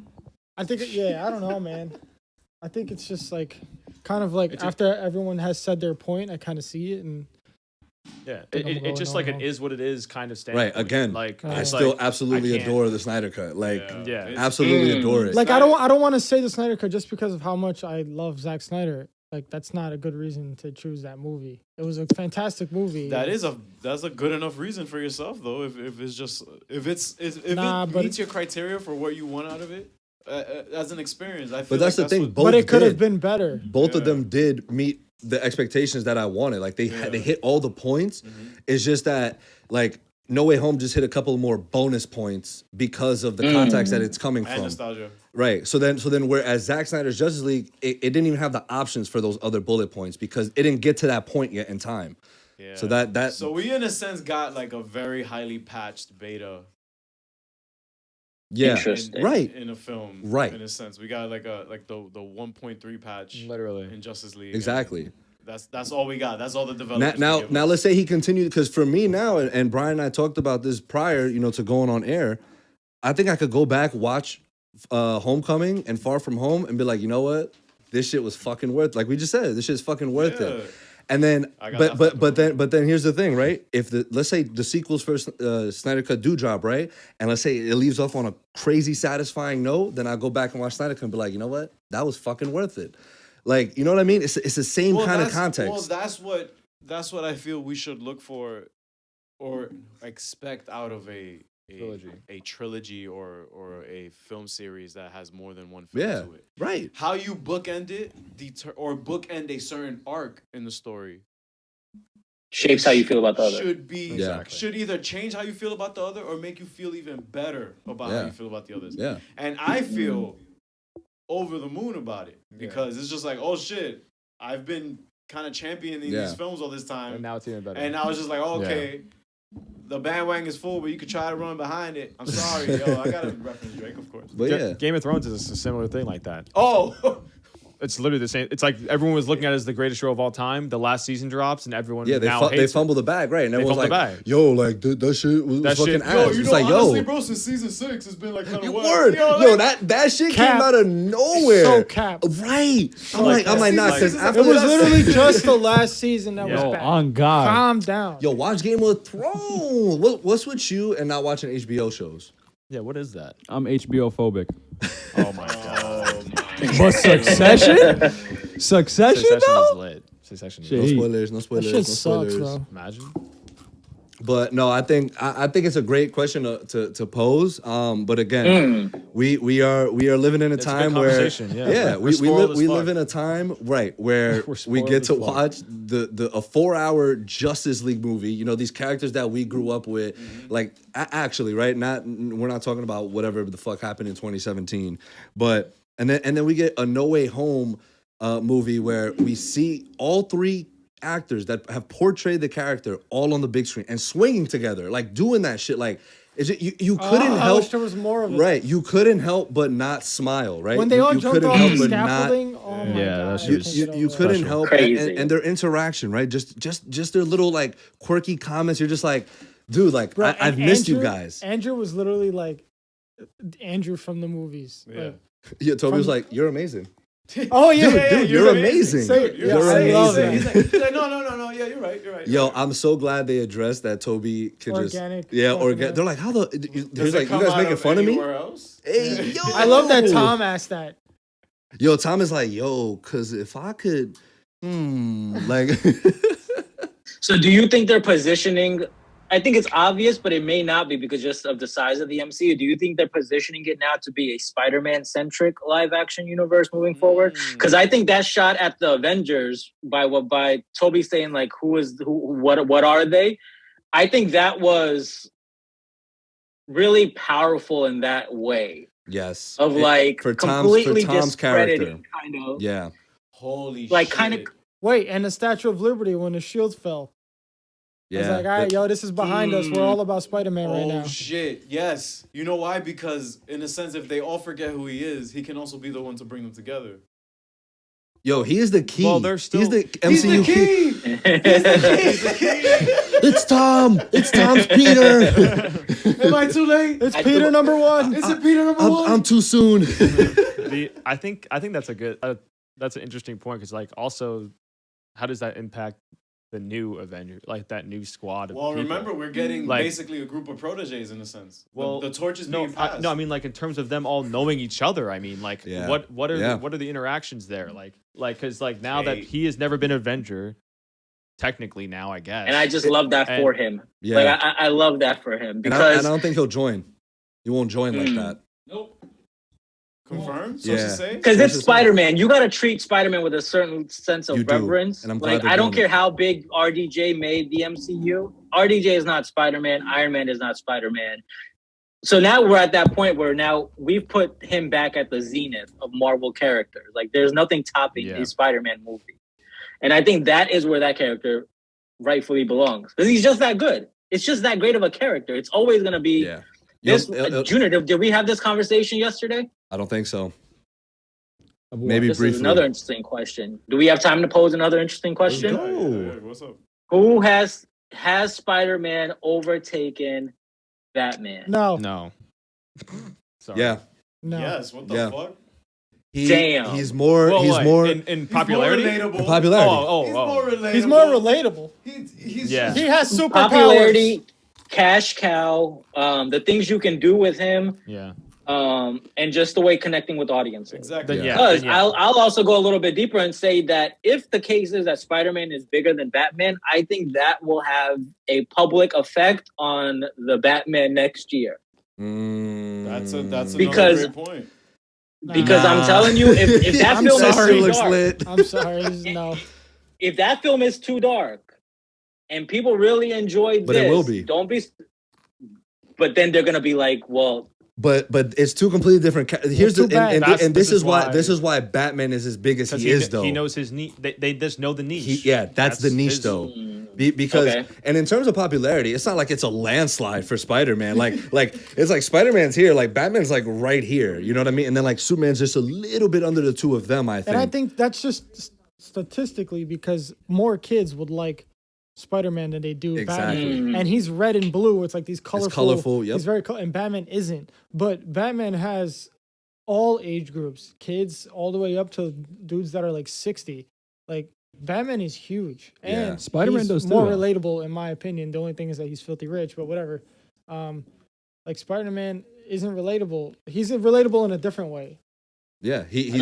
I think. I don't know, man. I think it's just like kind of like after everyone has said their point, I kind of see it and. Yeah, it's just like it is what it is kind of standpoint. Right. Again, like I still absolutely adore the Snyder Cut. Like, absolutely adore it. Like, I don't want to say the Snyder Cut just because of how much I love Zack Snyder. Like, that's not a good reason to choose that movie. It was a fantastic movie. That's a good enough reason for yourself though. If it meets your criteria for what you want out of it. as an experience. I feel But that's like the thing. what- Both But it could have did. been better. Both of them did meet the expectations that I wanted. Like they hit all the points. It's just that like No Way Home just hit a couple more bonus points because of the context that it's coming and from. nostalgia. Right. So then whereas Zack Snyder's Justice League, it didn't even have the options for those other bullet points because it didn't get to that point yet in time. Yeah. So that So we in a sense got like a very highly patched beta. yeah. Interesting. Right. In a film. Right. In a sense. We got like the 1.3 patch Literally. in Justice League. Exactly. That's all we got. That's all the developers. Now, can give us. let's say he continued because for me now, and Brian and I talked about this prior, to going on air. I think I could go back, watch Homecoming and Far From Home, and be like, you know what, this shit was fucking worth. Like we just said, this shit's fucking worth Yeah. it. And then, I got but that then here's the thing, right? If let's say the sequels for Snyder Cut do drop, right? And let's say it leaves off on a crazy satisfying note, then I'll go back and watch Snyder Cut and be like, you know what, that was fucking worth it. Like, you know what I mean? It's the same kind of context. Well, that's what I feel we should look for or expect out of a trilogy or a film series that has more than one film Yeah, to it. right. How you bookend it or bookend a certain arc in the story Shapes how you feel about the other. should either change how you feel about the other or make you feel even better about how you feel about the others. Yeah. And I feel over the moon about it because it's just like, oh shit, I've been kind of championing these films all this time, And now it's even better. and I was just like, oh, okay, the bandwagon is full, but you could try to run behind it. I'm sorry, yo, I gotta reference Drake, of course. But yeah, Game of Thrones is a similar thing like that. Oh, It's literally the same. It's like everyone was looking at it as the greatest show of all time. The last season drops, and everyone yeah, now they hates fumble the bag, right? And everyone's fumble like, the bag. yo, like that shit was That fucking shit- ass. yo, you It's know, like, honestly, yo, bro, since season 6, it's been like kind of word, yo, that shit Cap. came out of nowhere. So cap. Right. I'm like like, nah, because It after It was that- literally just the last season that was Yo, bad. on God. Calm down. Yo, watch Game of Thrones. What's with you and not watching HBO shows? Yeah, what is that? I'm HBO phobic. Oh my God. But Succession? Succession Succession though? is lit. Succession is Shit. No lit. spoilers. No That spoilers. shit No sucks, spoilers. bro. Imagine. But no, I think it's a great question to pose. But again, we are living in a It's a good time where conversation, yeah. we We're spoiled as live fuck. in a time where We're we spoiled get as to fuck. watch a 4-hour Justice League movie. These characters that we grew up with, like actually, right? We're not talking about whatever the fuck happened in 2017, but and then we get a No Way Home movie where we see all three actors that have portrayed the character all on the big screen and swinging together, like doing that shit. Like, is it you couldn't I help? wish there was more of it. Right, you couldn't help but not smile. Right, When they you, all you jumped couldn't off help the but not- scaffolding, oh my Yeah, god. that shit I was- can't get you over couldn't that. help Crazy. and their interaction, right? Just their little like quirky comments. You're just like, dude, like Bro, I've and missed you Andrew- guys. Andrew was literally like Andrew from the movies. Yeah. Like, Yeah, Toby was like, you're amazing. oh yeah, Dude, you're amazing. Say it. You're Yeah, I love amazing. that. He's like, no, yeah, you're right. Yo, I'm so glad they addressed that Toby could Organic just fucking organic. They're like, how the? He's like, you guys making fun of me? Else? Hey, yo, I love that Tom asked that. Yo, Tom is like, yo, cause if I could, like, So do you think they're positioning? I think it's obvious, but it may not be because just of the size of the MCU. Do you think they're positioning it now to be a Spider-Man centric live action universe moving forward? Because I think that shot at the Avengers by Toby saying like, what are they? I think that was really powerful in that way yes, of like for completely Tom's character, discrediting kind of yeah, Holy like shit. kind of. Wait, and the Statue of Liberty when the shields fell. yeah. It's like, all right, yo, this is behind us. We're all about Spider-Man right now. Oh shit! Yes, you know why? Because in a sense, if they all forget who he is, he can also be the one to bring them together. Yo, he is the key. Well, they're still- he's the He's MCU the key. He's the key. It's Tom. It's Tom's Peter. Am I too late? It's Peter number one. Is it Peter number one? I'm too soon. I think that's a good. That's an interesting point because like also, how does that impact the new Avenger, like that new squad of Well, people? remember, we're getting Like- basically a group of proteges in a sense. Well, the torch is no, being passed. I mean like in terms of them all knowing each other. I mean like Yeah. what are Yeah. what are the interactions there? Like because like now that Hey. he has never been Avenger, technically now I guess. And I just love that And- for him. Yeah. Like I love that for him And because I don't think he'll join. He won't join like that. Nope. Confirmed? Yeah. Sources say? Because it's Spider-Man. You got to treat Spider-Man with a certain sense of You do. reverence. And I'm glad Like, they're I don't doing care it. how big RDJ made the MCU. RDJ is not Spider-Man. Iron Man is not Spider-Man. So now we're at that point where now we've put him back at the zenith of Marvel characters. Like, there's nothing topping a Spider-Man movie. And I think that is where that character rightfully belongs. Because he's just that good. It's just that great of a character. It's always going to be... Yeah. Junior, did we have this conversation yesterday? I don't think so. Maybe This briefly. is another interesting question. Do we have time to pose another interesting question? Yeah, what's up? Who has Spider-Man overtaken Batman? No. Sorry. Yeah. No. Yes, what the Yeah. fuck? Damn. He's more. Well, he's what, more in popularity. Relatable. popularity. He's more relatable. He's more relatable. He's Yeah. He has superpowers. Popularity, cash cow, the things you can do with him, Yeah. and just the way connecting with audiences. Exactly. Then, yeah. Because then, yeah. I'll also go a little bit deeper and say that if the case is that Spider-Man is bigger than Batman, I think that will have a public effect on the Batman next year. That's another Because- great point. Because I'm telling you, if that I'm film is sorry. too looks dark, lit. I'm sorry. No. if that film is too dark, and people really enjoy But this, it will be. Don't be. But then they're gonna be like, well, But it's two completely different. Here's too the bad. and this is why why- this is why Batman is as big as Because he is though. he knows his niche. They just know the niche. That's the niche his- though. Because Okay. and in terms of popularity, it's not like it's a landslide for Spider-Man. Like it's like Spider-Man's here, like Batman's like right here. You know what I mean? And then like Superman's just a little bit under the two of them. I think. And I think that's just statistically because more kids would like Spider-Man than they do Exactly. Batman. And he's red and blue. It's like these colorful. colorful, yep. He's very and Batman isn't. But Batman has all age groups, kids all the way up to dudes that are like 60. Like Batman is huge. Yeah. And Spider-Man he's does too, more though. relatable in my opinion. The only thing is that he's filthy rich, but whatever. Like Spider-Man isn't relatable. He's relatable in a different way. Yeah, he's I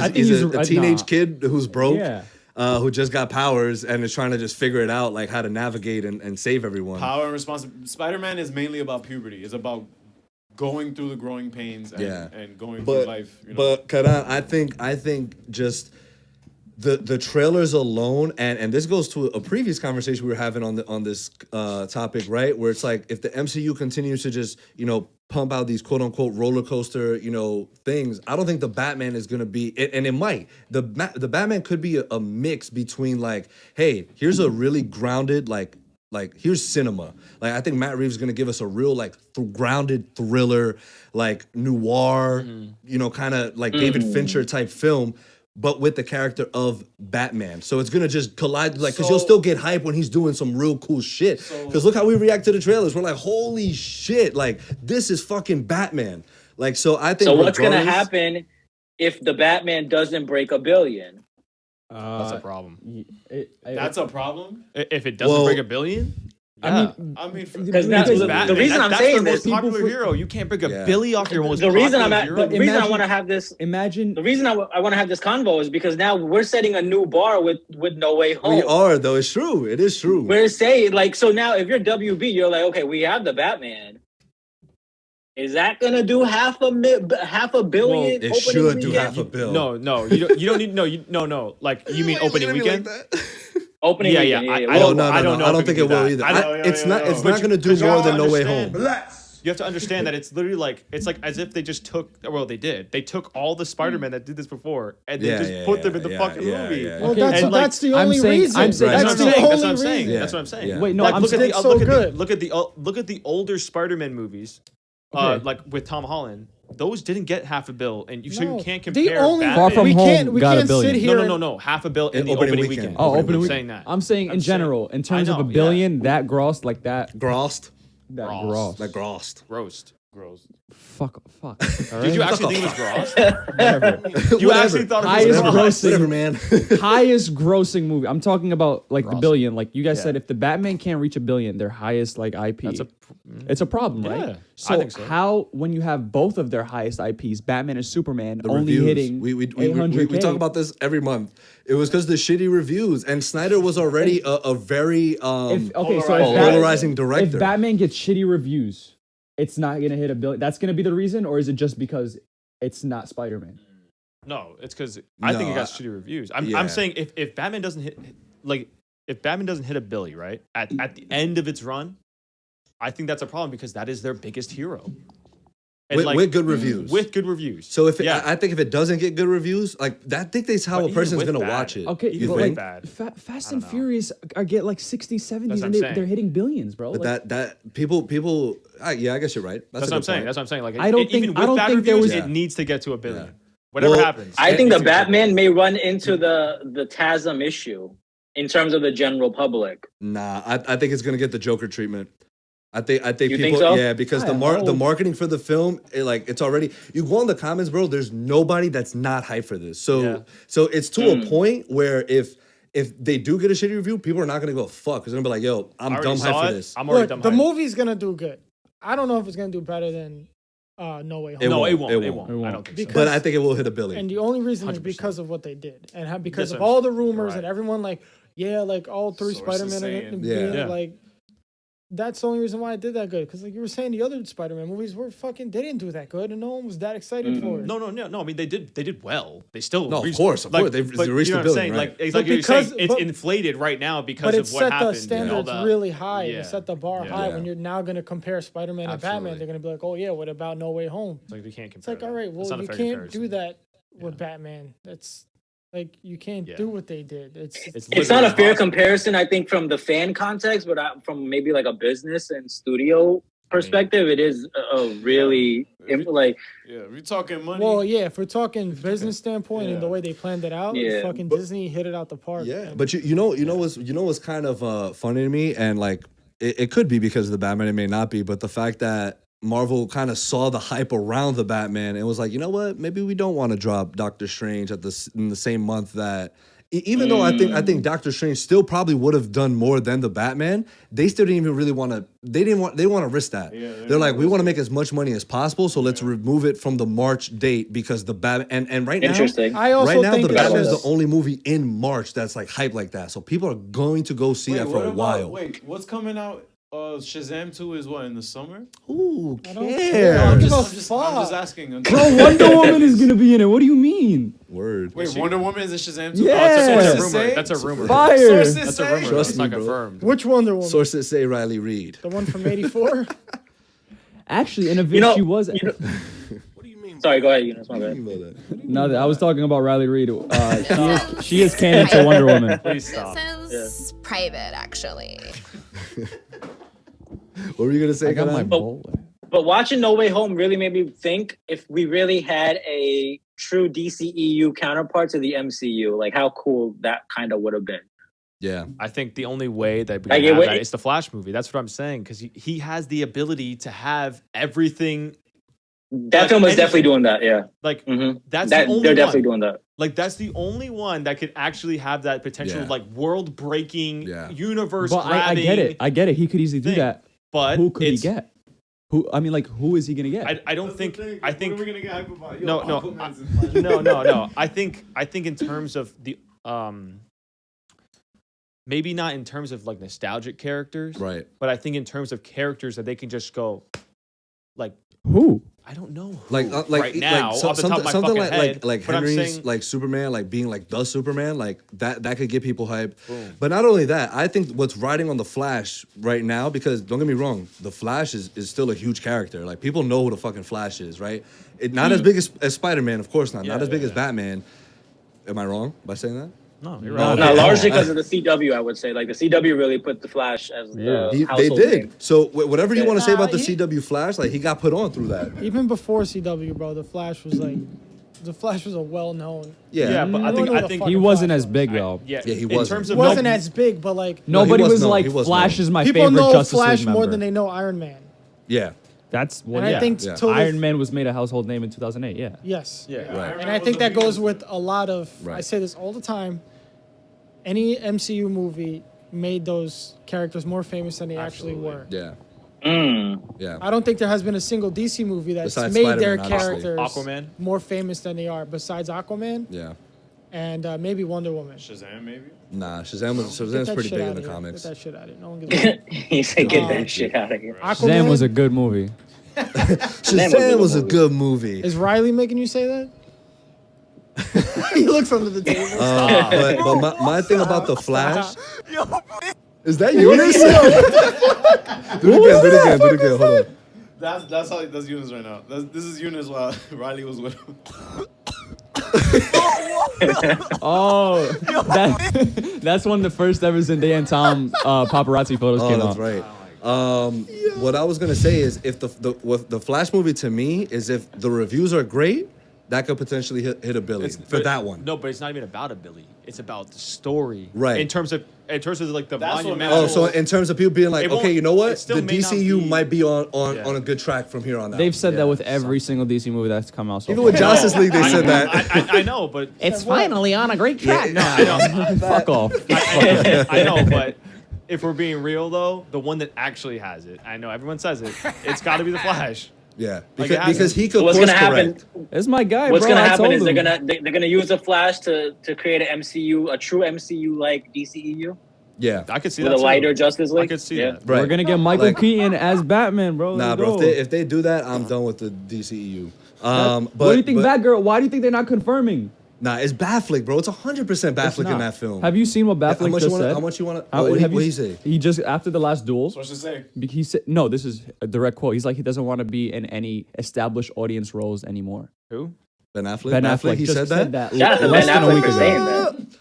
think he's he's a a- teenage nah. kid who's broke. Yeah. Who just got powers and is trying to just figure it out, like how to navigate and save everyone. Power and responsibility. Spider-Man is mainly about puberty. It's about going through the growing pains and going through life. You know? But Karan, I think just the trailers alone, and this goes to a previous conversation we were having on this topic, right? Where it's like if the MCU continues to just pump out these quote unquote roller coaster things, I don't think the Batman is gonna be, and it might. The Batman could be a mix between like, hey, here's a really grounded like here's cinema. Like I think Matt Reeves is gonna give us a real like grounded thriller, like noir, kind of like David Fincher type film, but with the character of Batman. So it's gonna just collide, like, because you'll still get hype when he's doing some real cool shit. Because look how we react to the trailers. We're like, holy shit, like this is fucking Batman. Like, so I think. So what's gonna regardless- happen if the Batman doesn't break $1 billion? That's a problem. That's a problem. If it doesn't Well, break $1 billion, I mean, Because that's the reason I'm that's saying their most this. popular hero. You can't break $1 billion off your most The reason popular I'm hero. at, the reason I imagine- want to have this. Imagine The reason I want to have this convo is because now we're setting a new bar with No Way Home. We are though. It's true. It is true. We're saying like, so now if you're WB, you're like, okay, we have the Batman. Is that gonna do half a billion? It opening should do weekend? half a bill. No. You don't need no. Like you mean opening weekend? Opening Yeah, weekend. yeah. Oh no, I don't know. I don't if think it it will do either. that. It's not But going to do because you more have to than No Way understand- Home. You have to understand that it's literally like it's like as if they just took. Well, they did. They took all the Spider-Man that did this before and they just put them in the fucking movie. Well, Okay, that's and, that's the I'm only saying- reason. I'm saying- That's That's the what I'm saying. That's only what I'm saying. reason. That's what I'm saying. Yeah. Wait, no, Like, I'm look saying at the so look at good. look at the older Spider-Man movies, Okay. like with Tom Holland. Those didn't get half a bill, and so No. you can't The compare. only Batman. Far From we Home can't we got can't $1 billion. sit here. No, half a bill in the Opening opening weekend. weekend. Oh, Opening opening I'm week. saying that. I'm saying in I'm saying- general, in terms of I know, $1 billion, that gross like that. Grossed. That Gross. gross. Like grossed. Roast. gross. Fuck. All Did right? you actually think it was gross? Whatever. You actually thought it was Highest gross? grossing. Whatever, man. Highest grossing movie. I'm talking about like the Gross. billion. Like you guys Yeah. said, if the Batman can't reach $1 billion, their highest like IP. It's a problem, right? Yeah, So, I think so. how when you have both of their highest IPs, Batman and Superman, The only reviews. hitting we 800K. talk about this every month. It was because the shitty reviews, and Snyder was already a very polarizing director. If Batman gets shitty reviews, it's not gonna hit $1 billion. That's gonna be the reason, or is it just because it's not Spider-Man. No, it's because I think it got shitty reviews. I'm saying if Batman doesn't hit if Batman doesn't hit a billy right at the end of its run, I think that's a problem because that is their biggest hero. And with good reviews. With good reviews. So I think if it doesn't get good reviews, like that dictates how a person's gonna watch it. Okay, Even but with like bad. Fast and Furious get like 60s, 70s, That's what and I'm saying. they're hitting billions, bro. But Like, that people, yeah, I guess you're right. That's a what I'm good saying. point. That's what I'm saying. Like I don't think- even I with don't bad think there reviews, was- it needs to get to a billion. Yeah. Whatever Well, happens. I it think needs the to get to a billion. Batman may run into the TASM issue in terms of the general public. Nah, I think it's gonna get the Joker treatment. I think You people, think so? yeah, because I the hope. marketing for the film, it's already. You go in the comments, bro. There's nobody that's not hyped for this. So it's to a point where if they do get a shitty review, people are not gonna go fuck. Because they're gonna be like, yo, I'm I already dumb saw hyped for it. this. I'm already Look, dumb the hyped. movie's gonna do good. I don't know if it's gonna do better than No Way Home. It No, won't. it won't. It It won't. won't. I don't think so. Because- But I think it will hit a billion. And the only reason is 100%. because of what they did, and because Yes, of all the you're rumors right. and everyone like, yeah, like all three Sources Spider-Man are saying. gonna be Yeah. in it, Yeah. like. That's the only reason why I did that good. Because like you were saying, the other Spider-Man movies were they didn't do that good, and no one was that excited for it. No. I mean, they did well. They still No, of reached, course, like, they've but reached you know the what I'm billion, saying? right. Like, it's But like you're because- saying, it's but- inflated right now because But it of what set happened. the standards and all really high. Yeah. It set the bar Yeah. high. Yeah. When you're now going to compare Spider-Man and Batman, Absolutely. they're going to be like, oh yeah, what about No Way Home? It's like they can't compare. It's like, that. all right, That's well, not a you fair can't comparison. do that with Batman. That's like you can't Yeah. do what they did. It's literally not a fair impossible. comparison, I think, from the fan context, but from maybe like a business and studio perspective, it is a really like. Yeah, if you're talking money. well, yeah. If we're talking business standpoint and the Yeah. way they planned it out, Yeah. fucking Disney hit it out the park. Yeah, man. but you know what's kind of funny to me, and like it could be because of the Batman, it may not be, but the fact that Marvel kind of saw the hype around the Batman and was like, you know what, maybe we don't want to drop Doctor Strange in the same month that. Even though I think Doctor Strange still probably would have done more than the Batman, they still didn't even really want to. They want to risk that. Yeah, They're like, we want to make as much money as possible, so let's remove it from the March date because the Batman and right now, Interesting. I also right now think the it's Batman is just- the only movie in March that's like hype like that. So people are going to go see that for a while. Wait, what's coming out? Shazam 2 is what, in the summer? Who I don't cares? care. I'm give just, a I'm just fuck. asking. Bro, Wonder Woman is gonna be in it. What do you mean? Word. Wait, Wonder Woman is in Shazam 2? Yeah. Oh, it's a Sources rumor. say- That's a rumor. Fire. Sources That's a say- rumor. Trust It's me, not bro. confirmed. Which Wonder Woman? Sources say Riley Reid. The one from '84. Actually, in a You vid, know, she was. Sorry, go ahead, Eunice. My bad. No, I was talking about Riley Reid. She is canon to Wonder Woman. Please stop. This is private, actually. What were you gonna say? I got my Karan? bowler. But watching No Way Home really made me think if we really had a true DCEU counterpart to the MCU, like how cool that kind of would have been. Yeah. I think the only way that we Like, can have it- that is the Flash movie. That's what I'm saying because he has the ability to have everything. That Like film was anything. definitely doing that. Yeah. Like Mm-hmm. that's That the only they're definitely one. doing that. Like that's the only one that could actually have that potential, Yeah. like world-breaking, Yeah. universe. But I get it. I get it. He could easily do thing. that. But Who could he it's- get? Who? I mean, like, who is he gonna get? I don't think. I think. What are we gonna get hype about? Yo, No. Aquaman's in Flash. No. I think in terms of the maybe not in terms of like nostalgic characters, Right. but I think in terms of characters that they can just go, like Who? I don't know, who Like right now off the top of my something fucking head. like but I'm Henry's saying, like Superman, like being like the Superman, like that could get people hype. Boom. But not only that, I think what's riding on the Flash right now, because don't get me wrong, the Flash is still a huge character. Like people know who the fucking Flash is, right? Not as big as Spider-Man, of course not. Yeah, Not as big yeah, as Batman. Am I wrong by saying that? no, you're No, right. No, Okay. largely because of the CW, I would say. Like the CW really put the Flash as the They household did. name. So whatever you want to say about the he- CW Flash, like he got put on through that. Even before CW, bro, the Flash was a well-known. Yeah. Yeah, but I Everyone think knew I the think fuck He Fucking wasn't Flash as was. big though. yeah, Yeah, he in wasn't. terms It of wasn't no, as big, but like Nobody he was was known. like He was Flash known. is my people favorite know Justice Flash League more member. than they know Iron Man. Yeah. That's well, And yeah. I think Yeah. till Iron Man was made a household name in 2008. Yeah. Yes. yeah, Right. And I think that goes with a lot of. I Right. say this all the time. Any MCU movie made those characters more famous than they actually were. Yeah. Yeah. I don't think there has been a single DC movie that's Besides made their Spider-Man, obviously. characters Aquaman? more famous than they are, besides Aquaman Yeah. and maybe Wonder Woman. Shazam, maybe? Nah, Get Shazam's that pretty shit big in outta the here. comics. Get that shit out of here. No one gives a He said, "Get Oh, that shit out of here." Shazam was a good movie. Shazam was a good movie. Is Riley making you say that? He looks under the table. But my thing about the Flash. Is that Eunice? Do it again. Hold on. That's Eunice right now. This is Eunice while Riley was with him. Oh, that's one of the first ever Zendaya and Tom paparazzi photos came out. That's right. What I was gonna say is, if the Flash movie to me is if the reviews are great, that could potentially hit $1 billion for that one. No, but it's not even about $1 billion. It's about the story, right? In terms of like the That's monumental. Oh, so in terms of people being like, okay, you know what, still the may not DCU might be on a good track from here on out. They've said that with every single DC movie that's come out so Even far. with Justice League, they said that. I know, but It's finally on a great track. No, I know. Fuck off. I know, but if we're being real though, the one that actually has it, I know everyone says it, it's got to be the Flash. Yeah, Like, because he could What's course gonna happen? correct. It's my guy, What's bro. gonna I happen told is they're him. gonna use the Flash to create an MCU, a true MCU like DCEU Yeah, I could see with that a lighter too. Justice League. I could see Yeah. that. right. We're gonna get Michael Like- Keaton as Batman, bro. Nah, Let's bro. go. If they do that, I'm done with the DCEU. What do you think, Batgirl? Why do you think they're not confirming? Nah, it's Batfleck, bro. It's 100% It's Batfleck in not. that film. Have you seen what Batfleck just said? How much you want to? How- What have did you he s- say? He just after the last duels. What's she say? He said no. This is a direct quote. He's like he doesn't want to be in any established audience roles anymore. Who? Ben Affleck. Ben Affleck He just said that. Shout out to less Ben than a Affleck week for ago. saying that.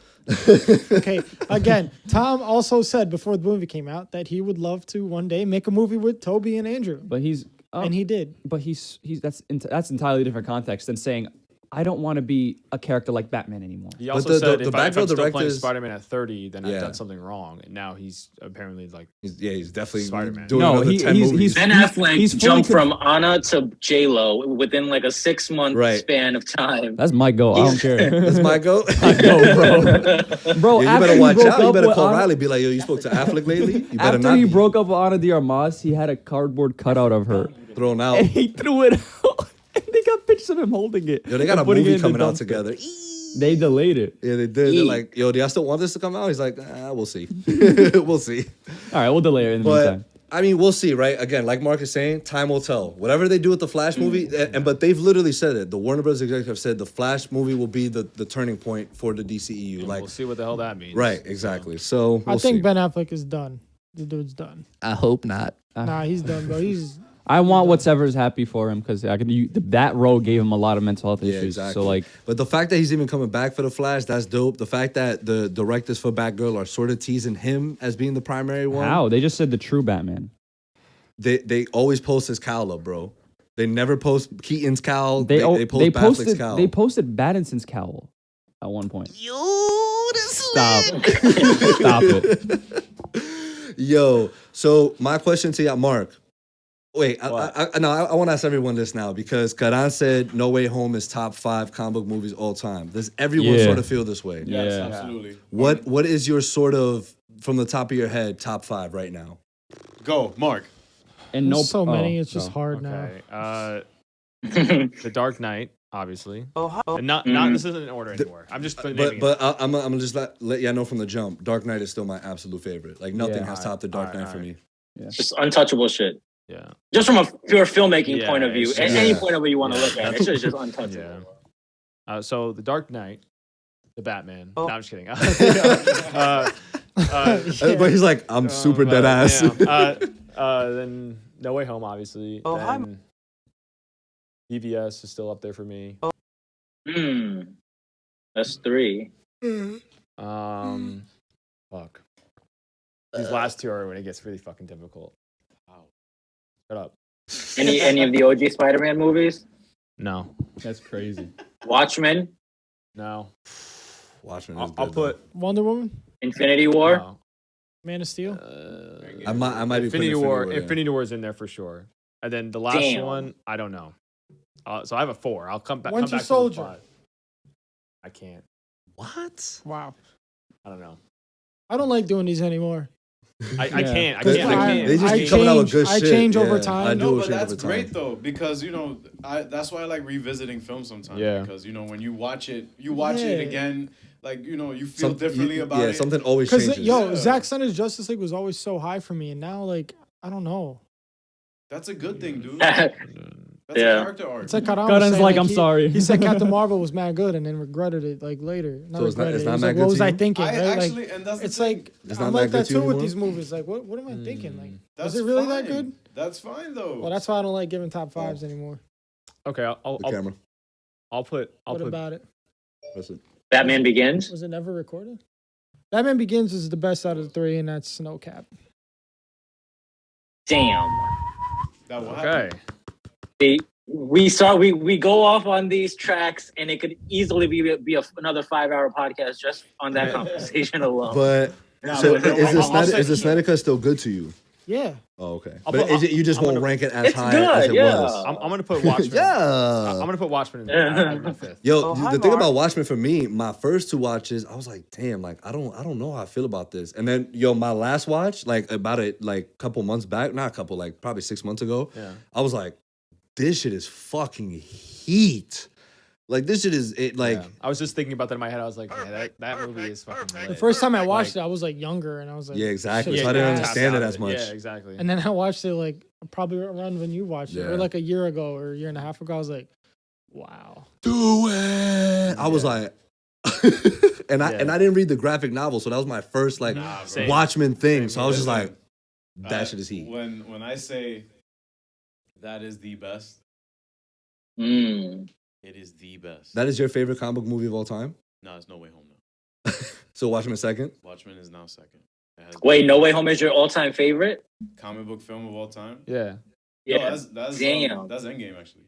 Okay, again, Tom also said before the movie came out that he would love to one day make a movie with Toby and Andrew, But he's and he did. But he's that's entirely different context than saying I don't want to be a character like Batman anymore. He also the- said the if I'm Batgirl still playing directors- Spider-Man at 30, then I've Yeah. done something wrong. And now he's apparently like He's definitely Spider-Man. doing No, another 10 movies. Ben Affleck he's fully jumped from Anna to J Lo within like a 6-month Right. span of time. That's my goal. I don't care. That's my goat. Go, bro. Bro, Yeah, you after better he watch broke out. You up better with call Ana- Riley. Be like, yo, you spoke to Affleck lately? You better After not he be broke up with Ana de Armas, he had a cardboard cutout of her, thrown out. and he threw it out. And they got pictures of him holding it. Yo, they got and a putting it movie in the coming out dumpster. together. They delayed it. Yeah, they did. They're like, yo, do y'all still want this to come out? He's like, we'll see. We'll see. All right, we'll delay it in the But meantime. I mean, we'll see, right? Again, like Mark is saying, time will tell. Whatever they do with the Flash movie, but they've literally said it. The Warner Bros. Executive said the Flash movie will be the turning point for the DCEU. and Like, we'll see what the hell that means. right, exactly. So we'll I think see. Ben Affleck is done. The dude's done. I hope not. Nah, he's done, bro. He's I want whatever's happy for him because that role gave him a lot of mental health Yeah, issues. exactly. So like, but the fact that he's even coming back for the Flash, that's dope. The fact that the directors for Batgirl are sort of teasing him as being the primary one. how they just said the true Batman. They always post his cowl up, bro. They never post Keaton's cowl. They post Batfleck's posted cowl. they posted Battinson's cowl at one point. Yo, this Stop. Stop it. Yo, so my question to you, Mark. Wait, I want to ask everyone this now because Karan said No Way Home is top 5 comic book movies all time. Does everyone Yeah. sort of feel this way? Yes, Yeah. absolutely. What is your sort of, from the top of your head, top 5 right now? Go, Mark. And there's no, so many. It's go. just hard now. Okay. The Dark Knight, obviously. And not this isn't in order anymore. I'm just naming But I'm gonna just let y'all know from the jump. Dark Knight is still my absolute favorite. Like nothing Yeah. has topped the Dark Alright, Knight for me. Just untouchable shit. it. Yeah. Just from a pure filmmaking Yeah, point of view, it's and just- any Yeah. point of view you want to Yeah. look at, it's just untouchable. Yeah. So The Dark Knight, the Batman. No, I'm just kidding. But he's like, I'm super dead ass. Then No Way Home, obviously. Then BVS is still up there for me. That's 3. Fuck. These last two are when it gets really fucking difficult. Wow. Shut up. Any of the OG Spider-Man movies? No. That's crazy. Watchmen, No. Watchmen is I'll good, put. Wonder Woman, Infinity War. No. Man of Steel. though. I might be putting Infinity War. in. Infinity War is in there for sure. And then the last Damn. one, I don't know. So I have a 4. I'll come back. Winter come back Soldier. To the 5. I can't. What? Wow. I don't know. I don't like doing these anymore. I Yeah. can't. I They- can't. I can't. They just I keep coming out with change- good I shit. change over Yeah, time. I do No, but change that's over time. great though because that's why I like revisiting films sometimes. Yeah. Because when you watch it again, like you feel Some- differently about yeah, it. something always Because changes. yo, Yeah. Zack Snyder's Justice League was always so high for me, and now like I don't know. That's a good thing, dude. Yeah. That's a character arc. It's like Karan was Karan's saying, like, I'm he, sorry. He said Captain Marvel was mad good and then regretted it like later. Not So it's not- regretted. it's He not was mad like, good what to was I you? thinking? I Right? actually, Like, and that's the it's thing. like It's I'm not like mad good that to you too with anymore? these movies. Like, what am I thinking? Like, That's was it really fine. that good? That's fine though. Well, that's why I don't like giving top fives anymore. Okay, The camera. I'll put What about it? That's it. Batman Begins. Was it never recorded? Batman Begins is the best out of the three, and that's no cap. Damn. That will okay. We go off on these tracks, and it could easily be another 5-hour podcast just on that conversation alone. But Yeah, so but is the Snyder Cut still good to you? Yeah. Oh, okay. I'll But put- you just I'm won't gonna- rank it as It's high good, as it yeah. was. I'm gonna put Watchmen. Yeah. I'm gonna put Watchmen at my fifth. Yo, Oh, hi, the thing Mark. about Watchmen for me, my first two watches, I was like, damn, like I don't know how I feel about this. And then my last watch, like about a couple months back, not a couple, like probably 6 months ago, I was like, this shit is fucking heat. Like this shit is it like Yeah. I was just thinking about that in my head. I was like, yeah, that movie is fucking lit. The first time I watched it, I was like younger, and I was like, yeah, exactly. shit's So I didn't ass. understand it as much. Yeah, exactly. And then I watched it like probably around when you watched it, Yeah. or like a year ago or a year and a half ago. I was like, wow. Do it. I was like and I didn't read the graphic novel, so that was my first like Same. Watchmen thing. Same. So I was just Listen, like, that shit is heat. When I say that is the best, Mm. it is the best. That is your favorite comic book movie of all time? No, it's No Way Home now. So Watchmen second? Watchmen is now second. It has Wait, No Way Home is your all-time favorite? comic book film of all time. Yeah. Yeah. No, that's Damn. that's Endgame actually.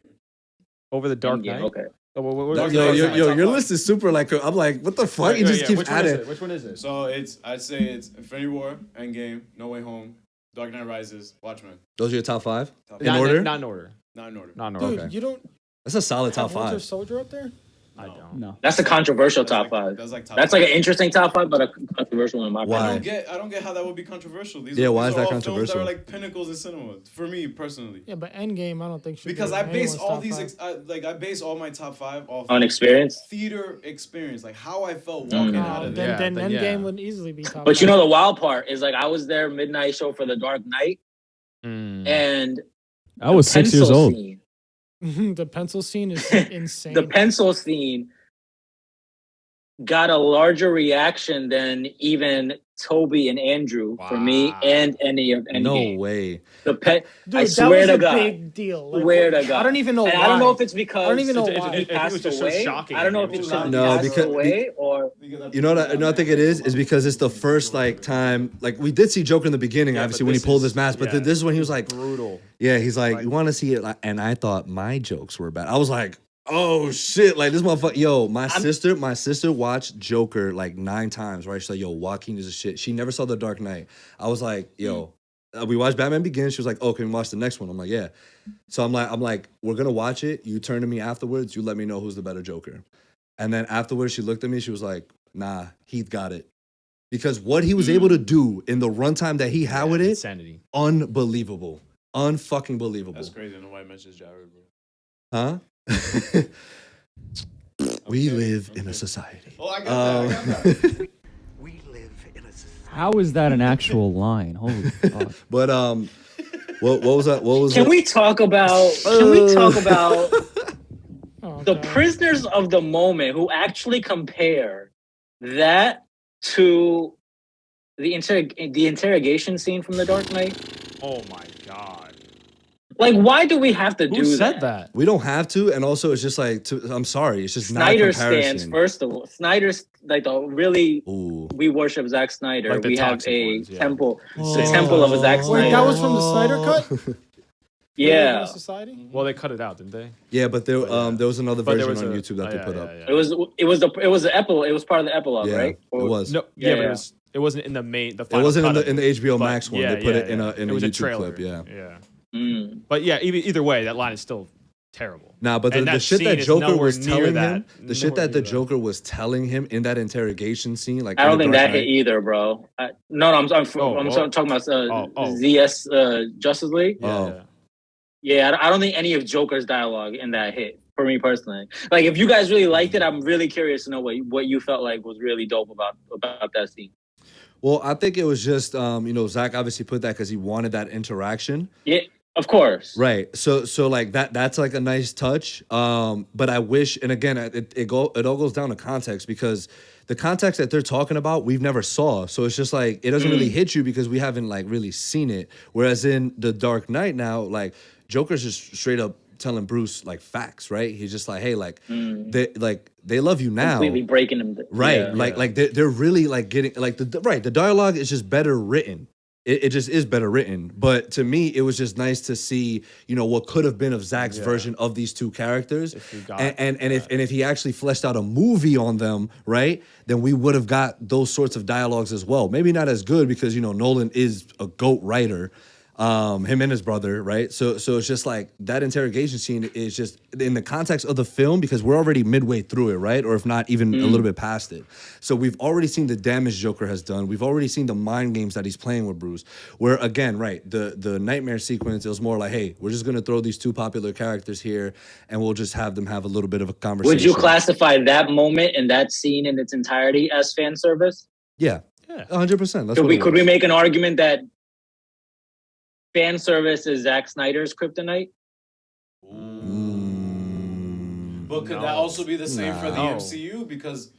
Over the Dark Yeah, Knight. okay. Oh, what Yo, was yo, the yo, Dark yo, Knight? your list is super like I'm like, what the fuck? Wait, You just yeah, keep which one is adding. it? Which one is it? So I'd say it's Infinity War, Endgame, No Way Home, Dark Knight Rises, Watchmen. Those are your top five? Top In five. order? Not in order. Not in order. Not in Dude, order. Okay. you don't That's a solid top have Winter five. Soldier up there? I don't. No. That's a controversial That's top like- five. That's like top That's five. like an interesting top five, but a controversial one in my Why? opinion. I don't get how that would be controversial. These Yeah, are, why these is are that all films controversial? that are like pinnacles in cinema for me personally. Yeah, but Endgame, I don't think should Because be I in base anyone's all top these five. I base all my top five off On experience? theater experience, like how I felt walking out Oh, of then, there. then then Endgame yeah. would easily be top But you five. know the wild part is like I was there midnight show for the Dark Knight, and I was 6 years pencil old. scene- the pencil scene is insane. the pencil scene got a larger reaction than even Toby and Andrew for me, Wow. and any of Endgame. No way. The pet. Dude, I that swear was to a God. big deal. Like, Swear to God. I don't even know And why. I don't know if it's because I don't even know It- why. it- he it was passed just so away. shocking. I don't know if It it's was because No, he passed because- away or You know what I think it is because it's the first like time like we did see Joker in the beginning, Yeah, obviously but when he this pulled is- his mask, but yeah, this is when he was like, brutal. yeah, he's like, you want to see it, like, and I thought my jokes were bad. I was like, oh shit, like this motherfucker. Yo, my sister watched Joker like 9 times, right? She's like, yo, Joaquin is a shit. She never saw The Dark Knight. I was like, yo, we watched Batman Begins. She was like, oh, can we watch the next one? I'm like, yeah. So I'm like, we're gonna watch it. You turn to me afterwards. You let me know who's the better Joker. And then afterwards, she looked at me. She was like, nah, Heath got it. Because what he was able to do in the runtime that he had with it, Insanity. unbelievable. Unfucking believable. That's crazy. Nobody mentions Jared, bro. Huh? We live in a society. Oh, I got that. I got that. How is that an actual line? Holy fuck. But what was that? What was Can it? we talk about Oh, the God. prisoners of the moment who actually compare that to the interrogation scene from The Dark Knight? Oh my god. Like, why do we have to Who do said that? We don't have to, and also it's just like I'm sorry, it's just Snyder not a stands comparison. first of all. Snyder's like the really Ooh. we worship Zack Snyder. Like the we have toxic a ones, yeah. temple, the temple of Zack Snyder. Wait, that was from the Snyder cut? yeah. Society? Well, they cut it out, didn't they? Yeah, but there was another But there version was on a- YouTube that oh, they yeah, put yeah, up. yeah. It was the epilogue. It was part of the epilogue, Yeah, right? it was. No, Yeah, but yeah. it wasn't in the main. The It final wasn't in cut the of in the HBO But Max one. yeah, They put yeah, it in yeah. a It was a YouTube trailer. clip. Yeah. Yeah. Mm. But yeah, either way, that line is still terrible. Nah, but And the that shit scene that is Joker nowhere was near telling that. him, the shit Nowhere that the near that. Joker was telling him in that interrogation scene, like I in don't The think Dark that hit Knight- either, bro. I'm talking about ZS Justice League. Yeah, Oh. yeah. Yeah, I don't think any of Joker's dialogue in that hit for me personally. Like, if you guys really liked it, I'm really curious to know what you felt like was really dope about that scene. Well, I think it was just Zach obviously put that because he wanted that interaction. Yeah. Of course. Right. So like that's like a nice touch. But I wish, and again, it all goes down to context, because the context that they're talking about we've never saw. So it's just like it doesn't really hit you because we haven't like really seen it. Whereas in The Dark Knight now, like Joker's just straight up telling Bruce like facts, right? He's just like, hey, like they love you now. Completely breaking them. Right. Yeah. Like they're really like getting like the dialogue is just better written. It just is better written. But to me, it was just nice to see, what could have been of Zach's version of these two characters. If he actually fleshed out a movie on them, right, then we would have got those sorts of dialogues as well. Maybe not as good because, Nolan is a GOAT writer. Him and his brother, right? So it's just like that interrogation scene is just in the context of the film, because we're already midway through it, right? Or if not even a little bit past it. So we've already seen the damage Joker has done. We've already seen the mind games that he's playing with Bruce. Where again, right, the nightmare sequence, it was more like, hey, we're just gonna throw these two popular characters here and we'll just have them have a little bit of a conversation. Would you classify that moment and that scene in its entirety as fan service? Yeah. 100%. Could we make an argument that fan service is Zack Snyder's kryptonite? But could that also be the same for the MCU? Because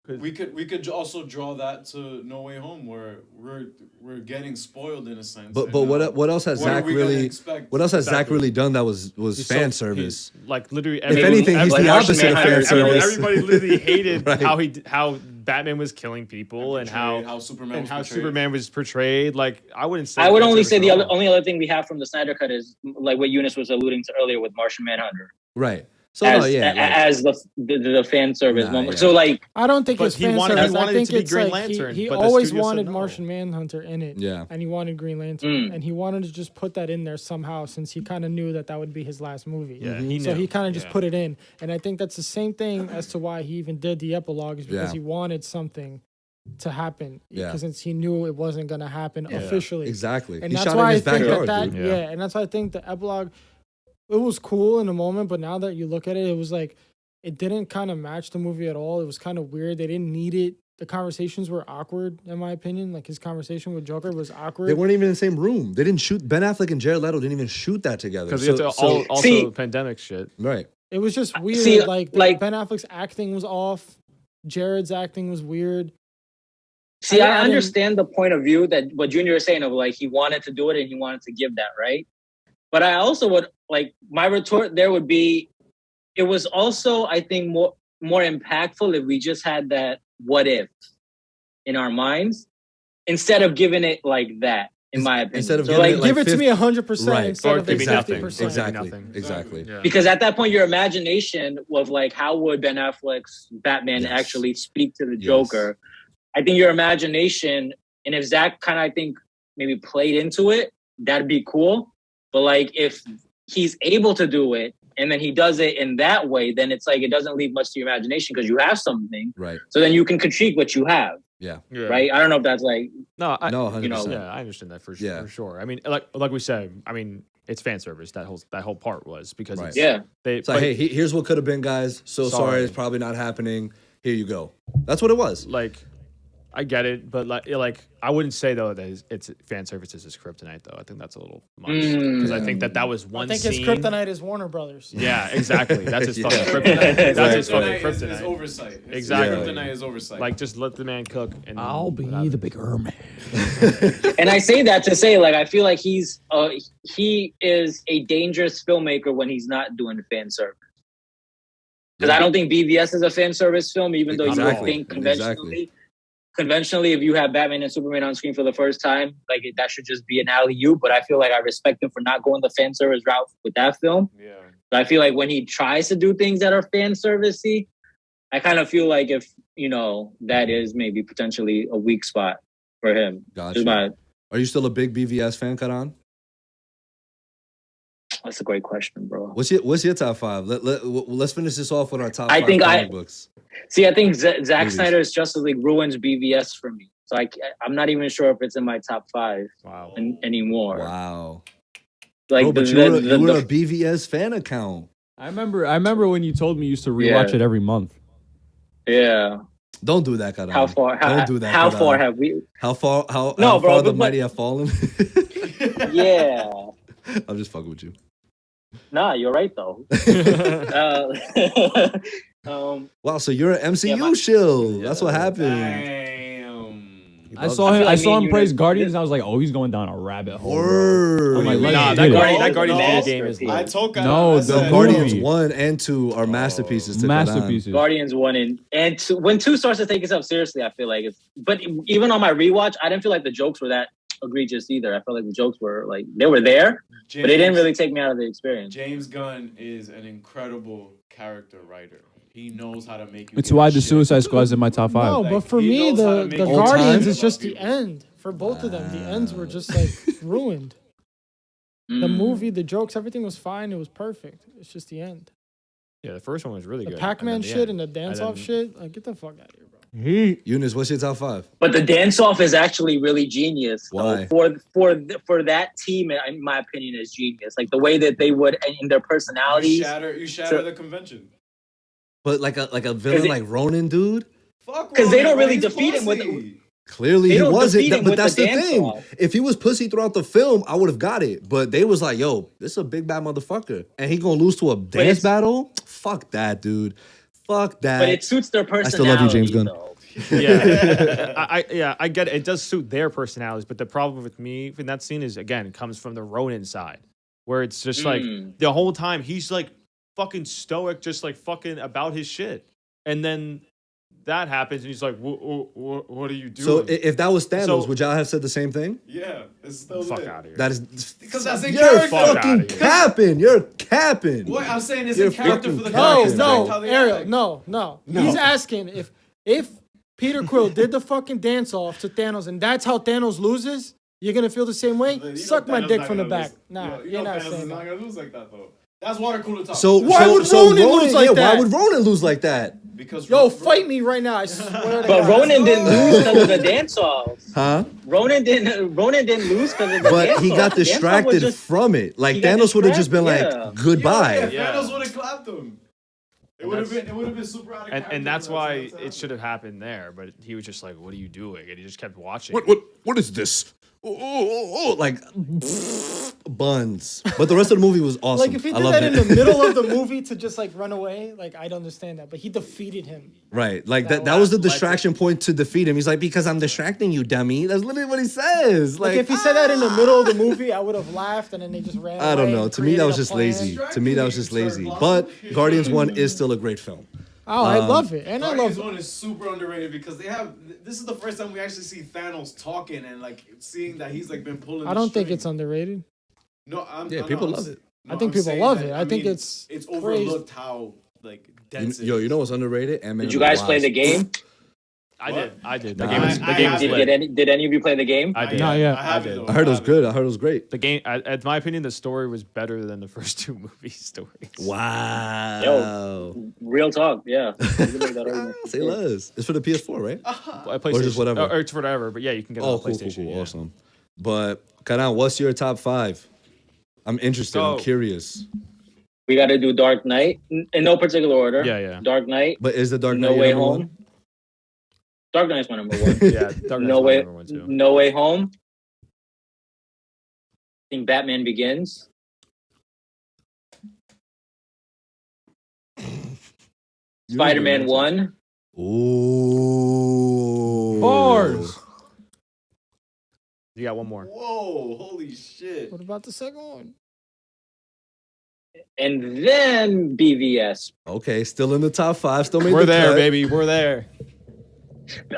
we could also draw that to No Way Home, where we're getting spoiled in a sense. But what else has Zach really done that was fan service? Like literally, if anything, he's the opposite of fan service. Everybody literally hated how Batman was killing people and how Superman was portrayed. Like I wouldn't say. I would only say the only other thing we have from the Snyder Cut is like what Eunice was alluding to earlier with Martian Manhunter. Right. So as the fan service moment. So like, I don't think it's fan service. I think it's Green like Lantern, he but the always studio wanted said no. Martian Manhunter in it. Yeah. And he wanted Green Lantern, and he wanted to just put that in there somehow, since he kind of knew that would be his last movie. Yeah, so he kind of just put it in, and I think that's the same thing as to why he even did the epilogue, is because he wanted something to happen, because since he knew it wasn't going to happen officially. Exactly. And that's why I think and that's why I think the epilogue, it was cool in the moment, but now that you look at it, it was like it didn't kind of match the movie at all. It was kind of weird. They didn't need it. The conversations were awkward, in my opinion. Like his conversation with Joker was awkward. They weren't even in the same room. They didn't shoot. Ben Affleck and Jared Leto didn't even shoot that together. Because also pandemic shit. Right. It was just weird. Like Ben Affleck's acting was off. Jared's acting was weird. See, I understand the point of view that what Junior is saying of like he wanted to do it and he wanted to give that, right? But I also would like my retort there would be, it was also I think more impactful if we just had that what if in our minds instead of giving it like that. In my opinion, instead of so like, give it to me 100% instead of giving 50%. Exactly. Yeah. Because at that point, your imagination was like, how would Ben Affleck's Batman actually speak to the Joker? I think your imagination, and if Zach kind of, I think, maybe played into it, that'd be cool. But like, if he's able to do it, and then he does it in that way, then it's like, it doesn't leave much to your imagination because you have something. Right. So then you can critique what you have. Yeah. Right? I don't know if that's like... No, 100%. I understand that for sure. I mean, like we said, I mean, it's fan service. That whole part was because it's like, hey, here's what could have been, guys. So sorry, it's probably not happening. Here you go. That's what it was. Like, I get it, but like I wouldn't say though that it's fan service is his kryptonite though. I think that's a little much because I think that was one. I think scene. his kryptonite is Warner Brothers. Yeah, exactly. That's his fucking kryptonite. That's his fucking kryptonite. His oversight. Exactly. Kryptonite is oversight. Like just let the man cook, and I'll be the bigger man. And I say that to say, like, I feel like he is a dangerous filmmaker when he's not doing the fan service. Because I don't think BVS is a fan service film, even though you would think conventionally, if you have Batman and Superman on screen for the first time, like that should just be an alley-oop. But I feel like I respect him for not going the fan service route with that film. Yeah. But I feel like when he tries to do things that are fan servicey, I kind of feel like if that is maybe potentially a weak spot for him. Gotcha. Are you still a big BVS fan, Karan? That's a great question, bro. What's your top five? Let's finish this off with our top five comic books. See, I think Zack Snyder's Justice League ruins BVS for me. So I'm not even sure if it's in my top five anymore. Wow. Like, bro, but you were a BVS fan account. I remember when you told me you used to rewatch it every month. Yeah. Don't do that, Karan. Don't do that. How far have we? How far the mighty have fallen? Yeah. I'm just fucking with you. Nah, you're right though. Wow, so you're an MCU my- shill. That's what happened. Damn. I saw him. feel I like saw me him and praise you- Guardians. I was like, oh, he's going down a rabbit hole. Bro. Word. I'm like, let's Nah, get that it. Guardians Masterpiece. video game is I like told Karan, No, I the said, Guardians movie. 1 and 2 are masterpieces. To Masterpieces. Guardians 1 and 2. When 2 starts to take itself seriously, I feel like it's. But even on my rewatch, I didn't feel like the jokes were that egregious either. I felt like the jokes were like they were there, but they didn't really take me out of the experience. James Gunn is an incredible character writer. He knows how to make you. It's give why a the shit. Suicide Squad's in my top 5. No, Like, but for he me, knows how to the make the all Guardians time? is just the people. end for both of them. The ends were just like ruined. The movie, the jokes, everything was fine. It was perfect. It's just the end. Yeah, the first one was really The good. Pac-Man shit and the dance-off then- shit. Like, get the fuck out of here, bro. Eunice, what's your top 5? But the dance-off is actually really genius. Why? Though. For that team, in my opinion, is genius. Like the way that they would in their personalities. You shatter the convention. But like a villain it- like Ronan, dude. Fuck. 'Cause they Ronan, don't really he's defeat him with pussy. Clearly They he don't wasn't. defeat him But with that's the the thing. dance-off. If he was pussy throughout the film, I would have got it. But they was like, yo, this is a big bad motherfucker. And he gonna lose to a dance it's- battle? Fuck that, dude. Fuck that. But it suits their I personality. still love you, James Gunn. though. Yeah, I get it. It does suit their personalities, but the problem with me in that scene is again, it comes from the Ronin side, where it's just like the whole time he's like fucking stoic, just like fucking about his shit, and then that happens, and he's like, "What are you doing?" So if that was Thanos, So- would y'all have said the same thing? Yeah, it's still fuck lit. out of here. That is Because that's in you're character. Fuck fucking outta here. capping. You're capping. What I'm saying is You're in character fucking for the No, characters. no, That's how they Ariel, act. no. He's asking if Peter Quill did the fucking dance off to Thanos, and that's how Thanos loses. You're gonna feel the same way. You know Suck my Thanos dick not from the gonna back. lose. Nah, You you're know not Thanos saying is not that. gonna lose like that though. That's water cooler talk. So Why so, would so Ronan lose like yeah, that? Why would Ronan lose like that? because Yo, fight me right now! I swear to But God. Ronan didn't lose because of the dance-offs. Huh? Ronan didn't lose because of the But dance-off. he got The dance-off was distracted just- from it. Like he got Thanos would have just been distracted, like, yeah. goodbye. Yeah, Thanos would have clapped him. It would have been super out of character. and that's for why that to it should have happened there, but he was just like, "What are you doing?" And he just kept watching. What is this? Like buns. But the rest of the movie was awesome. Like if he I did loved that in it. the middle of the movie to just like run away, like I'd understand that. But he defeated him. Right. Like that was the distraction point to defeat him. He's like, because I'm distracting you, dummy. That's literally what he says. Like if he said that in the middle of the movie, I would have laughed, and then they just ran. I don't away know. and To me, that created was a just plan. lazy. To me, that was just lazy. But Guardians 1 is still a great film. Oh, I love it, and I Guardians love. 1 is super underrated because they have. This is the first time we actually see Thanos talking and like seeing that he's like been pulling. I don't think it's underrated. No, Yeah, people love it. I think people love it. I think it's overlooked how like dense. it Yo, is. you know what's underrated? Ant-Man Did you and the guys play the Wasp. game? I did. The Nah, game was I lit. Did any of you play the game? I did. Not yet. I have I it, did. though. I heard it was have good. I heard it was great. The game, at my opinion, the story was better than the first two movie stories. Wow. Yo, real talk. Yeah. You can make that argument. Say less. It's for the PS4, right? PlayStation, just whatever. or it's whatever. But yeah, you can get it Oh, on cool, PlayStation. cool, cool. yeah. Awesome. But, Karan, what's your top 5? I'm interested. I'm So- curious. We got to do Dark Knight in no particular order. Yeah. Dark Knight, But is the Dark Knight No your Way number Home. one? Dark Knight's my number one. Yeah, Dark Knight's No my Way, number one too. No Way Home. I think Batman Begins. Spider-Man 1. Ooh. Bars. You got one more. Whoa! Holy shit! What about the second one? And then BVS. Okay, still in the top 5. Still made We're the there, cut. baby. We're there.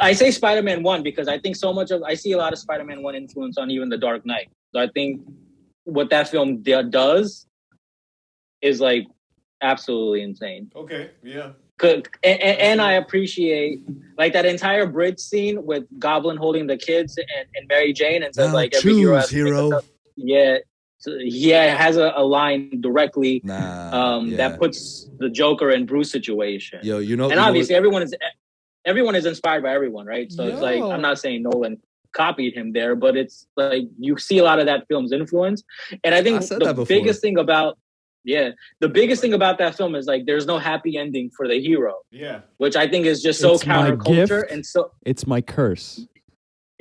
I say Spider-Man 1 because I think I see a lot of Spider-Man 1 influence on even The Dark Knight. So I think what that film does is like absolutely insane. Okay, yeah. And I appreciate like that entire bridge scene with Goblin holding the kids and Mary Jane and says Now like every hero has choose, to hero. yeah. So, yeah, it has a line directly Nah. Yeah. that puts the Joker and Bruce situation. Yo, you know. And you know obviously everyone is inspired by everyone, right? So it's like Yo. I'm not saying Nolan copied him there, but it's like you see a lot of that film's influence. And I think I said that the before. biggest thing about that film is like there's no happy ending for the hero, Yeah. which I think is just so It's my counterculture gift. and so It's my curse.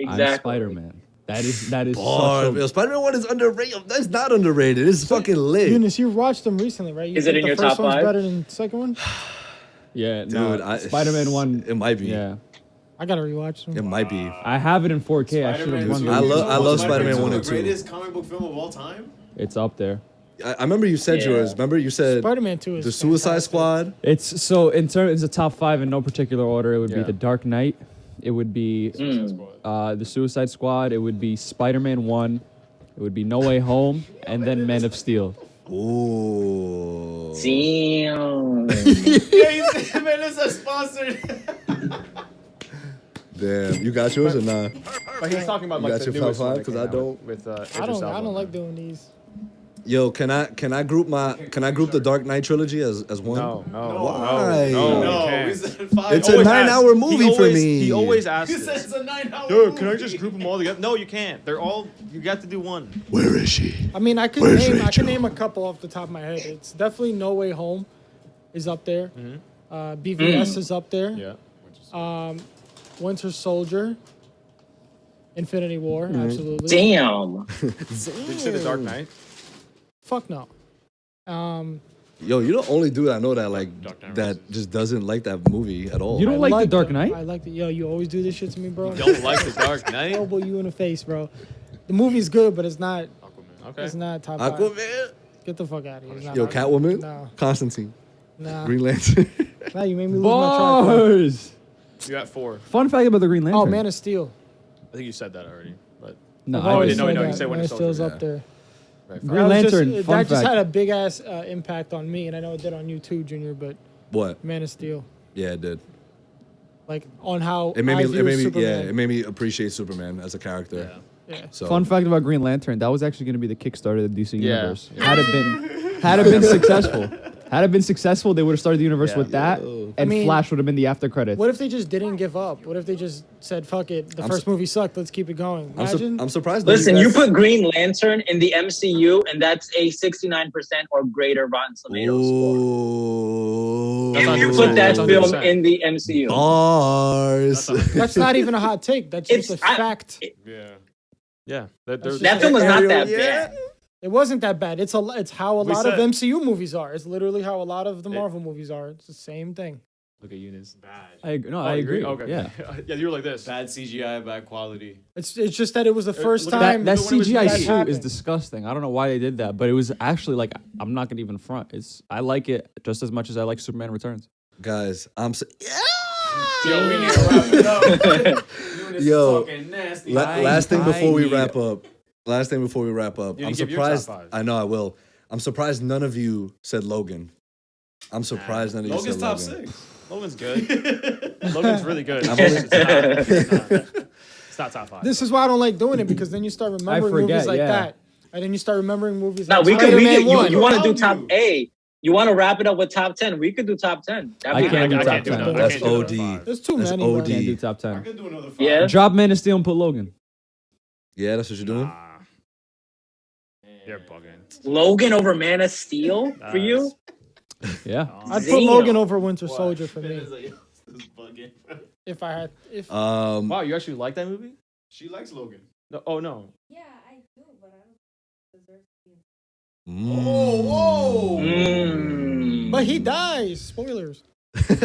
I'm exactly. Spider-Man. That is Bars. such Yo, Spider-Man 1 is underrated. That's not underrated. It's fucking lit. Eunice, you watched them recently, right? You Is it think in the your first top one's 5? better than the second one? yeah, Dude, no, Spider-Man 1. It might be. Yeah, I gotta rewatch them. It might be. I have it in 4K. I should have Spider-Man won. 2. I love Spider-Man 1 2, and the 2. greatest comic book film of all time. It's up there. I remember you said Yeah. yours. Remember you said Spider-Man 2 is the Suicide fantastic. Squad. It's so in terms of top 5 in no particular order. It would be Yeah. The Dark Knight. It would be the Suicide Squad. It would be Spider-Man 1. It would be No Way Home, and then Man of Steel. Ooh. Damn. Yeah, he said, man, it's a sponsored. Damn. You got yours or not? But he's talking about You like got the your top newest one five? that 'Cause came I out don't. With I don't like doing these. Yo, can I group the Dark Knight trilogy as one? No. Why? No, No, you can't. we said 5. It's a 9-hour movie for me. He always asks He said this. it's a 9-hour Dude, movie. can I just group them all together? No, you can't. They're all. You got to do one. Where is she? I mean, I can name a couple off the top of my head. It's definitely No Way Home is up there. BVS is up there. Yeah. Winter Soldier. Infinity War, absolutely. Damn. Did you say The Dark Knight? Fuck no. Yo, you're the only dude I know that Dark Knight that just doesn't like that movie at all. You don't I like The Dark them. Knight? I like the you always do this shit to me, bro. Don't like The Dark Knight? Elbow you in the face, bro. The movie's good, but it's not. Aquaman. Okay. It's not top 5. Aquaman. Get the fuck out of here. It's not Yo, top- Catwoman. No, Constantine. nah. Green Lantern. Now you made me lose my track. Bro. Bars. You got 4. Fun fact about the Green Lantern. Oh, Man of Steel. I think you said that already. But No, I've I always didn't. no, said no, you that. said Man Winter of Steel's Soldier, up there. right, Green That was Lantern. Just, fun that just fact. had a big ass impact on me, and I know it did on you too, Junior. But What? Man of Steel, Yeah, it did. like on how It made me. I It view made me. Superman. Yeah, it made me appreciate Superman as a character. Yeah. So Fun fact about Green Lantern: that was actually going to be the Kickstarter of the DC Yeah. universe. Had it been successful, they would have started the universe Yeah. with that, Yo. and I mean, Flash would have been the after credits. What if they just didn't give up? What if they just said, "Fuck it, the I'm first su- movie sucked. Let's keep it going." I'm, Imagine. I'm surprised. that Listen, you guys- put Green Lantern in the MCU, and that's a 69% or greater Rotten Tomatoes score. Ooh. That's If you 100%. put that That's film 100%. in the MCU. Bars. That's not even a hot take. That's just a fact. Yeah. yeah. That film was not that Yeah. bad. It wasn't that bad. It's how a We lot of said- MCU movies are. It's literally how a lot of the Marvel movies are. It's the same thing. Look at Eunice. I I agree. Okay. Yeah. Yeah, you were like this. Bad CGI, bad quality. It's just that it was the first look at time That when it was CGI that suit is happened. disgusting. I don't know why they did that, but it was actually like I'm not gonna even front. I like it just as much as I like Superman Returns. Guys, I'm so, Yo, we need to wrap it up. Yo, Talking nasty. last thing before we need- wrap up. Last thing before we wrap up. You I'm didn't give your top surprised. five. I know I will. I'm surprised none of you said Logan. I'm surprised none of you Logan's said top Logan. 6. Logan's good. Logan's really good. I'm It's not top 5. This is why I don't like doing it, because then you start remembering movies forget, like yeah. that, and then you start remembering movies No, like we could. Spider-Man 1. You want to do How top do you? 8? You want to wrap it up with top 10? We could do top 10. That'd I be can't good. do top can't do 10. another- I That's can't do another OD. five. There's too That's many. OD. bro. Can't do top I 10. could do another 5. Yeah. Drop Man of Steel and put Logan. Yeah, that's what you're doing. You're bugging. Logan over Man of Steel for you? Yeah. I'd put Damn. Logan over Winter Soldier for me. bugging. If I had, if Wow, you actually like that movie? She likes Logan. No, oh no. Yeah, I do, but I don't deserve to be. Whoa. Mm. but he dies. Spoilers.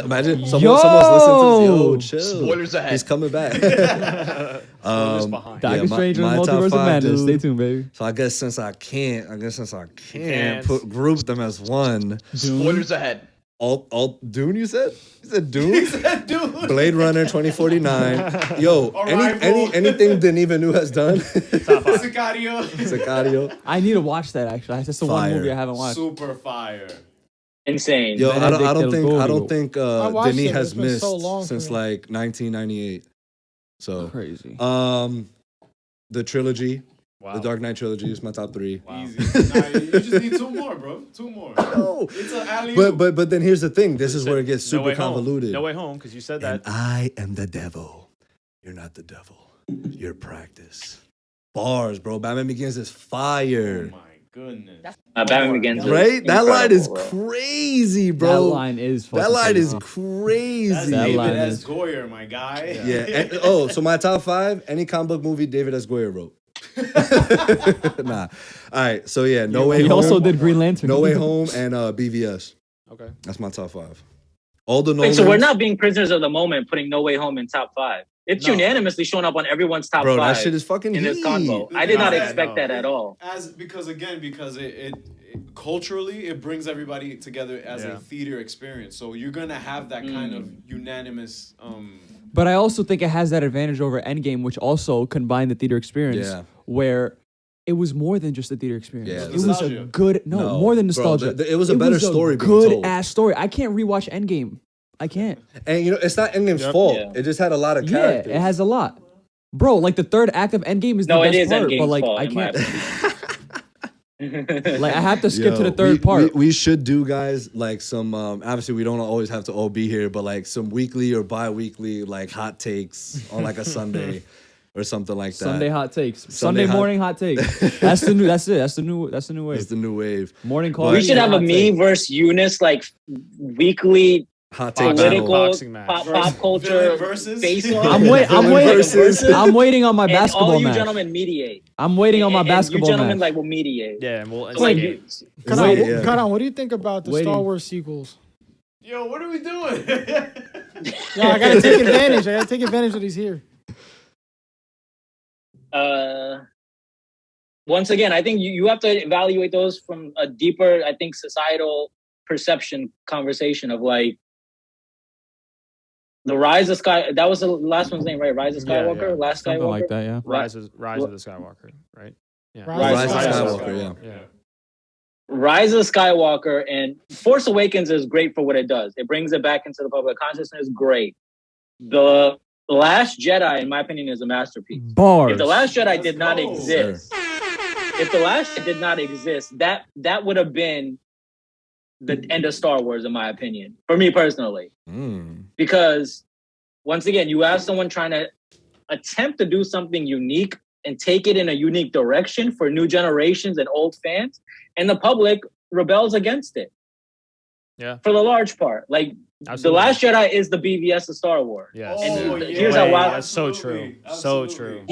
Imagine someone's listening to this. Yo, chill. Spoilers ahead. He's coming back. Spoilers behind. Doctor Yeah, Strange and my the top Multiverse of five, Madness. dude. Stay tuned, baby. So I guess since I can't can't. group them as one. Spoilers ahead. Dune, you said? You said Dune? Blade Runner 2049. Yo, anything Denis has done? Sicario. Sicario. I need to watch that actually. That's the one Fire. movie I haven't watched. Super fire. Insane. Yo, I don't Benedict think I watched Denis it, has it's been missed so long for since me. like 1998. So, Crazy. the trilogy, Wow. the Dark Knight trilogy is my top 3. Easy. Nah, you just need 2 more, bro. 2 more. No. It's an alley. But then here's the thing. This is where it gets No super Way Home. convoluted. No Way Home, because you said And that. I am the devil. You're not the devil. You're practice. Bars, bro. Batman Begins is fire. Oh my goodness. Batman Begins. is Right? That line is incredible, bro. crazy, bro. That line is fucking That line is crazy. crazy. That's That David line S. is- Goyer, my guy. Yeah. And, so my top 5, any comic book movie David S. Goyer wrote. Nah. All right. So yeah, No Way He Home. also did Green Lantern. No Way Home and BVS. Okay. That's my top 5. All the Wait, Nolans. so we're not being prisoners of the moment, putting No Way Home in top 5. It's No. unanimously shown up on everyone's top Bro, 5 that shit is fucking in this heat. convo. I did not Yeah, expect that at all. Because it culturally it brings everybody together as Yeah. a theater experience. So you're gonna have that kind of unanimous. But I also think it has that advantage over Endgame, which also combined the theater experience, Yeah. where it was more than just a theater experience. Yeah, it was a nostalgia. good, No, more than bro, nostalgia. it was a better story being told. Good ass story. I can't rewatch Endgame. I can't. And you know, it's not Endgame's fault. Yeah. It just had a lot of Yeah, characters. it has a lot. Bro, like the third act of Endgame is the No, it best is part, Endgame's but like fault, I in my can't. Like I have to skip to the third we, part. We should do, guys, like some. Obviously, we don't always have to all be here, but like some weekly or bi-weekly like hot takes on like a Sunday or something like that. Sunday hot takes. Sunday Sunday hot- morning hot takes. That's the new. That's it. That's the new wave. It's the new wave. Morning call. We should have a me versus Eunice like weekly Hot take political battle. Boxing match. pop culture Villain versus? face off. I'm Villain waiting. versus- I'm waiting on my And basketball all you match. gentlemen mediate. I'm waiting on my And basketball you gentlemen match. like will mediate. Yeah, and we'll. Like, you, Karan, Wait, yeah. Karan, what do you think about the Waiting. Star Wars sequels? Yo, what are we doing? Yeah, I gotta take advantage. I gotta take advantage that he's here. Once again, I think you have to evaluate those from a deeper, I think, societal perception conversation of like the Rise of Sky. That was the last one's name, right? Rise of Yeah, Skywalker, yeah. Last Something Skywalker. like that, yeah. Rise of the Skywalker, right? Yeah. Rise of Rise of Skywalker, yeah. Yeah. Rise of Skywalker and Force Awakens is great for what it does. It brings it back into the public consciousness. Great. The Last Jedi, in my opinion, is a masterpiece. Bars. If the Last Jedi did not go. exist, if the Last Jedi did not exist, that would have been the end of Star Wars, in my opinion, for me personally. Because once again, you have someone trying to attempt to do something unique and take it in a unique direction for new generations and old fans, and the public rebels against it. Yeah. For the large part, like Absolutely. The Last Jedi is the BVS of Star Wars. Yes. And yeah. here's how wild. That's so true. So true.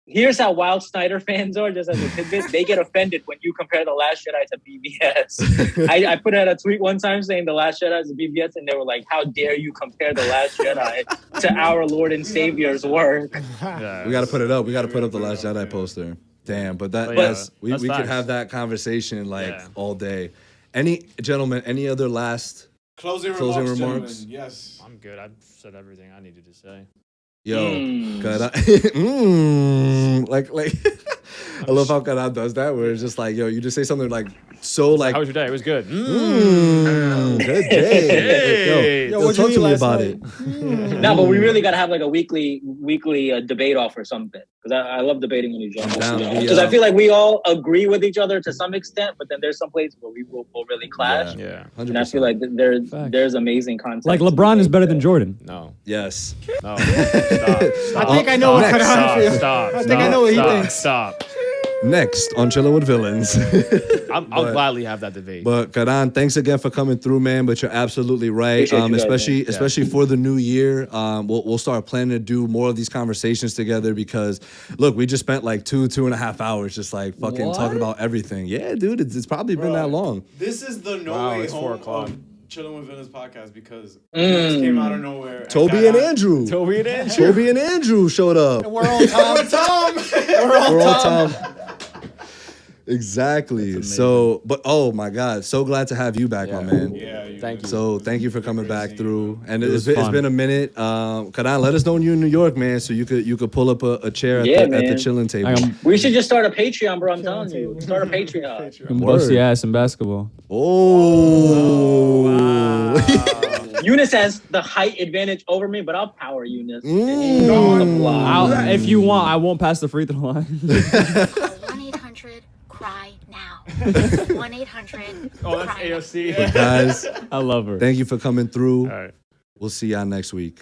Here's how wild Snyder fans are, just as a tidbit. They get offended when you compare The Last Jedi to BVS. I put out a tweet one time saying The Last Jedi is a BVS, and they were like, how dare you compare The Last Jedi to our Lord and Savior's work? Yeah. We got to put it up. We got to put up the Last Jedi poster. Damn, but But that's we that's could facts. have that conversation like Yeah. all day. Any other last Closing remarks? gentlemen. Yes. I'm good. I've said everything I needed to say. Good. Like I love how Karan does that, where it's just like, yo, you just say something like so like How was your day? It was good. good day. Hey. Yo, what'd you talk eat to me last about night? it. No, but we really got to have like a weekly debate off or something. Because I love debating with each down. other. Because I feel like we all agree with each other to some extent, but then there's some places where we will really clash. Yeah. And I feel like there's amazing content. Like LeBron is better than Jordan. No. Yes. No. Stop. I think I know what Next. Karan feels. Stop. I think I know what he thinks. Stop. Next on Chillin' with Villains. I'll gladly have that debate. But Karan, thanks again for coming through, man. But you're absolutely right. Appreciate you guys, man. Especially for the new year. We'll start planning to do more of these conversations together because look, we just spent like 2.5 hours just like fucking talking about everything. Yeah, dude, it's probably been that long. This is the No Wow, Way it's 4 Home o'clock. of Chillin' with Villains podcast because you guys came out of nowhere. Toby and Andrew. Toby and Andrew. Toby and Andrew showed up. We're all Tom. We're all Tom. Exactly. So, but oh my God, so glad to have you back, my man. Yeah, Thank you. So thank you for coming back through. And was it's fun. been a minute. Karan, let us know when you're in New York, man, so you could pull up a chair at the chilling table. We should just start a Patreon, bro. I'm telling you. Start a Patreon. Bust your ass in basketball. Oh. Eunice has the height advantage over me, but I'll power Eunice. Mm. On the block. If you want, I won't pass the free throw line. 1-800-CRY now. 1-800. Oh, that's AOC. Guys, I love her. thank you for coming through. All right. We'll see y'all next week.